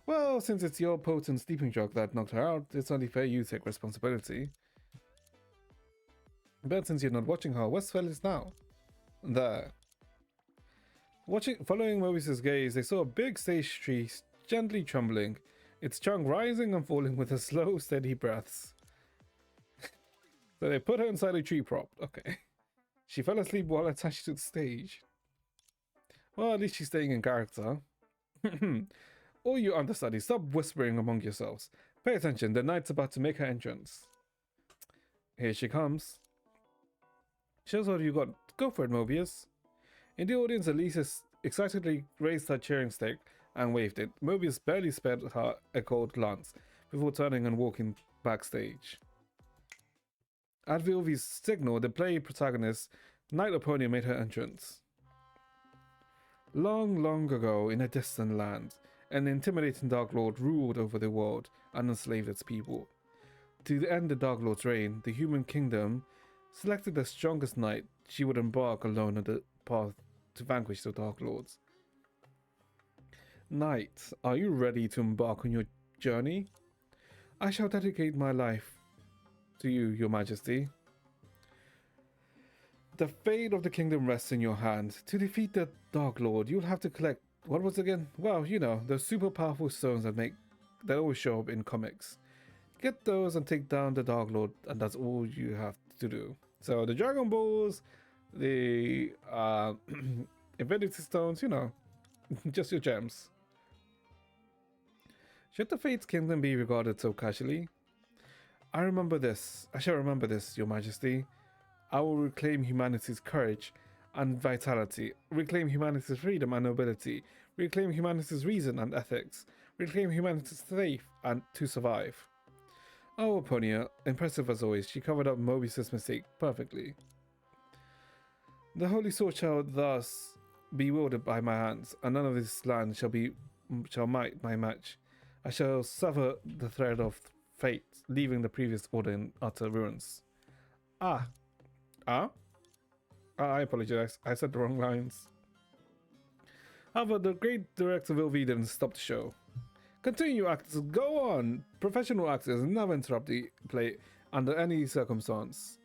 Well, since it's your potent sleeping drug that knocked her out, it's only fair you take responsibility. But since you're not watching her, where's Phyllis now? There. Following Mobius's gaze, they saw a big sage tree gently trembling, its trunk rising and falling with a slow, steady breaths. So they put her inside a tree prop. Okay. She fell asleep while attached to the stage. Well, at least she's staying in character. All you understudies, stop whispering among yourselves. Pay attention, the knight's about to make her entrance. Here she comes. Shows what you got. Go for it, Mobius. In the audience, Elisa excitedly raised her cheering stick and waved it. Mobius barely spared her a cold glance before turning and walking backstage. At Vilvi's signal, the play protagonist, Knight Laponia, made her entrance. Long, long ago, in a distant land, an intimidating Dark Lord ruled over the world and enslaved its people. To end the Dark Lord's reign, the human kingdom selected the strongest knight. She would embark alone on the path to vanquish the Dark Lords. Knight, are you ready to embark on your journey? I shall dedicate my life to you, your majesty. The fate of the kingdom rests in your hand. To defeat the Dark Lord, you'll have to collect, what was it again? Well, you know, those super powerful stones that always show up in comics. Get those and take down the Dark Lord, and that's all you have to do. So the Dragon Balls, the Infinity Stones, you know, just your gems. Should the Fates Kingdom be regarded so casually? I shall remember this, your majesty. I will reclaim humanity's courage and vitality, reclaim humanity's freedom and nobility, reclaim humanity's reason and ethics, reclaim humanity's faith and to survive. Oh, Laponia, impressive as always, she covered up Mobius' mistake perfectly. The Holy Sword shall thus be wielded by my hands, and none of this land shall might my match. I shall sever the thread of fate, leaving the previous order in utter ruins. I apologize, I said the wrong lines. However, the great director Will V didn't stop the show. Continue, actors, go on! Professional actors never interrupt the play under any circumstance.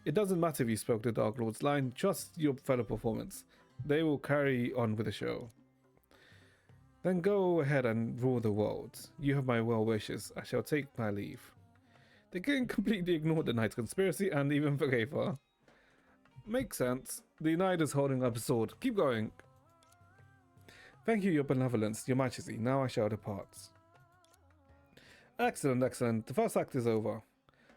It doesn't matter if you spoke the Dark Lord's line, trust your fellow performance. They will carry on with the show. Then go ahead and rule the world. You have my well wishes. I shall take my leave. The king completely ignored the knight's conspiracy and even forgave her. Makes sense. The knight is holding up a sword. Keep going. Thank you, your benevolence, your majesty. Now I shall depart. Excellent, excellent. The first act is over.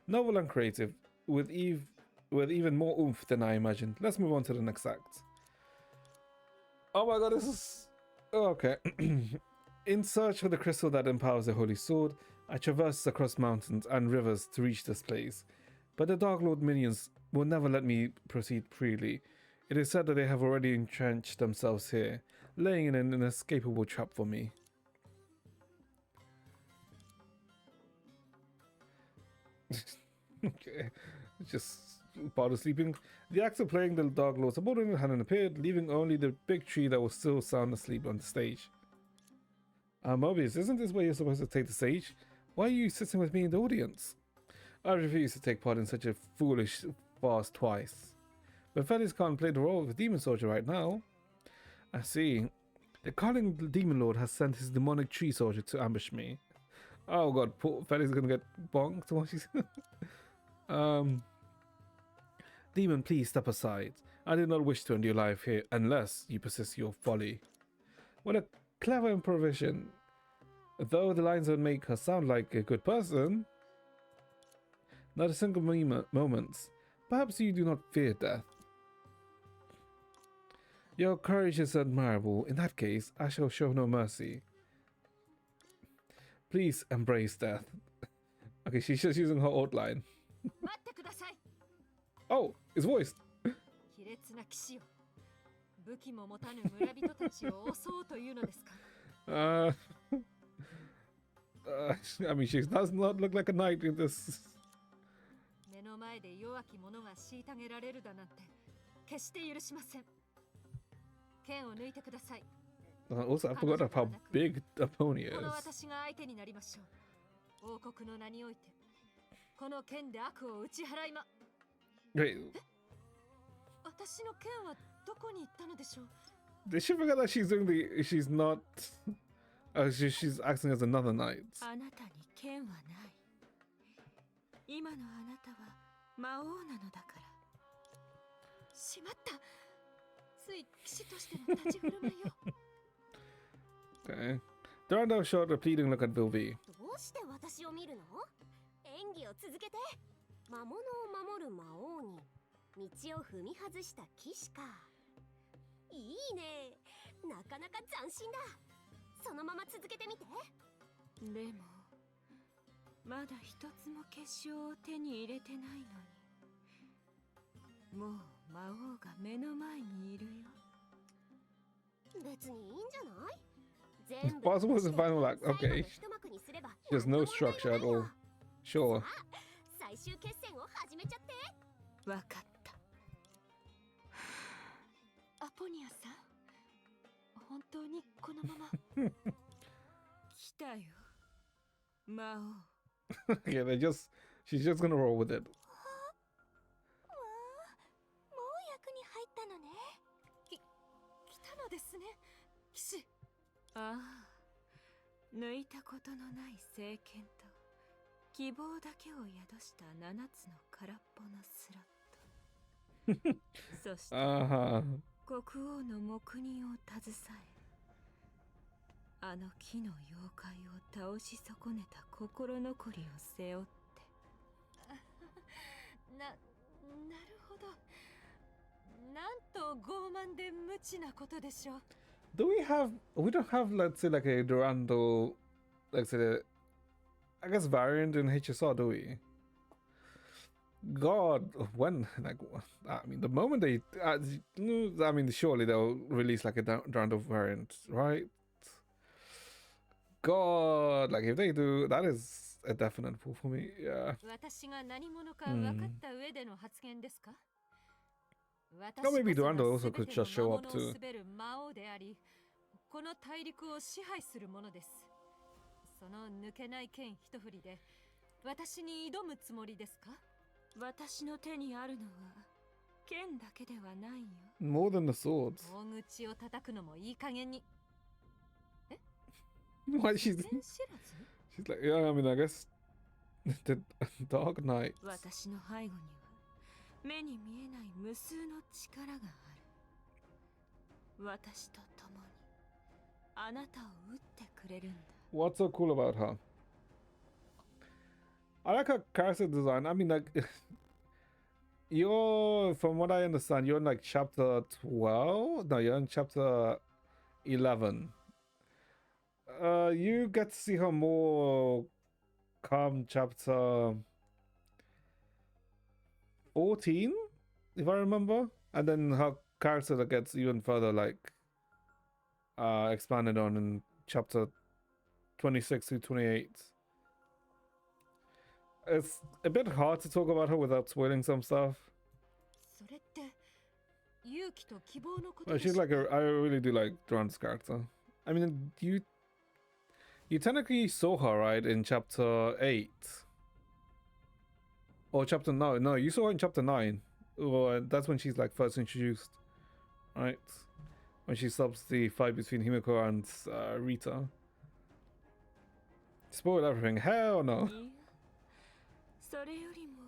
Novel and creative, with even more oomph than I imagined. Let's move on to the next act. Oh my god, this is... Okay. In search for the crystal that empowers the Holy Sword, I traversed across mountains and rivers to reach this place. But the Dark Lord minions will never let me proceed freely. It is said that they have already entrenched themselves here, laying in an inescapable trap for me. Okay, just part of sleeping. The actor playing the Dark Lord subordinate hadn't appeared, leaving only the big tree that was still sound asleep on the stage. Mobius, isn't this where you're supposed to take the stage? Why are you sitting with me in the audience? I refuse to take part in such a foolish farce twice. But Felix can't play the role of a demon soldier right now. I see. The Calling Demon Lord has sent his demonic tree soldier to ambush me. Oh god, poor Felix is gonna get bonked. What she's Demon, please step aside. I do not wish to end your life here unless you persist your folly. What a clever improvisation. Though the lines would make her sound like a good person. Not a single moment. Perhaps you do not fear death. Your courage is admirable. In that case, I shall show no mercy. Please embrace death. Okay, she's just using her outline. Oh, it's voiced. I mean, she does not look like a knight in this. 目の前で弱き者が虐げられるだなんて決して許しません。剣を抜いてください。 Also, I forgot of how big the pony この is. 私が相手になりましょう。王国の名においてこの剣で悪を打ち払いま。 Wait, 私の剣はどこに行ったのでしょう。 did she forget that she's doing the? She's not. She's acting as another knight. あなたに剣はない。今のあなたは魔王なのだから。しまった。つい騎士としての立ち振る舞いを。 Okay. Durandal shot a pleading look at Vilvi. どうして私を見るの？演技を続けて。魔物を守る魔王に道を踏み外した騎士か。いいね。なかなか斬新だ。そのまま続けてみて。でもまだ一つも結晶を手に入れてないのに。もう魔王が目の前にいるよ。別にいいんじゃない？ It's possible to find like okay. There's no structure at all. Sure. 最終決戦を始めちゃって。わかった。アポニアさん、本当にこのまま来たよ、魔王。 Okay, she's just gonna roll with it. わあ、もう役に入ったのね。来たのですね、騎士。ああ、抜いたことのない聖剣と希望だけを宿した7つの空っぽのスロット。そして国王の黙認を携え、あの木の妖怪を倒し損ねた心残りを背負って。なるほど。なんと傲慢で無知なことでしょう。 We don't have, let's say, like a Durandal, let's say, I guess variant in HSR, do we? God, when, like, I mean, the moment they, I mean, surely they'll release like a Durandal variant, right? God, like if they do, that is a definite pull for me, yeah. 私が何者か分かった上での発言ですか？ Or maybe Durandal also could just show up too. 魔王であり、この大陸を支配するものです。その抜けない剣一振りで私に挑むつもりですか？私の手にあるのは剣だけではないよ。 More than the swords. 大口を叩くのもいい加減に。え？ Why she's 知らず？ she's like, yeah, I mean, I guess the Dark Knight. 私の背後には目に見えない無数の力がある。私と共にあなたを撃ってくれるんだ。 What's so cool about her? I like her character design. I mean, like, you're, from what I understand, you're in like chapter 12? No, you're in chapter 11. You get to see her more come chapter 14, if I remember. And then her character that gets even further, like, expanded on in chapter 26 to 28. It's a bit hard to talk about her without spoiling some stuff. それって勇気と希望のこと But でし she's ょ like I really do like Duran's character. I mean, you technically saw her, right, in chapter 8. Or chapter 9. No, you saw her in chapter 9. Or that's when she's like first introduced, right? When she stops the fight between Himiko and Rita. Spoil everything. Hell no. いや、それよりも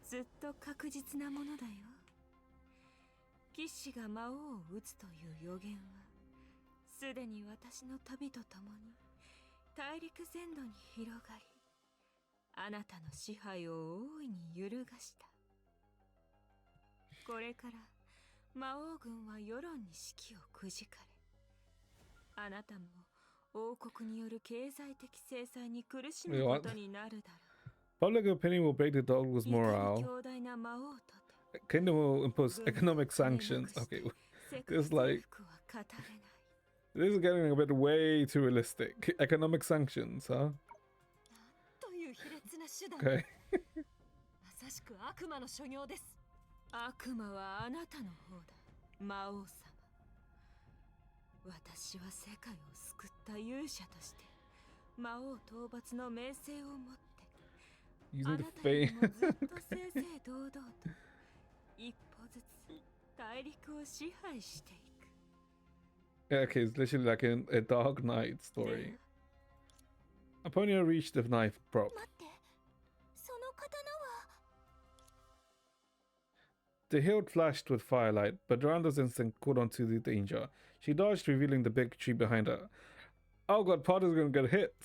ずっと確実なものだよ。騎士が魔王を討つという予言はすでに私の旅とともに大陸全土に広がり、あなたの支配を大いに揺るがした。これから魔王軍は世論に士気をくじかれ、あなたも王国による経済的制裁に苦しむことになるだろう。 Public opinion will break the dog's morale. 強大な魔王とて Kingdom will impose economic sanctions. Okay, it's like this is getting a bit way too realistic. Economic sanctions, huh? 手段。 Okay. まさしく悪魔の所業です。悪魔はあなたの方だ、魔王様。私は世界を救った勇者として魔王討伐の名声を持って、あ Using な the たより fame. もずっと正々堂々と一歩ずつ大陸を支配していく。 Yeah, okay, it's literally like a Dark Knight story. Aponia reached the knife prop. 待って、その刀は。 The hilt flashed with firelight, but Miranda's instinct caught on to the danger. She dodged, revealing the big tree behind her. Oh god, Potter's gonna get hit.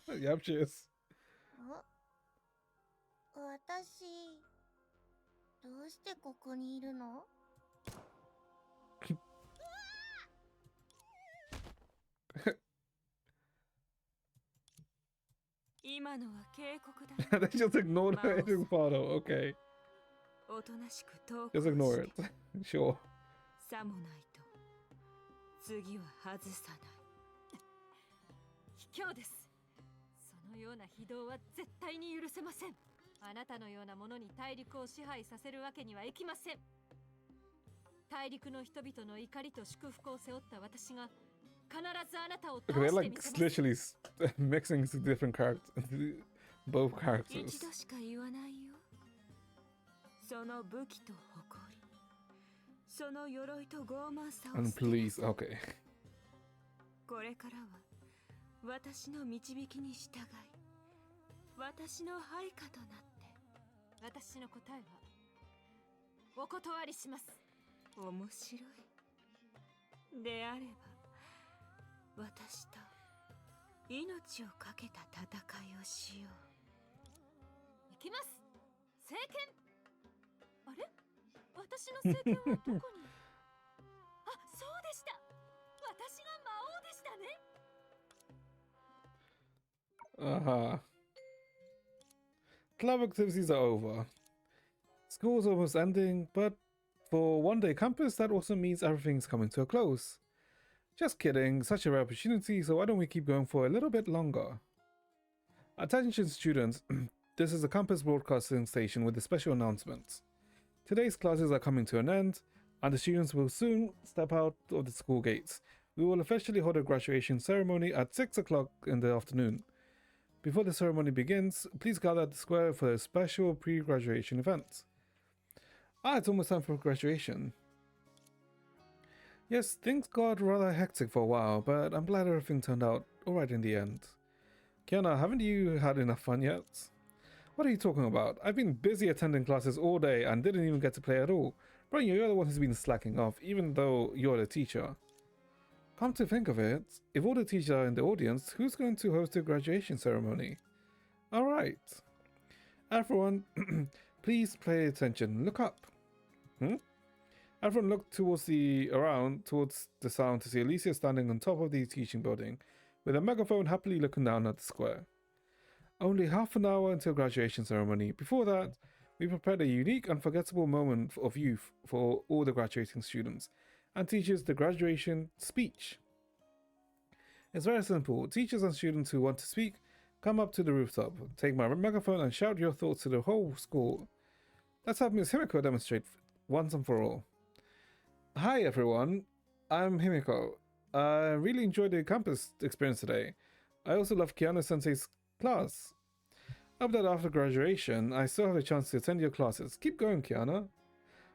Yep, she is. 私、どうしてここにいるの？今のは警告だ。 They just ignored her hitting Potter. Okay, おとなしく投稿 just して ignore it. Sure. さもないと次は外さない。卑怯です。そのような非道は絶対に許せません。あなたのようなものに大陸を支配させるわけにはいきません。大陸の人々の怒りと祝福を背負った私が必ずあなたを Okay, 倒 they're して like みせます。 literally mixing into different characters, both 一 characters. 度しか言わないよ。その武器と誇り、その鎧と傲慢さを And 捨てな please, さい。 okay. これからは私の導きに従い、私の配下となって、私の答えはお断りします。面白い。であれば私と命をかけた戦いをしよう。行きます。聖剣。あれ、私の聖剣はどこに？あ、そうでした。私が魔王でしたね。 Club activities are over. School's almost ending, but for one day campus, that also means everything's coming to a close. Just kidding, such a rare opportunity, so why don't we keep going for a little bit longer? Attention students, this is the campus broadcasting station with a special announcement. Today's classes are coming to an end, and the students will soon step out of the school gates. We will officially hold a graduation ceremony at 6 o'clock in the afternoon. Before the ceremony begins, please gather at the square for a special pre-graduation event. Ah, it's almost time for graduation. Yes, things got rather hectic for a while, but I'm glad everything turned out alright in the end. Kiana, haven't you had enough fun yet? What are you talking about? I've been busy attending classes all day and didn't even get to play at all. Bro, you're the one who's been slacking off, even though you're the teacher. Come to think of it, if all the teachers are in the audience, who's going to host the graduation ceremony? Alright. Everyone, please pay attention. Look up. Everyone looked towards the sound to see Alicia standing on top of the teaching building, with a megaphone happily looking down at the square. Only half an hour until graduation ceremony. Before that, we prepared a unique, unforgettable moment of youth for all the graduating students, and teachers the graduation speech. It's very simple. Teachers and students who want to speak, come up to the rooftop, take my megaphone and shout your thoughts to the whole school. Let's have Miss Himiko demonstrate once and for all. Hi everyone, I'm Himiko. I really enjoyed the campus experience today. I also love Kiana Sensei's class. Hope that after graduation, I still have a chance to attend your classes. Keep going, Kiana.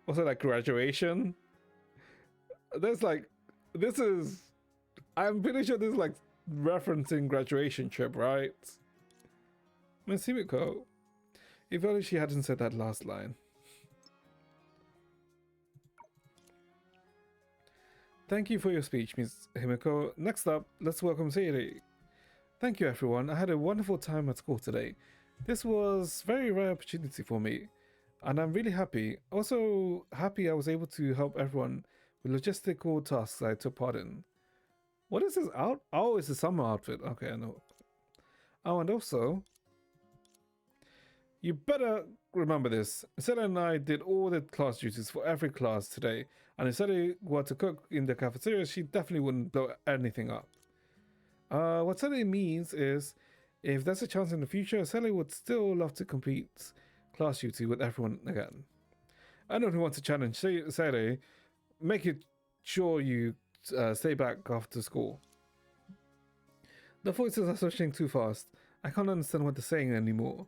Also, like, graduation? There's like, I'm pretty sure this is like referencing graduation trip, right? Miss Himiko. If only she hadn't said that last line. Thank you for your speech, Miss Himiko. Next up, let's welcome Sayuri. Thank you, everyone. I had a wonderful time at school today. This was a very rare opportunity for me, and I'm really happy. Also happy I was able to help everyone with logistical tasks I took part in. What is this out? Oh, it's a summer outfit. Okay, I know. Oh, and also, you better remember this. Sarah and I did all the class duties for every class today, and if Sarah were to cook in the cafeteria, she definitely wouldn't blow anything up. What Sarah means is, If there's a chance in the future, Sally would still love to compete class duty with everyone again. Anyone who wants to challenge Sally, make it sure you stay back after school. The voices are switching too fast. I can't understand what they're saying anymore.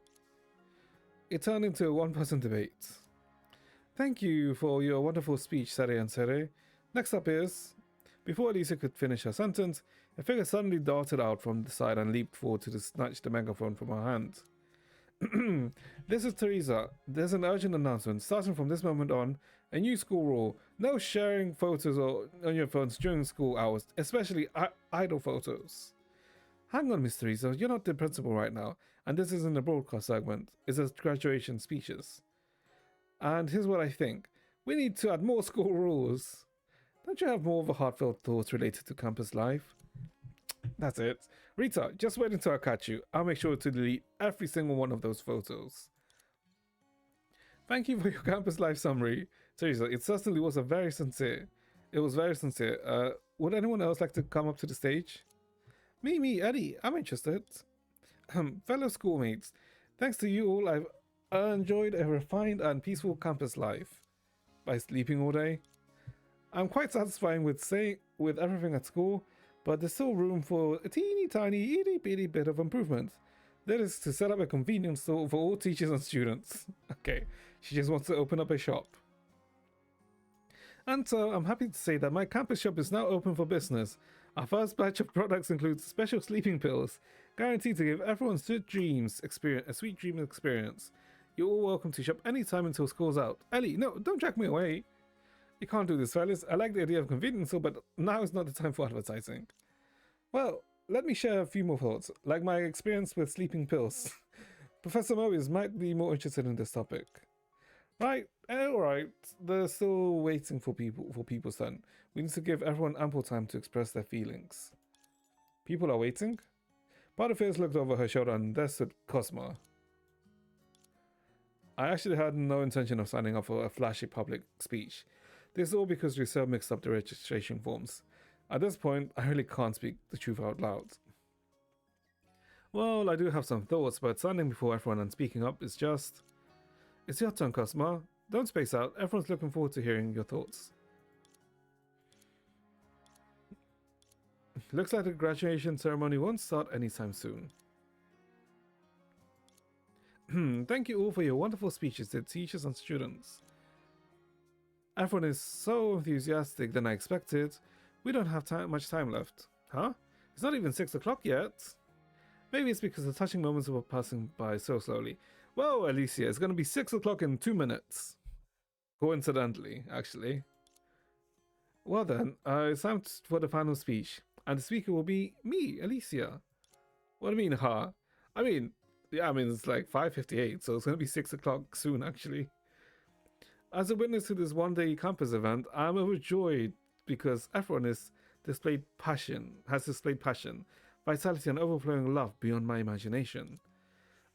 It turned into a one-person debate. Thank you for your wonderful speech, Sere and Sere. Next up is... Before Elisa could finish her sentence, a figure suddenly darted out from the side and leaped forward to snatch the megaphone from her hand. This is Teresa. There's an urgent announcement. Starting from this moment on, a new school rule. No sharing photos on your phones during school hours, especially idle photos. Hang on, Miss Teresa. You're not the principal right now, and this isn't a broadcast segment. It's a graduation speeches. And here's what I think. We need to add more school rules. Don't you have more of a heartfelt thoughts related to campus life? That's it. Rita, just wait until I catch you. I'll make sure to delete every single one of those photos. Thank you for your campus life summary. Teresa, it certainly was very sincere. It was very sincere. Would anyone else like to come up to the stage? Me, Eddie. I'm interested. Fellow schoolmates, thanks to you all, I've enjoyed a refined and peaceful campus life. By sleeping all day. I'm quite satisfied with everything at school, but there's still room for a teeny tiny, itty bitty bit of improvement. That is to set up a convenience store for all teachers and students. Okay, she just wants to open up a shop. And so I'm happy to say that my campus shop is now open for business. Our first batch of products includes special sleeping pills, guaranteed to give everyone a sweet dream experience. You're all welcome to shop anytime until school's out. Ellie, no, don't drag me away. You can't do this, fellas. I like the idea of convenience store, but now is not the time for advertising. Well, let me share a few more thoughts, like my experience with sleeping pills. Professor Mobius might be more interested in this topic. Right, alright, they're still waiting for people's turn. We need to give everyone ample time to express their feelings. People are waiting? Part of Fierce looked over her shoulder and there stood Cosma. I actually had no intention of signing up for a flashy public speech. This is all because Giselle mixed up the registration forms. At this point, I really can't speak the truth out loud. Well, I do have some thoughts, but standing before everyone and speaking up is just... It's your turn, Cosma. Don't space out. Everyone's looking forward to hearing your thoughts. Looks like the graduation ceremony won't start anytime soon. Thank you all for your wonderful speeches to teachers and students. Everyone is so enthusiastic than I expected. We don't have much time left. Huh? It's not even 6 o'clock yet. Maybe it's because the touching moments were passing by so slowly. Whoa, Alicia, it's going to be 6 o'clock in 2 minutes. Coincidentally, actually. Well then, it's time for the final speech. And the speaker will be me, Alicia. What do you mean, huh? It's like 5:58, so it's going to be 6 o'clock soon, actually. As a witness to this one-day campus event, I'm overjoyed because everyone has displayed passion, vitality and overflowing love beyond my imagination.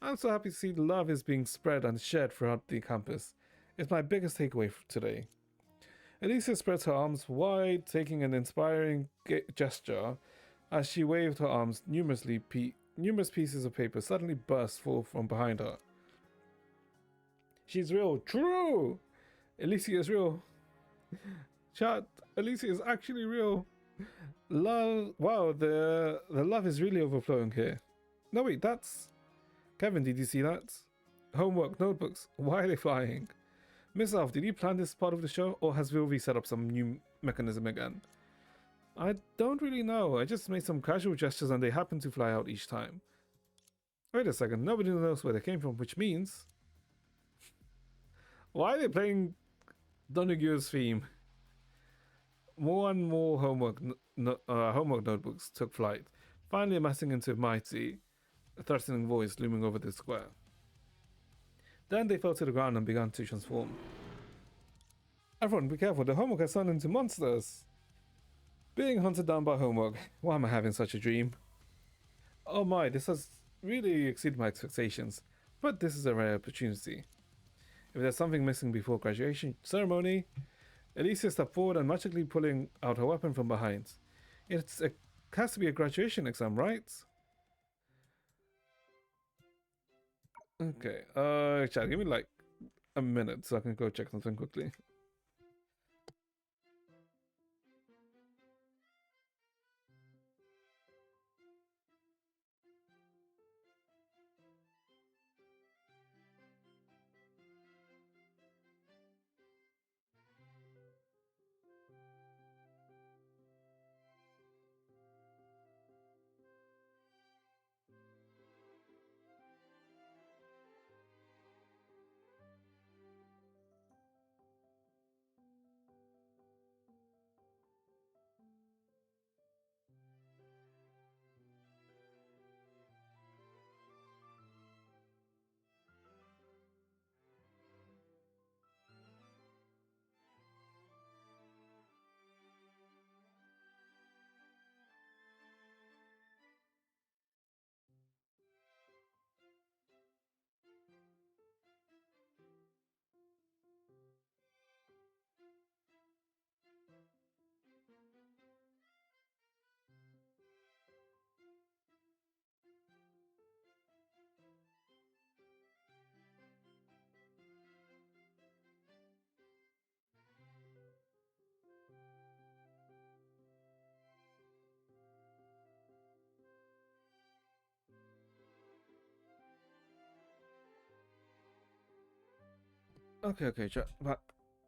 I'm so happy to see love is being spread and shared throughout the campus. It's my biggest takeaway today. Alicia spreads her arms wide, taking an inspiring gesture. As she waved her arms, numerous pieces of paper suddenly burst forth from behind her. She's real. True! Alicia is real. Chat, Alicia is actually real. Love. Wow, the love is really overflowing here. No, wait, that's... Kevin, did you see that? Homework, notebooks. Why are they flying? Miss Alf, did you plan this part of the show, or has Vilvi set up some new mechanism again? I don't really know. I just made some casual gestures and they happen to fly out each time. Wait a second, nobody knows where they came from, which means... Why are they playing Donegue's theme? More and more homework notebooks took flight, finally amassing into a mighty, threatening voice looming over the square. Then they fell to the ground and began to transform. Everyone, be careful, the homework has turned into monsters! Being hunted down by homework. Why am I having such a dream? Oh my, this has really exceeded my expectations, but this is a rare opportunity. If there's something missing before graduation ceremony, Alicia stepped forward and magically pulling out her weapon from behind. It has to be a graduation exam, right? Okay. Chat, give me like a minute so I can go check something quickly. Okay, chat. But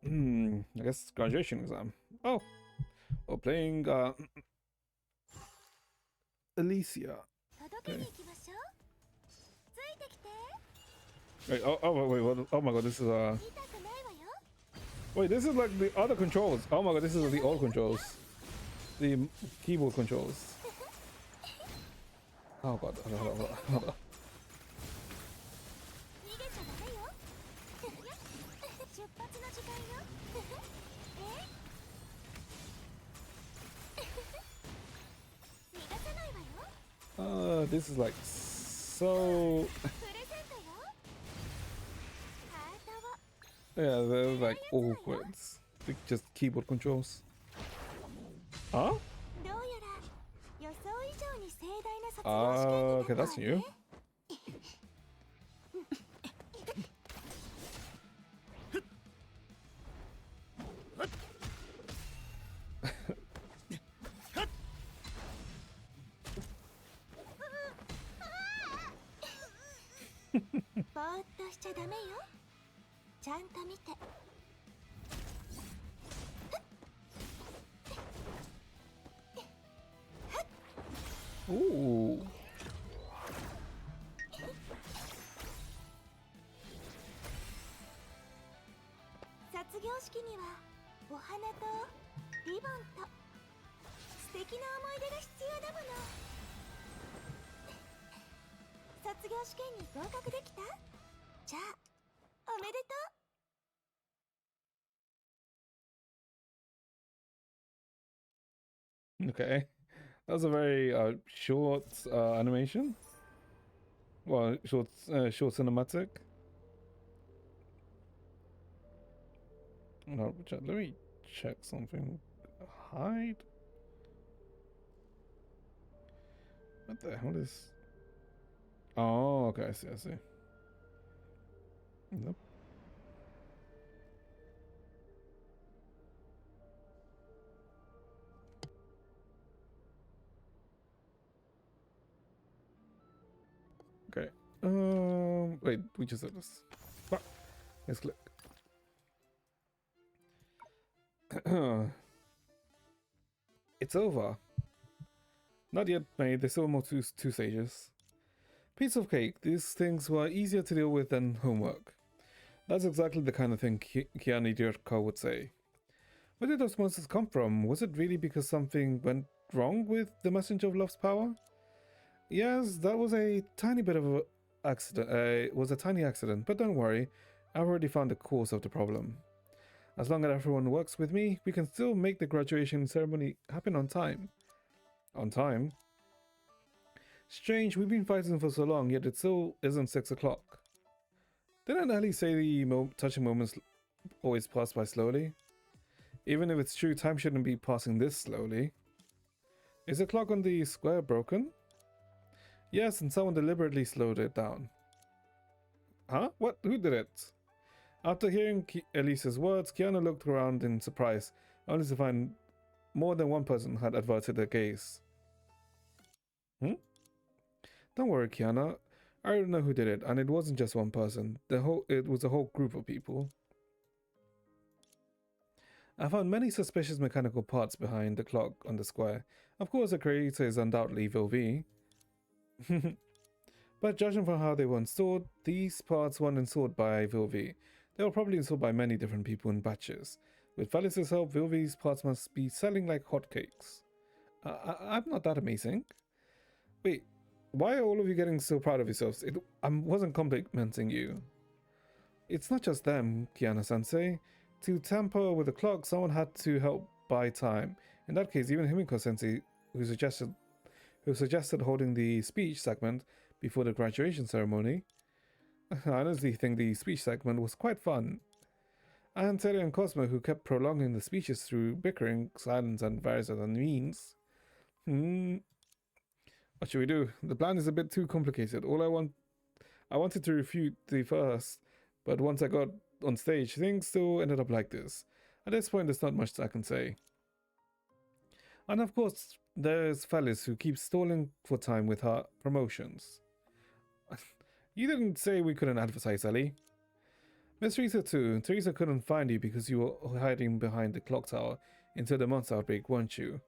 I guess graduation exam. Oh, we're playing Alicia. 届けに行きましょう。ついてきて。 Wait, wait, what? Oh my god, this is 痛くないわよ。 wait, this is like the other controls. Oh my god, this is the old controls. The keyboard controls. Oh god, hold on. 逃げちゃダメよ。出発の時間よ。え？逃がさないわよ。This is like so. プレゼントよ。ハートを。 Yeah, they're like awkward. Like just keyboard controls. Huh? どうやら予想以上に盛大な卒業試験になった Okay, that's わね。 new. ぼーっとしちゃダメよ。ちゃんと見て。 Ooh. 卒業式にはお花とリボンと素敵な思い出が必要だもの。卒業試験に合格できた？じゃあおめでとう。 Okay. That was a very short animation. Well, short cinematic. No, let me check something. Hide. What the hell is? Oh, okay. I see. Nope. Okay. Wait. We just did this. Fuck. Let's click. It's over. Not yet, mate. There's still more two stages. Piece of cake. These things were easier to deal with than homework. That's exactly the kind of thing Kiani Dirko would say. Where did those monsters come from? Was it really because something went wrong with the Messenger of Love's power? Yes, that was a tiny bit of an accident. It was a tiny accident, but don't worry. I've already found the cause of the problem. As long as everyone works with me, we can still make the graduation ceremony happen on time. On time? Strange, we've been fighting for so long, yet it still isn't 6 o'clock. Didn't Ellie say the touching moments always pass by slowly? Even if it's true, time shouldn't be passing this slowly. Is the clock on the square broken? Yes, and someone deliberately slowed it down. Huh? What? Who did it? After hearing Elise's words, Kiana looked around in surprise, only to find more than one person had averted their gaze. Hmm? Don't worry, Kiana. I already know who did it, and it wasn't just one person. It was a whole group of people. I found many suspicious mechanical parts behind the clock on the square. Of course, the creator is undoubtedly Vilvi. But judging from how they were installed, these parts weren't installed by Vilvi. They were probably installed by many different people in batches. With Felis's help, Vilvi's parts must be selling like hotcakes. I'm not that amazing. Wait, why are all of you getting so proud of yourselves? I wasn't complimenting you. It's not just them, Kiana-sensei. To tamper with the clock, someone had to help buy time. In that case, even Himiko-sensei, who suggested holding the speech segment before the graduation ceremony. I honestly think the speech segment was quite fun. And Terry and Cosmo, who kept prolonging the speeches through bickering, silence, and various other means. What should we do? The plan is a bit too complicated. I wanted to refute the first, but once I got on stage, things still ended up like this. At this point, there's not much I can say. And of course, there's Felis, who keeps stalling for time with her promotions. You didn't say we couldn't advertise, Ellie. Miss Teresa too. Teresa couldn't find you because you were hiding behind the clock tower until the month's outbreak, weren't you?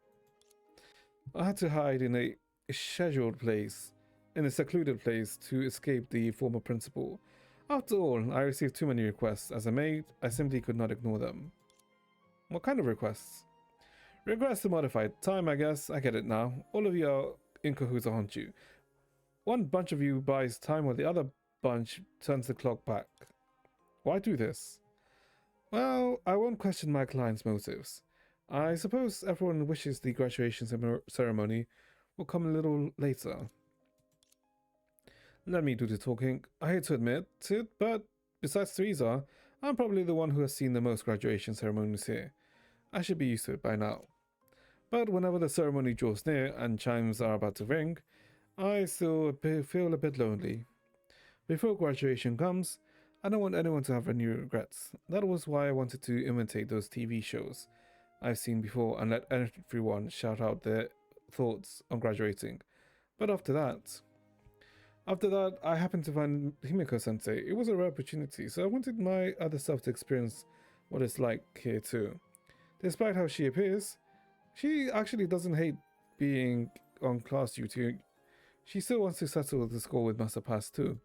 I had to hide in a scheduled place, in a secluded place, to escape the former principal. After all, I received too many requests. As a maid, I simply could not ignore them. What kind of requests? Requests to modify time, I guess. I get it now. All of you are in cahoots, aren't you? One bunch of you buys time while the other bunch turns the clock back. Why do this? Well, I won't question my client's motives. I suppose everyone wishes the graduation ceremony will come a little later. Let me do the talking. I hate to admit it, but besides Teresa, I'm probably the one who has seen the most graduation ceremonies here. I should be used to it by now. But whenever the ceremony draws near and chimes are about to ring, I still feel a bit lonely. Before graduation comes, I don't want anyone to have any regrets. That was why I wanted to imitate those TV shows I've seen before and let everyone shout out their thoughts on graduating. But after that, I happened to find Himiko-sensei. It was a rare opportunity, so I wanted my other self to experience what it's like here too. Despite how she appears, she actually doesn't hate being on class duty. She still wants to settle the score with Master Pass too.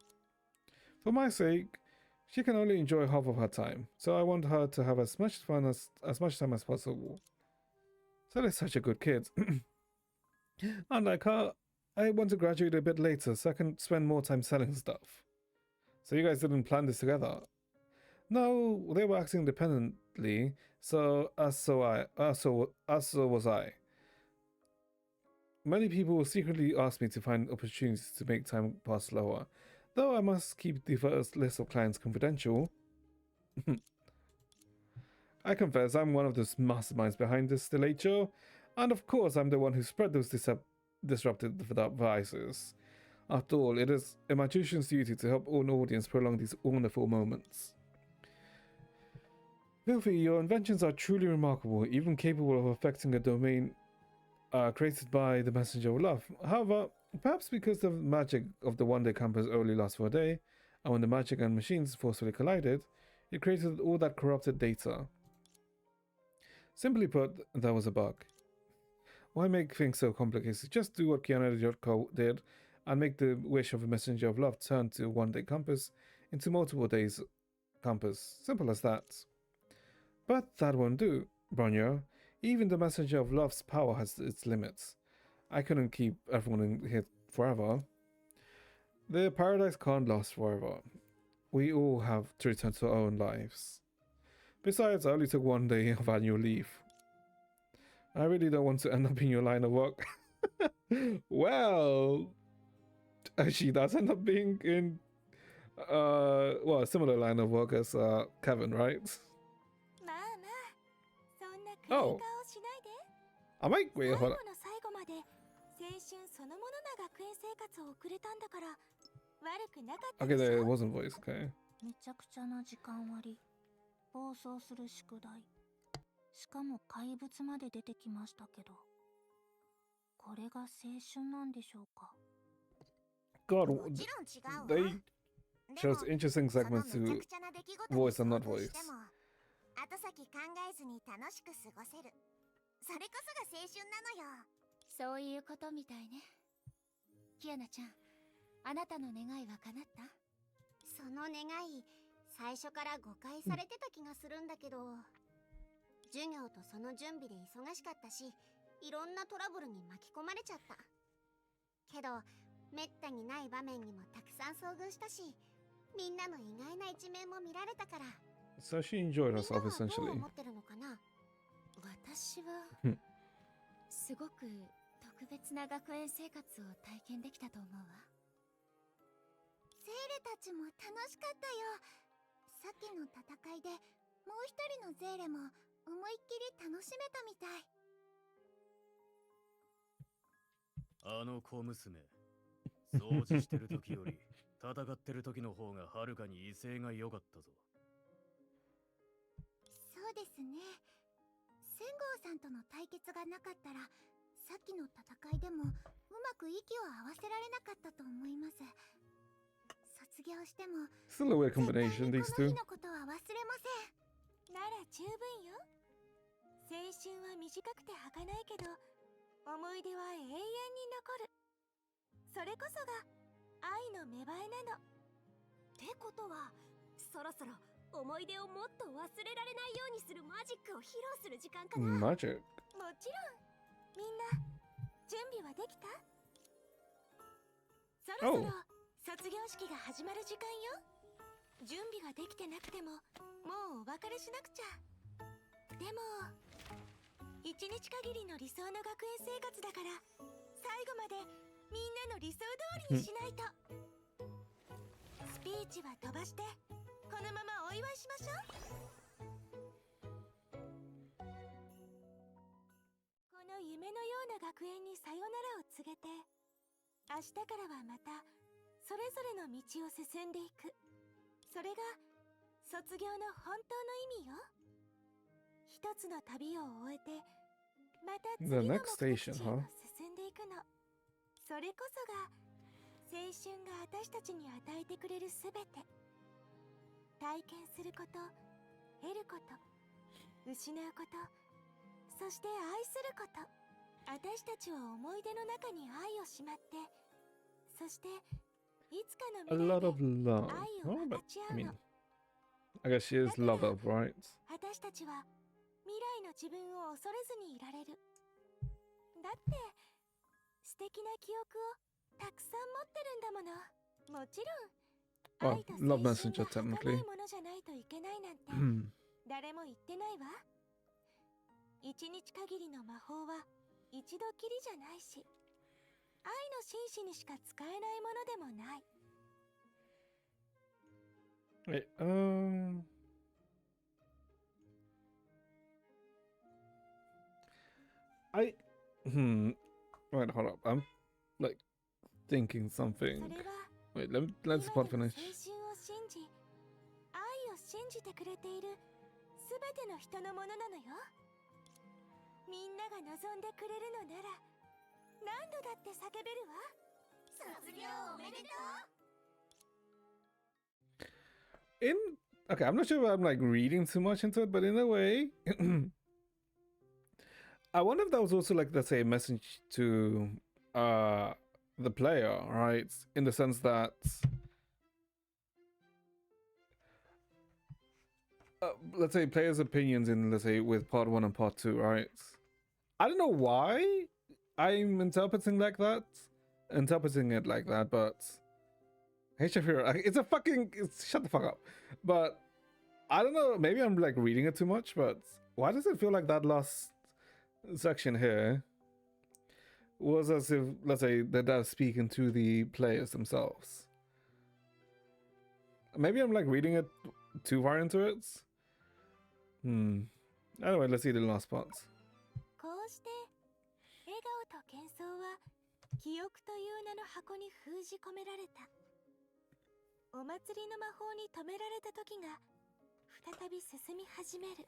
For my sake, she can only enjoy half of her time, so I want her to have as much fun as much time as possible. So is such a good kid. Unlike her, I want to graduate a bit later so I can spend more time selling stuff. So you guys didn't plan this together? No, they were acting independently, so was I. Many people secretly ask me to find opportunities to make time pass slower, though I must keep the first list of clients confidential. I confess I'm one of those masterminds behind this delayed show, and of course I'm the one who spread those disrupted devices. After all, it is a magician's duty to help an audience prolong these wonderful moments. Vilfi, your inventions are truly remarkable, even capable of affecting a domain created by the Messenger of Love. However, perhaps because the magic of the one-day campus only lasts for a day, and when the magic and machines forcefully collided, it created all that corrupted data. Simply put, there was a bug. Why make things so complicated? Just do what Kiana did and make the wish of a Messenger of Love turn to one-day campus into multiple days campus. Simple as that. But that won't do, Bronyo. Even the Messenger of Love's power has its limits. I couldn't keep everyone in here forever. The paradise can't last forever. We all have to return to our own lives. Besides, I only took 1 day of annual leave. I really don't want to end up in your line of work. Well, she does end up being in a similar line of work as Kevin, right? Oh. Am I? Wait, hold on. 悪くなかった Okay, でし there ょ。 wasn't voice. Okay. めちゃくちゃな時間割、暴走する宿題、しかも怪物まで出てきましたけど、これが青春なんでしょうか。 God, もちろん違うわ。 they で chose も interesting その segments めちゃ to くちゃな出来事 voice に and not 遭遇して voice. も後先考えずに楽しく過ごせる、それこそが青春なのよ。そういうことみたいね。キアナちゃん、あなたの願いは叶った？その願い、最初から誤解されてた気がするんだけど、授業とその準備で忙しかったし、いろんなトラブルに巻き込まれちゃった。けどめったにない場面にもたくさん遭遇したし、みんなの意外な一面も見られたから。 So she enjoyed みんな herself はどう essentially. 思ってるのかな。私はうんすごく特別な学園生活を体験できたと思うわ。セーレたちも楽しかったよ。さっきの戦いでもう一人のゼーレも思いっきり楽しめたみたい。あの小娘、掃除してる時より戦ってる時の方がはるかに威勢が良かったぞ。そうですね。千郷さんとの対決がなかったら、さっきの戦いでもうまく息を合わせられなかったと思います。卒業しても Still a weird 絶対 combination, に these この two. 日のことは忘れません。なら十分よ。青春は短くて儚いけど、思い出は永遠に残る。それこそが愛の芽生えなの。ってことは、そろそろ思い出をもっと忘れられないようにするマジックを披露する時間かな。 Magic. もちろん。みんな準備はできた？そろそろ卒業式が始まる時間よ。準備ができてなくてももうお別れしなくちゃ。でも一日限りの理想の学園生活だから、最後までみんなの理想通りにしないと。スピーチは飛ばしてこのままお祝いしましょう。この夢のような学園にさよならを告げて、明日からはまたそれぞれの道を進んでいく。それが卒業の本当の意味よ。一つの旅を終えて、また次 The の目 next 的地へ station, と huh? 進んでいくの。それこそが青春が私たちに与えてくれるすべて。体験すること、得ること、失うこと、そして愛すること。私たちは思い出の中に愛をしまって、そしていつか A の未 lot 来 of で love. 愛 Oh, を分 but かち合 I う mean, の。 I guess she is love of, right? 私たちは未来の自分を恐れずにいられる。だって素敵な記憶をたくさん持ってるんだもの。もちろん Well, 愛と love 青春 messenger が儚 technically. いものじゃないといけないなんて誰も言ってないわ。一日限りの魔法は一度きりじゃないし、愛の紳士にしか使えないものでもない。 Wait, I wait, hold up. I'm like thinking そ something. れは Wait, let the 今 pod でも finish. 青春を信じ、愛を信じてくれているすべての人のものなのよ。みんなが望んでくれるのなら何度だって叫べるわ。卒業おめでとう。 In okay, I'm not sure if I'm like reading too much into it, but in a way, I wonder if that was also like, let's say, a message to the player, right? In the sense that let's say players' opinions in, let's say, with part 1 and part 2, right? I don't know why I'm interpreting it like that, but HF, it's a fucking shut the fuck up. But I don't know, maybe I'm like reading it too much, but why does it feel like that last section here was as if, let's say, they're speaking to the players themselves? Maybe I'm like reading it too far into it. Anyway, let's see the last part. こうして笑顔と喧騒は記憶という名の箱に封じ込められた。お祭りの魔法に止められた時が再び進み始める。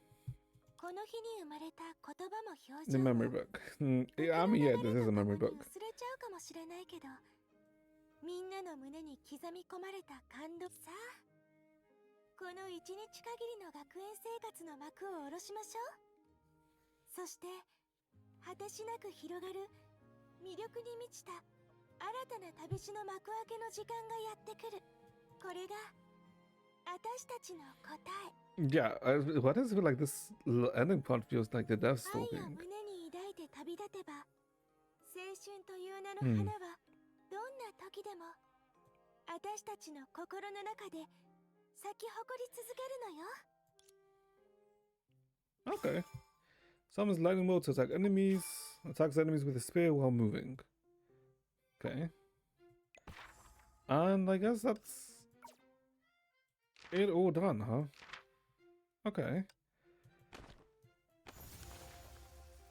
この日に生まれた言葉も表 The 情も memory book. Yeah, I mean, yeah, this is a memory book. 忘れちゃうかもしれないけど、みんなの胸に刻み込まれた感動さ。この一日限りの学園生活の幕を下ろしましょう。そして果てしなく広がる魅力に満ちた新たな旅路の幕開けの時間がやってくる。これが私たちの答え。 Yeah, why does it feel like this ending part feels like the death 愛を stalking? 胸に抱いて旅立てば、青春という名の花はどんな時でも私たちの心の中で咲き誇り続けるのよ。 Okay. Summons lightning bolt to attack enemies. Attacks enemies with a spear while moving. Okay. And I guess that's it all done, huh? Okay.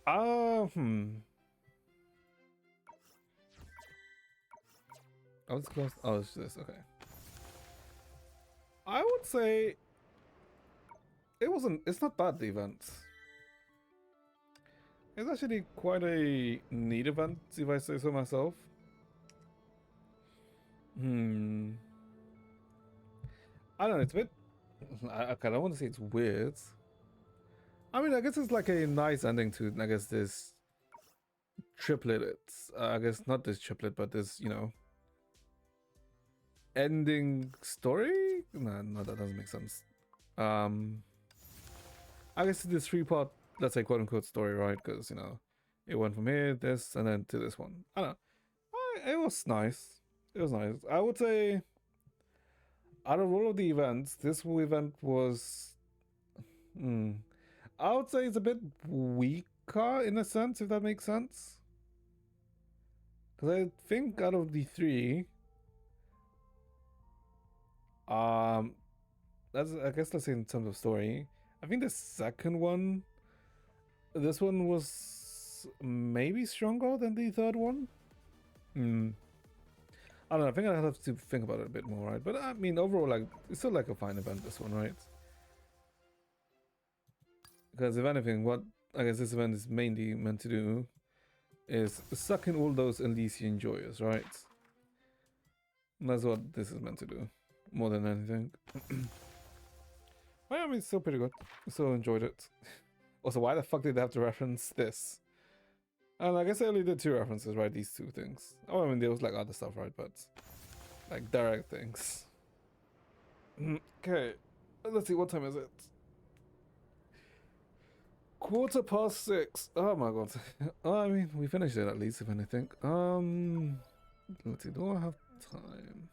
Oh, it's close. Oh, it's this. Okay. I would say it wasn't. It's not bad, the event. It's actually quite a neat event, if I say so myself. I don't know. It's a bit. I don't want to say it's weird. I mean, I guess it's like a nice ending to, I guess, this triplet. It's, I guess not this triplet, but this, you know, ending story. No, that doesn't make sense. I guess this 3-part, let's say, quote unquote story, right? Because, you know, it went from here, this, and then to this one. I don't know. It was nice. It was nice. I would say, out of all of the events, this event was. I would say it's a bit weaker in a sense, if that makes sense. Because I think out of the 3, that's, I guess, let's say in terms of story, I think the second one, this one was maybe stronger than the third one. I don't know. I think I have to think about it a bit more, right? But I mean, overall, like, it's still like a fine event, this one, right? Because if anything, what I guess this event is mainly meant to do is suck in all those Elysian joyous, right? And that's what this is meant to do, more than anything. Well, I mean, it's still pretty good. I still enjoyed it. Also, why the fuck did they have to reference this? And I guess I only did 2 references, right? These 2 things. Oh, I mean, there was like other stuff, right? But like direct things. Okay, let's see. What time is it? 6:15. Oh my god. Oh, I mean, we finished it at least, if anything. Let's see. Do I have time?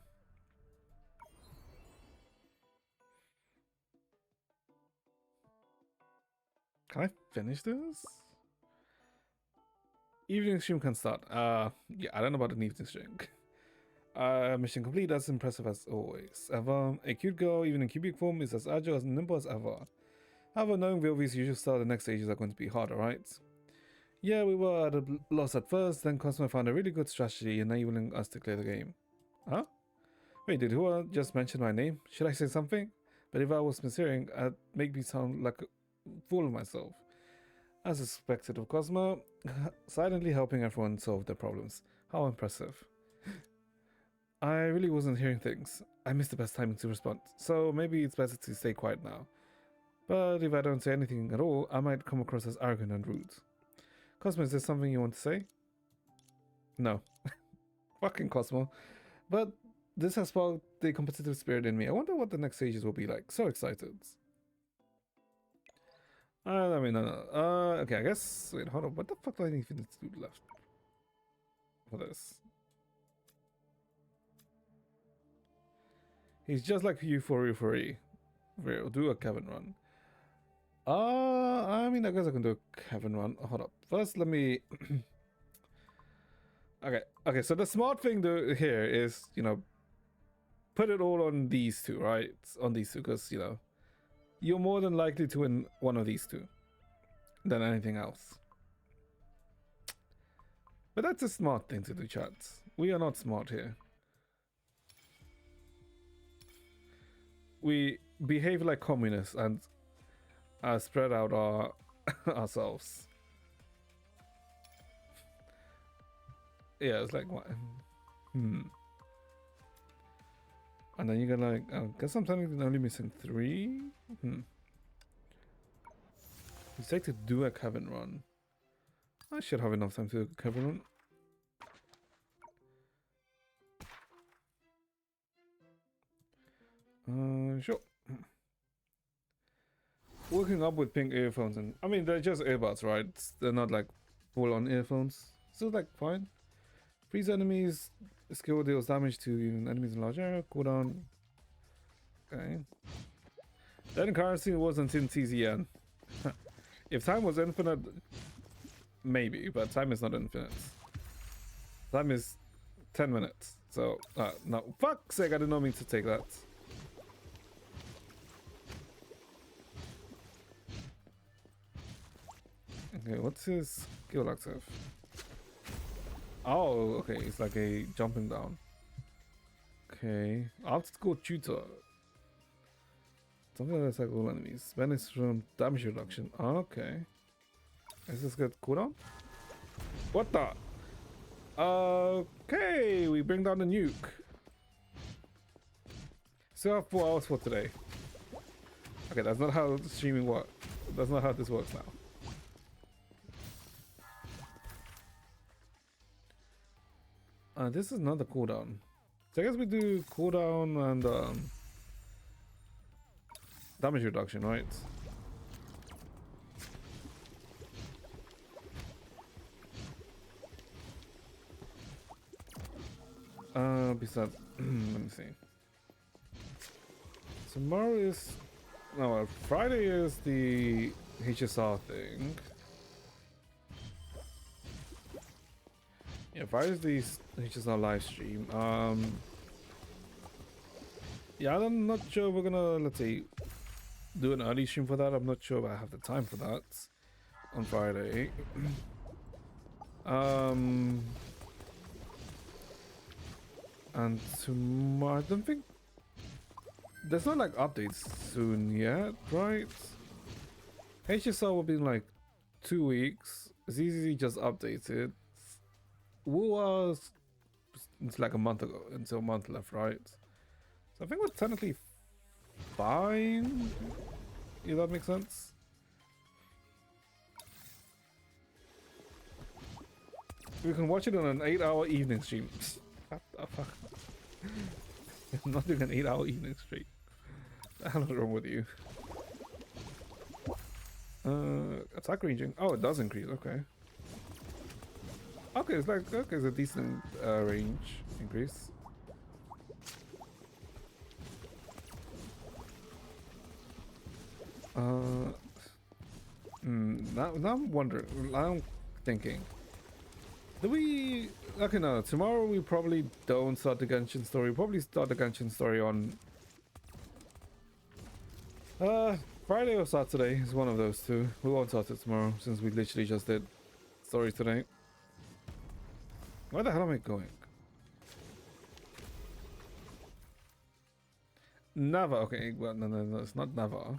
Can I finish this? Evening stream can start. Yeah, I don't know about an evening stream. Mission complete. As impressive as always. Ever. A cute girl, even in cubic form, is as agile and nimble as ever. However, knowing Vilvi's usual style, the next stages are going to be harder, right? Yeah, we were at a loss at first, then Cosmo found a really good strategy enabling us to clear the game. Huh? Wait, did who just mention my name? Should I say something? But if I was mishearing, I'd make me sound like a fool of myself. As expected of Cosmo, silently helping everyone solve their problems. How impressive. I really wasn't hearing things. I missed the best timing to respond, so maybe it's better to stay quiet now. But if I don't say anything at all, I might come across as arrogant and rude. Cosmo, is there something you want to say? No. Fucking Cosmo. But this has sparked the competitive spirit in me. I wonder what the next stages will be like. So excited. I mean, no. Okay, I guess... Wait, hold on. What the fuck do I need to do left for this? He's just like you for Euphoria. Do a Kevin run. I mean, I guess I can do a Kevin run. Hold up. First, let me... Okay, so the smart thing here is, you know, put it all on these 2, right? On these 2, because, you know, you're more than likely to win one of these 2 than anything else. But that's a smart thing to do, chat. We are not smart here. we behave like communists and spread out our ourselves. Yeah, it's like what? And then you're gonna like, I guess I'm only missing 3. You say to do a cabin run. I should have enough time to do a cabin run. Sure. Working up with pink earphones, and I mean they're just earbuds, right? They're not like full-on earphones. Still like fine. Freeze enemies. Skill deals damage to even enemies in large area. Cooldown. Okay. Then currency wasn't in TZN. If time was infinite, maybe, but time is not infinite. Time is 10 minutes. So, no. Fuck's sake, I did not mean to take that. Okay, what's his skill active? Oh, okay, it's like a jumping down. Okay, obstacle tutor. Something that's like all enemies. Benefits from damage reduction. Okay. Is this good cooldown? What the? Okay, we bring down the nuke. Still have 4 hours for today. Okay, that's not how streaming works. That's not how this works now. This is not the cooldown. So I guess we do cooldown and damage reduction, right? Besides, let me see. Tomorrow is no, Friday is the HSR thing. Yeah, Friday's the HSR live stream. Yeah, I'm not sure we're gonna, let's say, do an early stream for that. I'm not sure if I have the time for that on Friday. And tomorrow, I don't think there's not like updates soon yet, right? HSR will be in like 2 weeks. ZZZ just updated. Wu was it's like a month ago, until a month left, right? So I think we're technically fine. If that makes sense. We can watch it on an 8-hour evening stream. What the fuck? I'm not doing an 8-hour evening stream. What the hell is wrong with you? Attack ranging. Oh, it does increase. Okay. Okay, it's like okay, it's a decent range increase. Now I'm wondering. I'm thinking. Do we? Okay, no. Tomorrow we probably don't start the Genshin story. We'll probably start the Genshin story on Friday or Saturday. Is one of those two. We won't start it tomorrow since we literally just did story today. Where the hell am I going? Never. Okay, well, no, it's not never.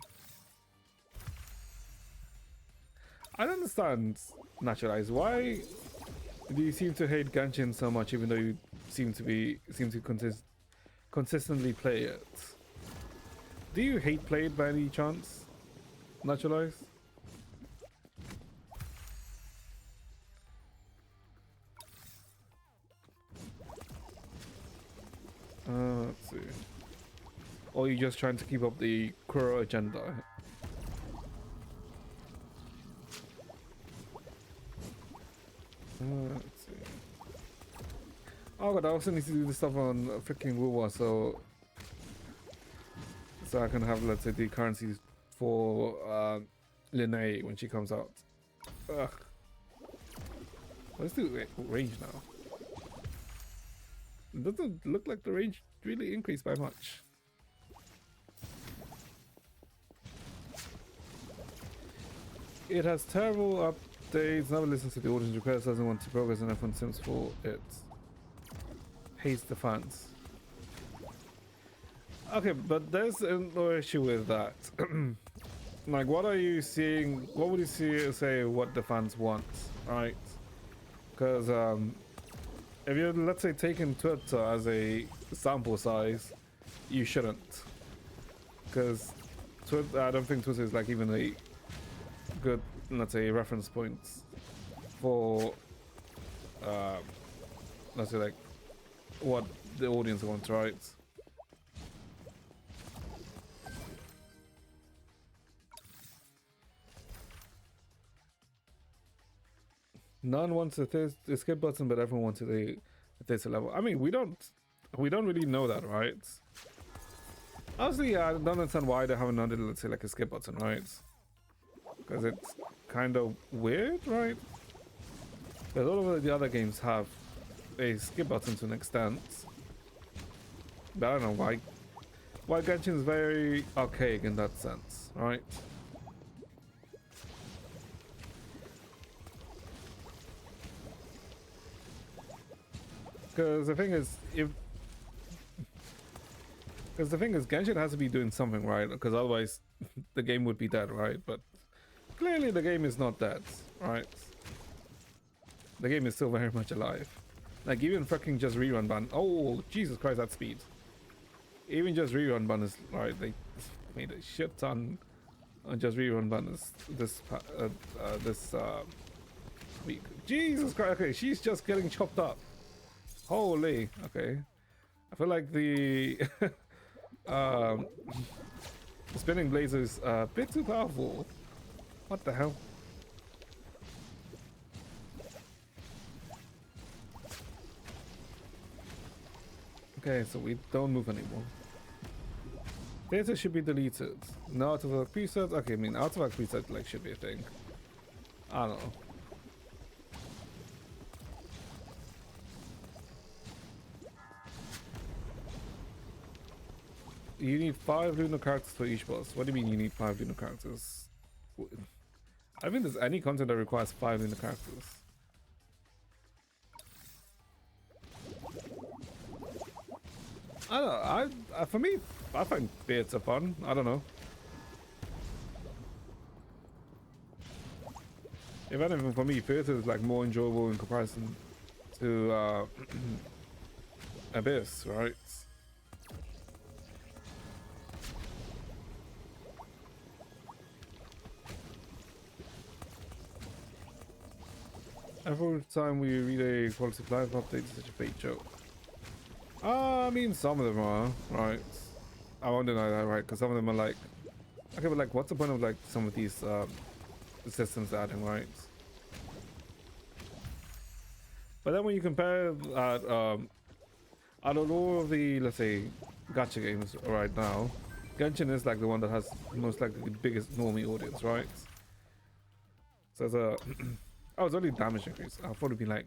I don't understand, Naturalize. Why do you seem to hate Genshin so much, even though you seem to consistently play it? Do you hate play it by any chance, Naturalize? Let's see. Or are you just trying to keep up the Kuro agenda? Let's see. Oh god, I also need to do this stuff on freaking Wuwa, so I can have, let's say, the currencies for Linnae when she comes out. Ugh. Let's do range now. It doesn't look like the range really increased by much. It has terrible updates, never listens to the audience requests, doesn't want to progress enough on Sims 4, it hates the fans. Okay, but there's no issue with that. Like, what are you seeing? What would you say what the fans want, right? Because if you're, let's say, taking Twitter as a sample size, you shouldn't. Because I don't think Twitter is like even a good, let's say, reference point for, um, let's say, like what the audience wants, right? None wants a skip button, but everyone wants a theater level. I mean, we don't really know that, right? Honestly, yeah, I don't understand why they haven't done it, let's say, like a skip button, right? Because it's kind of weird, right? Because all of the other games have a skip button to an extent, but I don't know why. Why Genshin is very archaic in that sense, right? Because the thing is, Genshin has to be doing something, right? Because otherwise, the game would be dead, right? But clearly, the game is not dead, right? The game is still very much alive. Like, even fucking just rerun ban. Oh, Jesus Christ, that speed. Even just rerun ban is, right, they made a shit ton on just rerun ban this week. Jesus Christ, okay, she's just getting chopped up. Holy, okay. I feel like the um, spinning blades is a bit too powerful. What the hell? Okay, so we don't move anymore. Data should be deleted. No artifact presets. Okay, I mean artifact preset like should be a thing. I don't know. You need 5 lunar characters for each boss. What do you mean you need 5 lunar characters? I don't think there's any content that requires 5 lunar characters. I don't know. For me, I find beards are fun. I don't know. If anything, for me, theater is like more enjoyable in comparison to Abyss, right? Every time we read a quality of life update, it's such a fake joke. I mean, some of them are, right? I won't deny that, right? Because some of them are like, okay, but like, what's the point of like some of these systems adding, right? But then when you compare that, out of all of the, let's say, gacha games right now, Genshin is like the one that has most likely the biggest normie audience, right? So it's a, oh, it's only damage increase. I thought it'd be like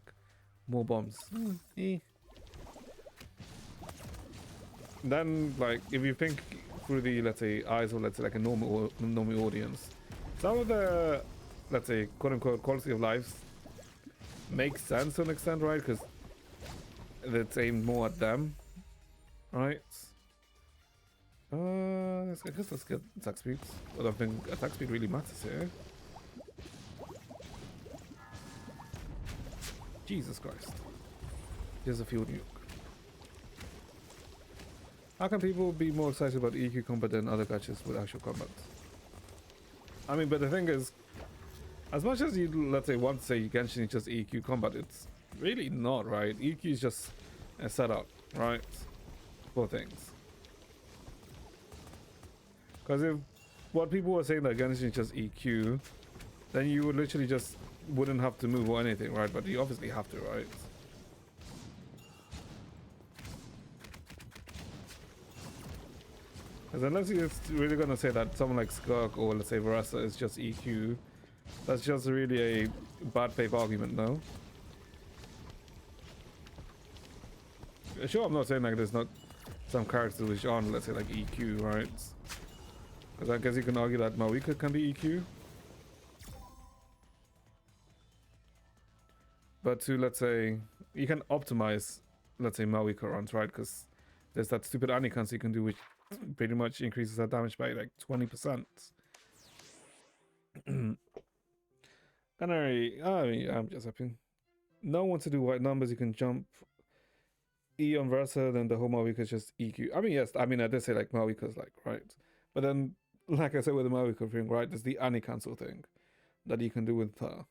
more bombs. Then, like, if you think through the, let's say, eyes of, let's say, like a normal audience, some of the, let's say, quote unquote quality of life makes sense to an extent, right? Because it's aimed more at them, right? I guess let's get attack speed. I don't think attack speed really matters here. Jesus Christ. Here's a field nuke. How can people be more excited about EQ combat than other gachas with actual combat? I mean, but the thing is, as much as you, let's say, want to say Genshin is just EQ combat, it's really not, right? EQ is just a setup, right? For things. Because if what people were saying that Genshin is just EQ, then you would literally just wouldn't have to move or anything, right? But you obviously have to, right? Because unless you're really gonna say that someone like Skirk or let's say Varasa is just EQ, that's just really a bad faith argument, no? Sure, I'm not saying like there's not some characters which aren't, let's say, like EQ, right? Because I guess you can argue that Mawika can be EQ. But to, let's say, you can optimize, let's say, Mawika runs, right? Because there's that stupid Anikan you can do which pretty much increases her damage by like 20%. Canary, I mean, I'm just happy. No one to do white numbers, you can jump E on Versa, then the whole Mavica is just EQ. I mean, yes, I mean, I did say like Mavica's like, right? But then, like I said with the Mavica thing, right, there's the anti-cancel thing that you can do with her.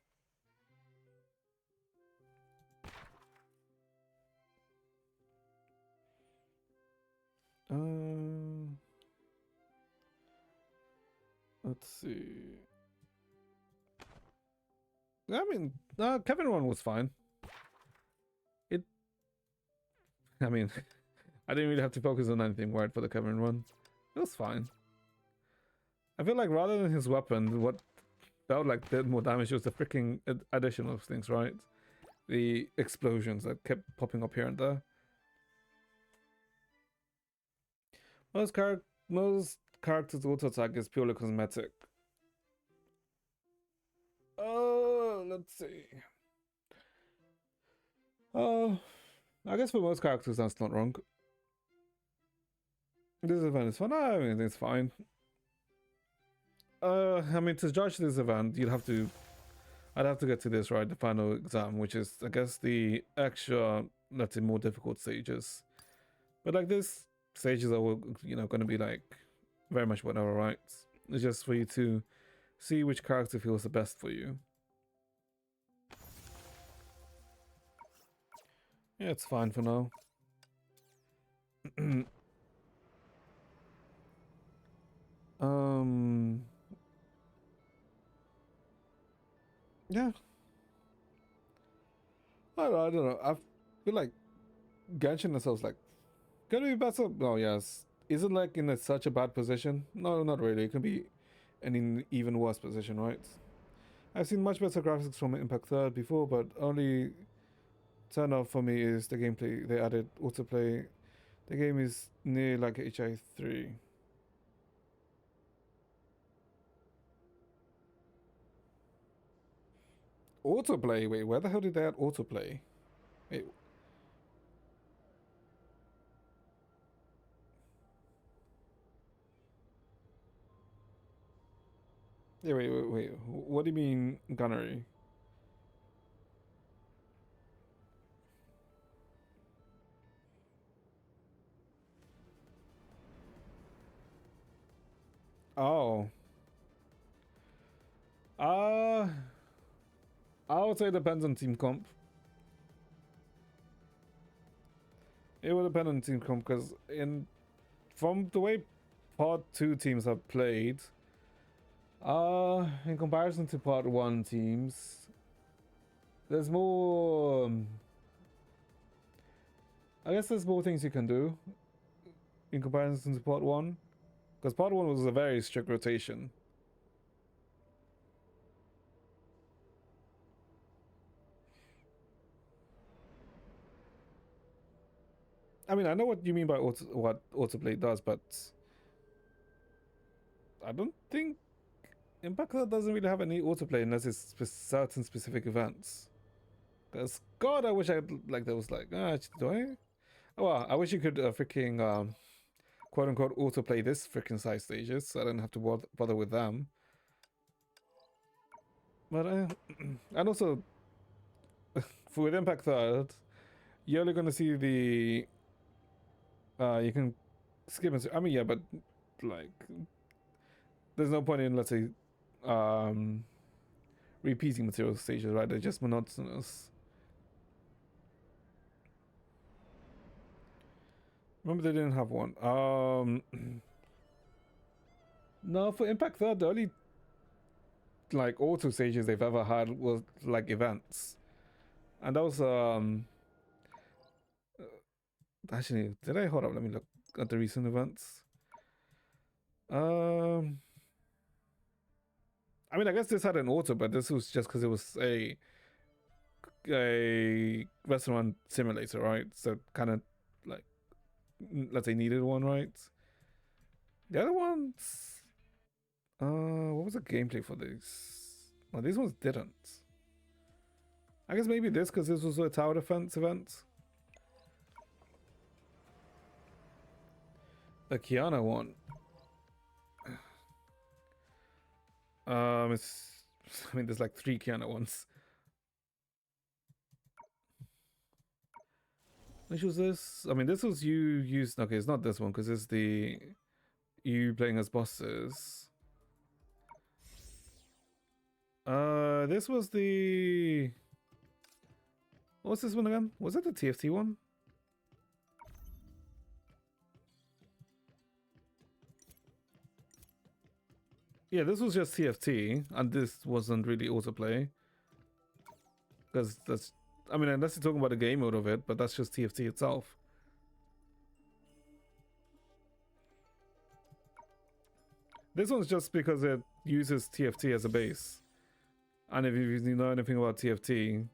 Let's see. I mean, Kevin one was fine. I mean, I didn't really have to focus on anything right for the Kevin one. It was fine. I feel like rather than his weapon, what felt like did more damage was the freaking addition of things, right? The explosions that kept popping up here and there. Most characters' auto attack is purely cosmetic. Let's see. I guess for most characters that's not wrong. This event is fun. I mean, it's fine. I mean, to judge this event, I'd have to get to this, right? The final exam, which is, I guess, the extra, let's say, more difficult stages. But like this stages are, you know, going to be like very much whatever, right? It's just for you to see which character feels the best for you. Yeah, it's fine for now. Yeah. I don't know. I feel like Genshin itself like gonna be better. Oh yes. Is it like in such a bad position? No, not really. It can be in even worse position, right? I've seen much better graphics from Impact 3 before, but only turn off for me is the gameplay. They added autoplay. The game is near like HI3. Autoplay? Wait, where the hell did they add autoplay? Wait. Yeah, wait. What do you mean gunnery? Oh. I would say it depends on team comp. It would depend on team comp because from the way part 2 teams have played, in comparison to part 1 teams, there's more. I guess there's more things you can do in comparison to part 1, because part 1 was a very strict rotation. I mean, I know what you mean by what autoplay does, but I don't think Impact doesn't really have any autoplay unless it's certain specific events. Because God, I wish I had, like, there was like, do I? Oh, well, I wish you could freaking quote unquote autoplay this freaking side stages, so I don't have to bother with them. But and also for Impact Third, you're only gonna see the you can skip and I mean, yeah, but like there's no point in, let's say, repeating material stages, right? They're just monotonous. Remember they didn't have one. No, for Impact Third, the only like auto stages they've ever had was like events, and that was actually, did I hold up? Let me look at the recent events. I mean, I guess this had an auto, but this was just because it was a restaurant simulator, right? So kind of like, let's say, needed one, right? The other ones, what was the gameplay for these? Well, these ones didn't. I guess maybe this because this was a tower defense event. The Kiana one. It's. I mean, there's like 3 Kiana ones. Which was this? I mean, this was you used. Okay, it's not this one because it's the you playing as bosses. This was the. What was this one again? Was it the TFT one? Yeah, this was just TFT, and this wasn't really autoplay. Because that's, I mean, unless you're talking about the game mode of it, but that's just TFT itself. This one's just because it uses TFT as a base. And if you know anything about TFT,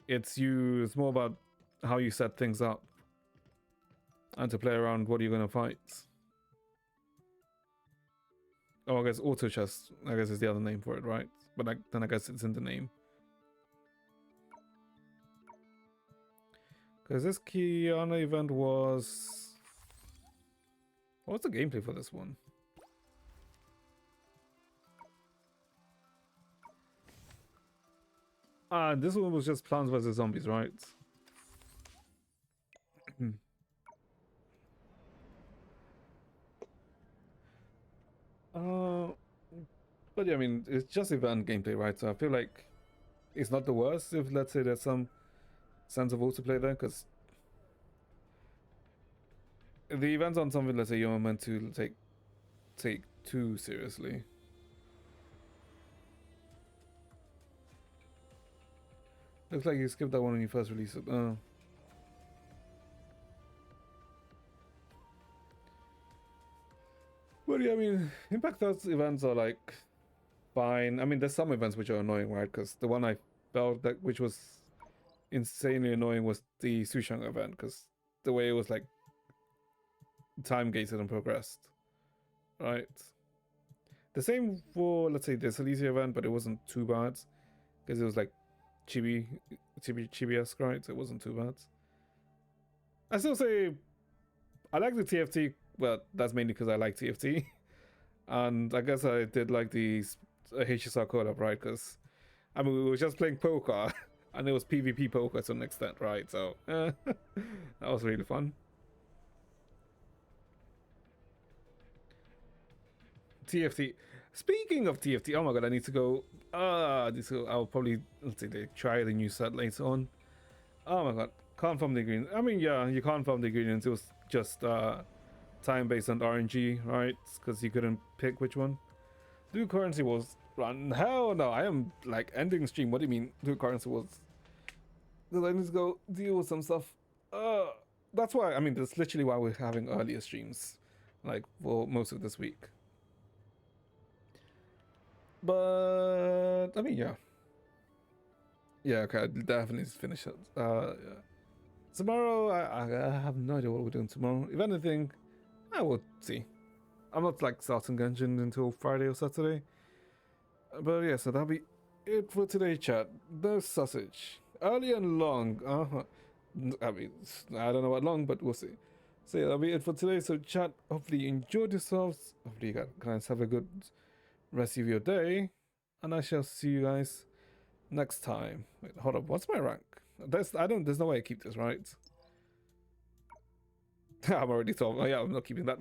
it's more about how you set things up. And to play around what you're going to fight. Oh, I guess auto chess, I guess is the other name for it, right? But then I guess it's in the name. Because this Kiana event was... What's the gameplay for this one? This one was just Plants vs. Zombies, right? But yeah, I mean, it's just event gameplay, right? So I feel like it's not the worst if, let's say, there's some sense of autoplay there, because the events on something, let's say, you're meant to take too seriously. Looks like you skipped that one when you first released it. But yeah, I mean, Impact Earth events are like fine. I mean, there's some events which are annoying, right? Because the one I felt that which was insanely annoying was the Sushang event, because the way it was like time gated and progressed, right? The same for, let's say, the Silesia event, but it wasn't too bad because it was like chibi-esque, right? So it wasn't too bad. I still say I like the TFT. Well, that's mainly because I like TFT, and I guess I did like the HSR collab, right? Because I mean, we were just playing poker, and it was PvP poker to an extent, right? So that was really fun. TFT. Speaking of TFT, oh my god, I need to go. I'll probably try the new set later on. Oh my god, can't farm the ingredients. I mean, yeah, you can't farm the ingredients. It was just time based on RNG, right? Because you couldn't pick which one. Do currency was run. Hell no, I am like ending stream. What do you mean? Do currency was? Because I need to go deal with some stuff. That's why. I mean, that's literally why we're having earlier streams, like for most of this week. But I mean, yeah. Okay, I'll definitely finish it. Yeah. Tomorrow, I have no idea what we're doing tomorrow. If anything, I will see. I'm not like starting Genshin until Friday or Saturday. But yeah, so that'll be it for today, chat. No sausage. Early and long. I mean, I don't know what long, but we'll see. So yeah, that'll be it for today. So chat, hopefully you enjoyed yourselves. Hopefully you guys have a good rest of your day. And I shall see you guys next time. Wait, hold up. What's my rank? There's no way I keep this, right? I'm already told. Oh yeah, I'm not keeping that.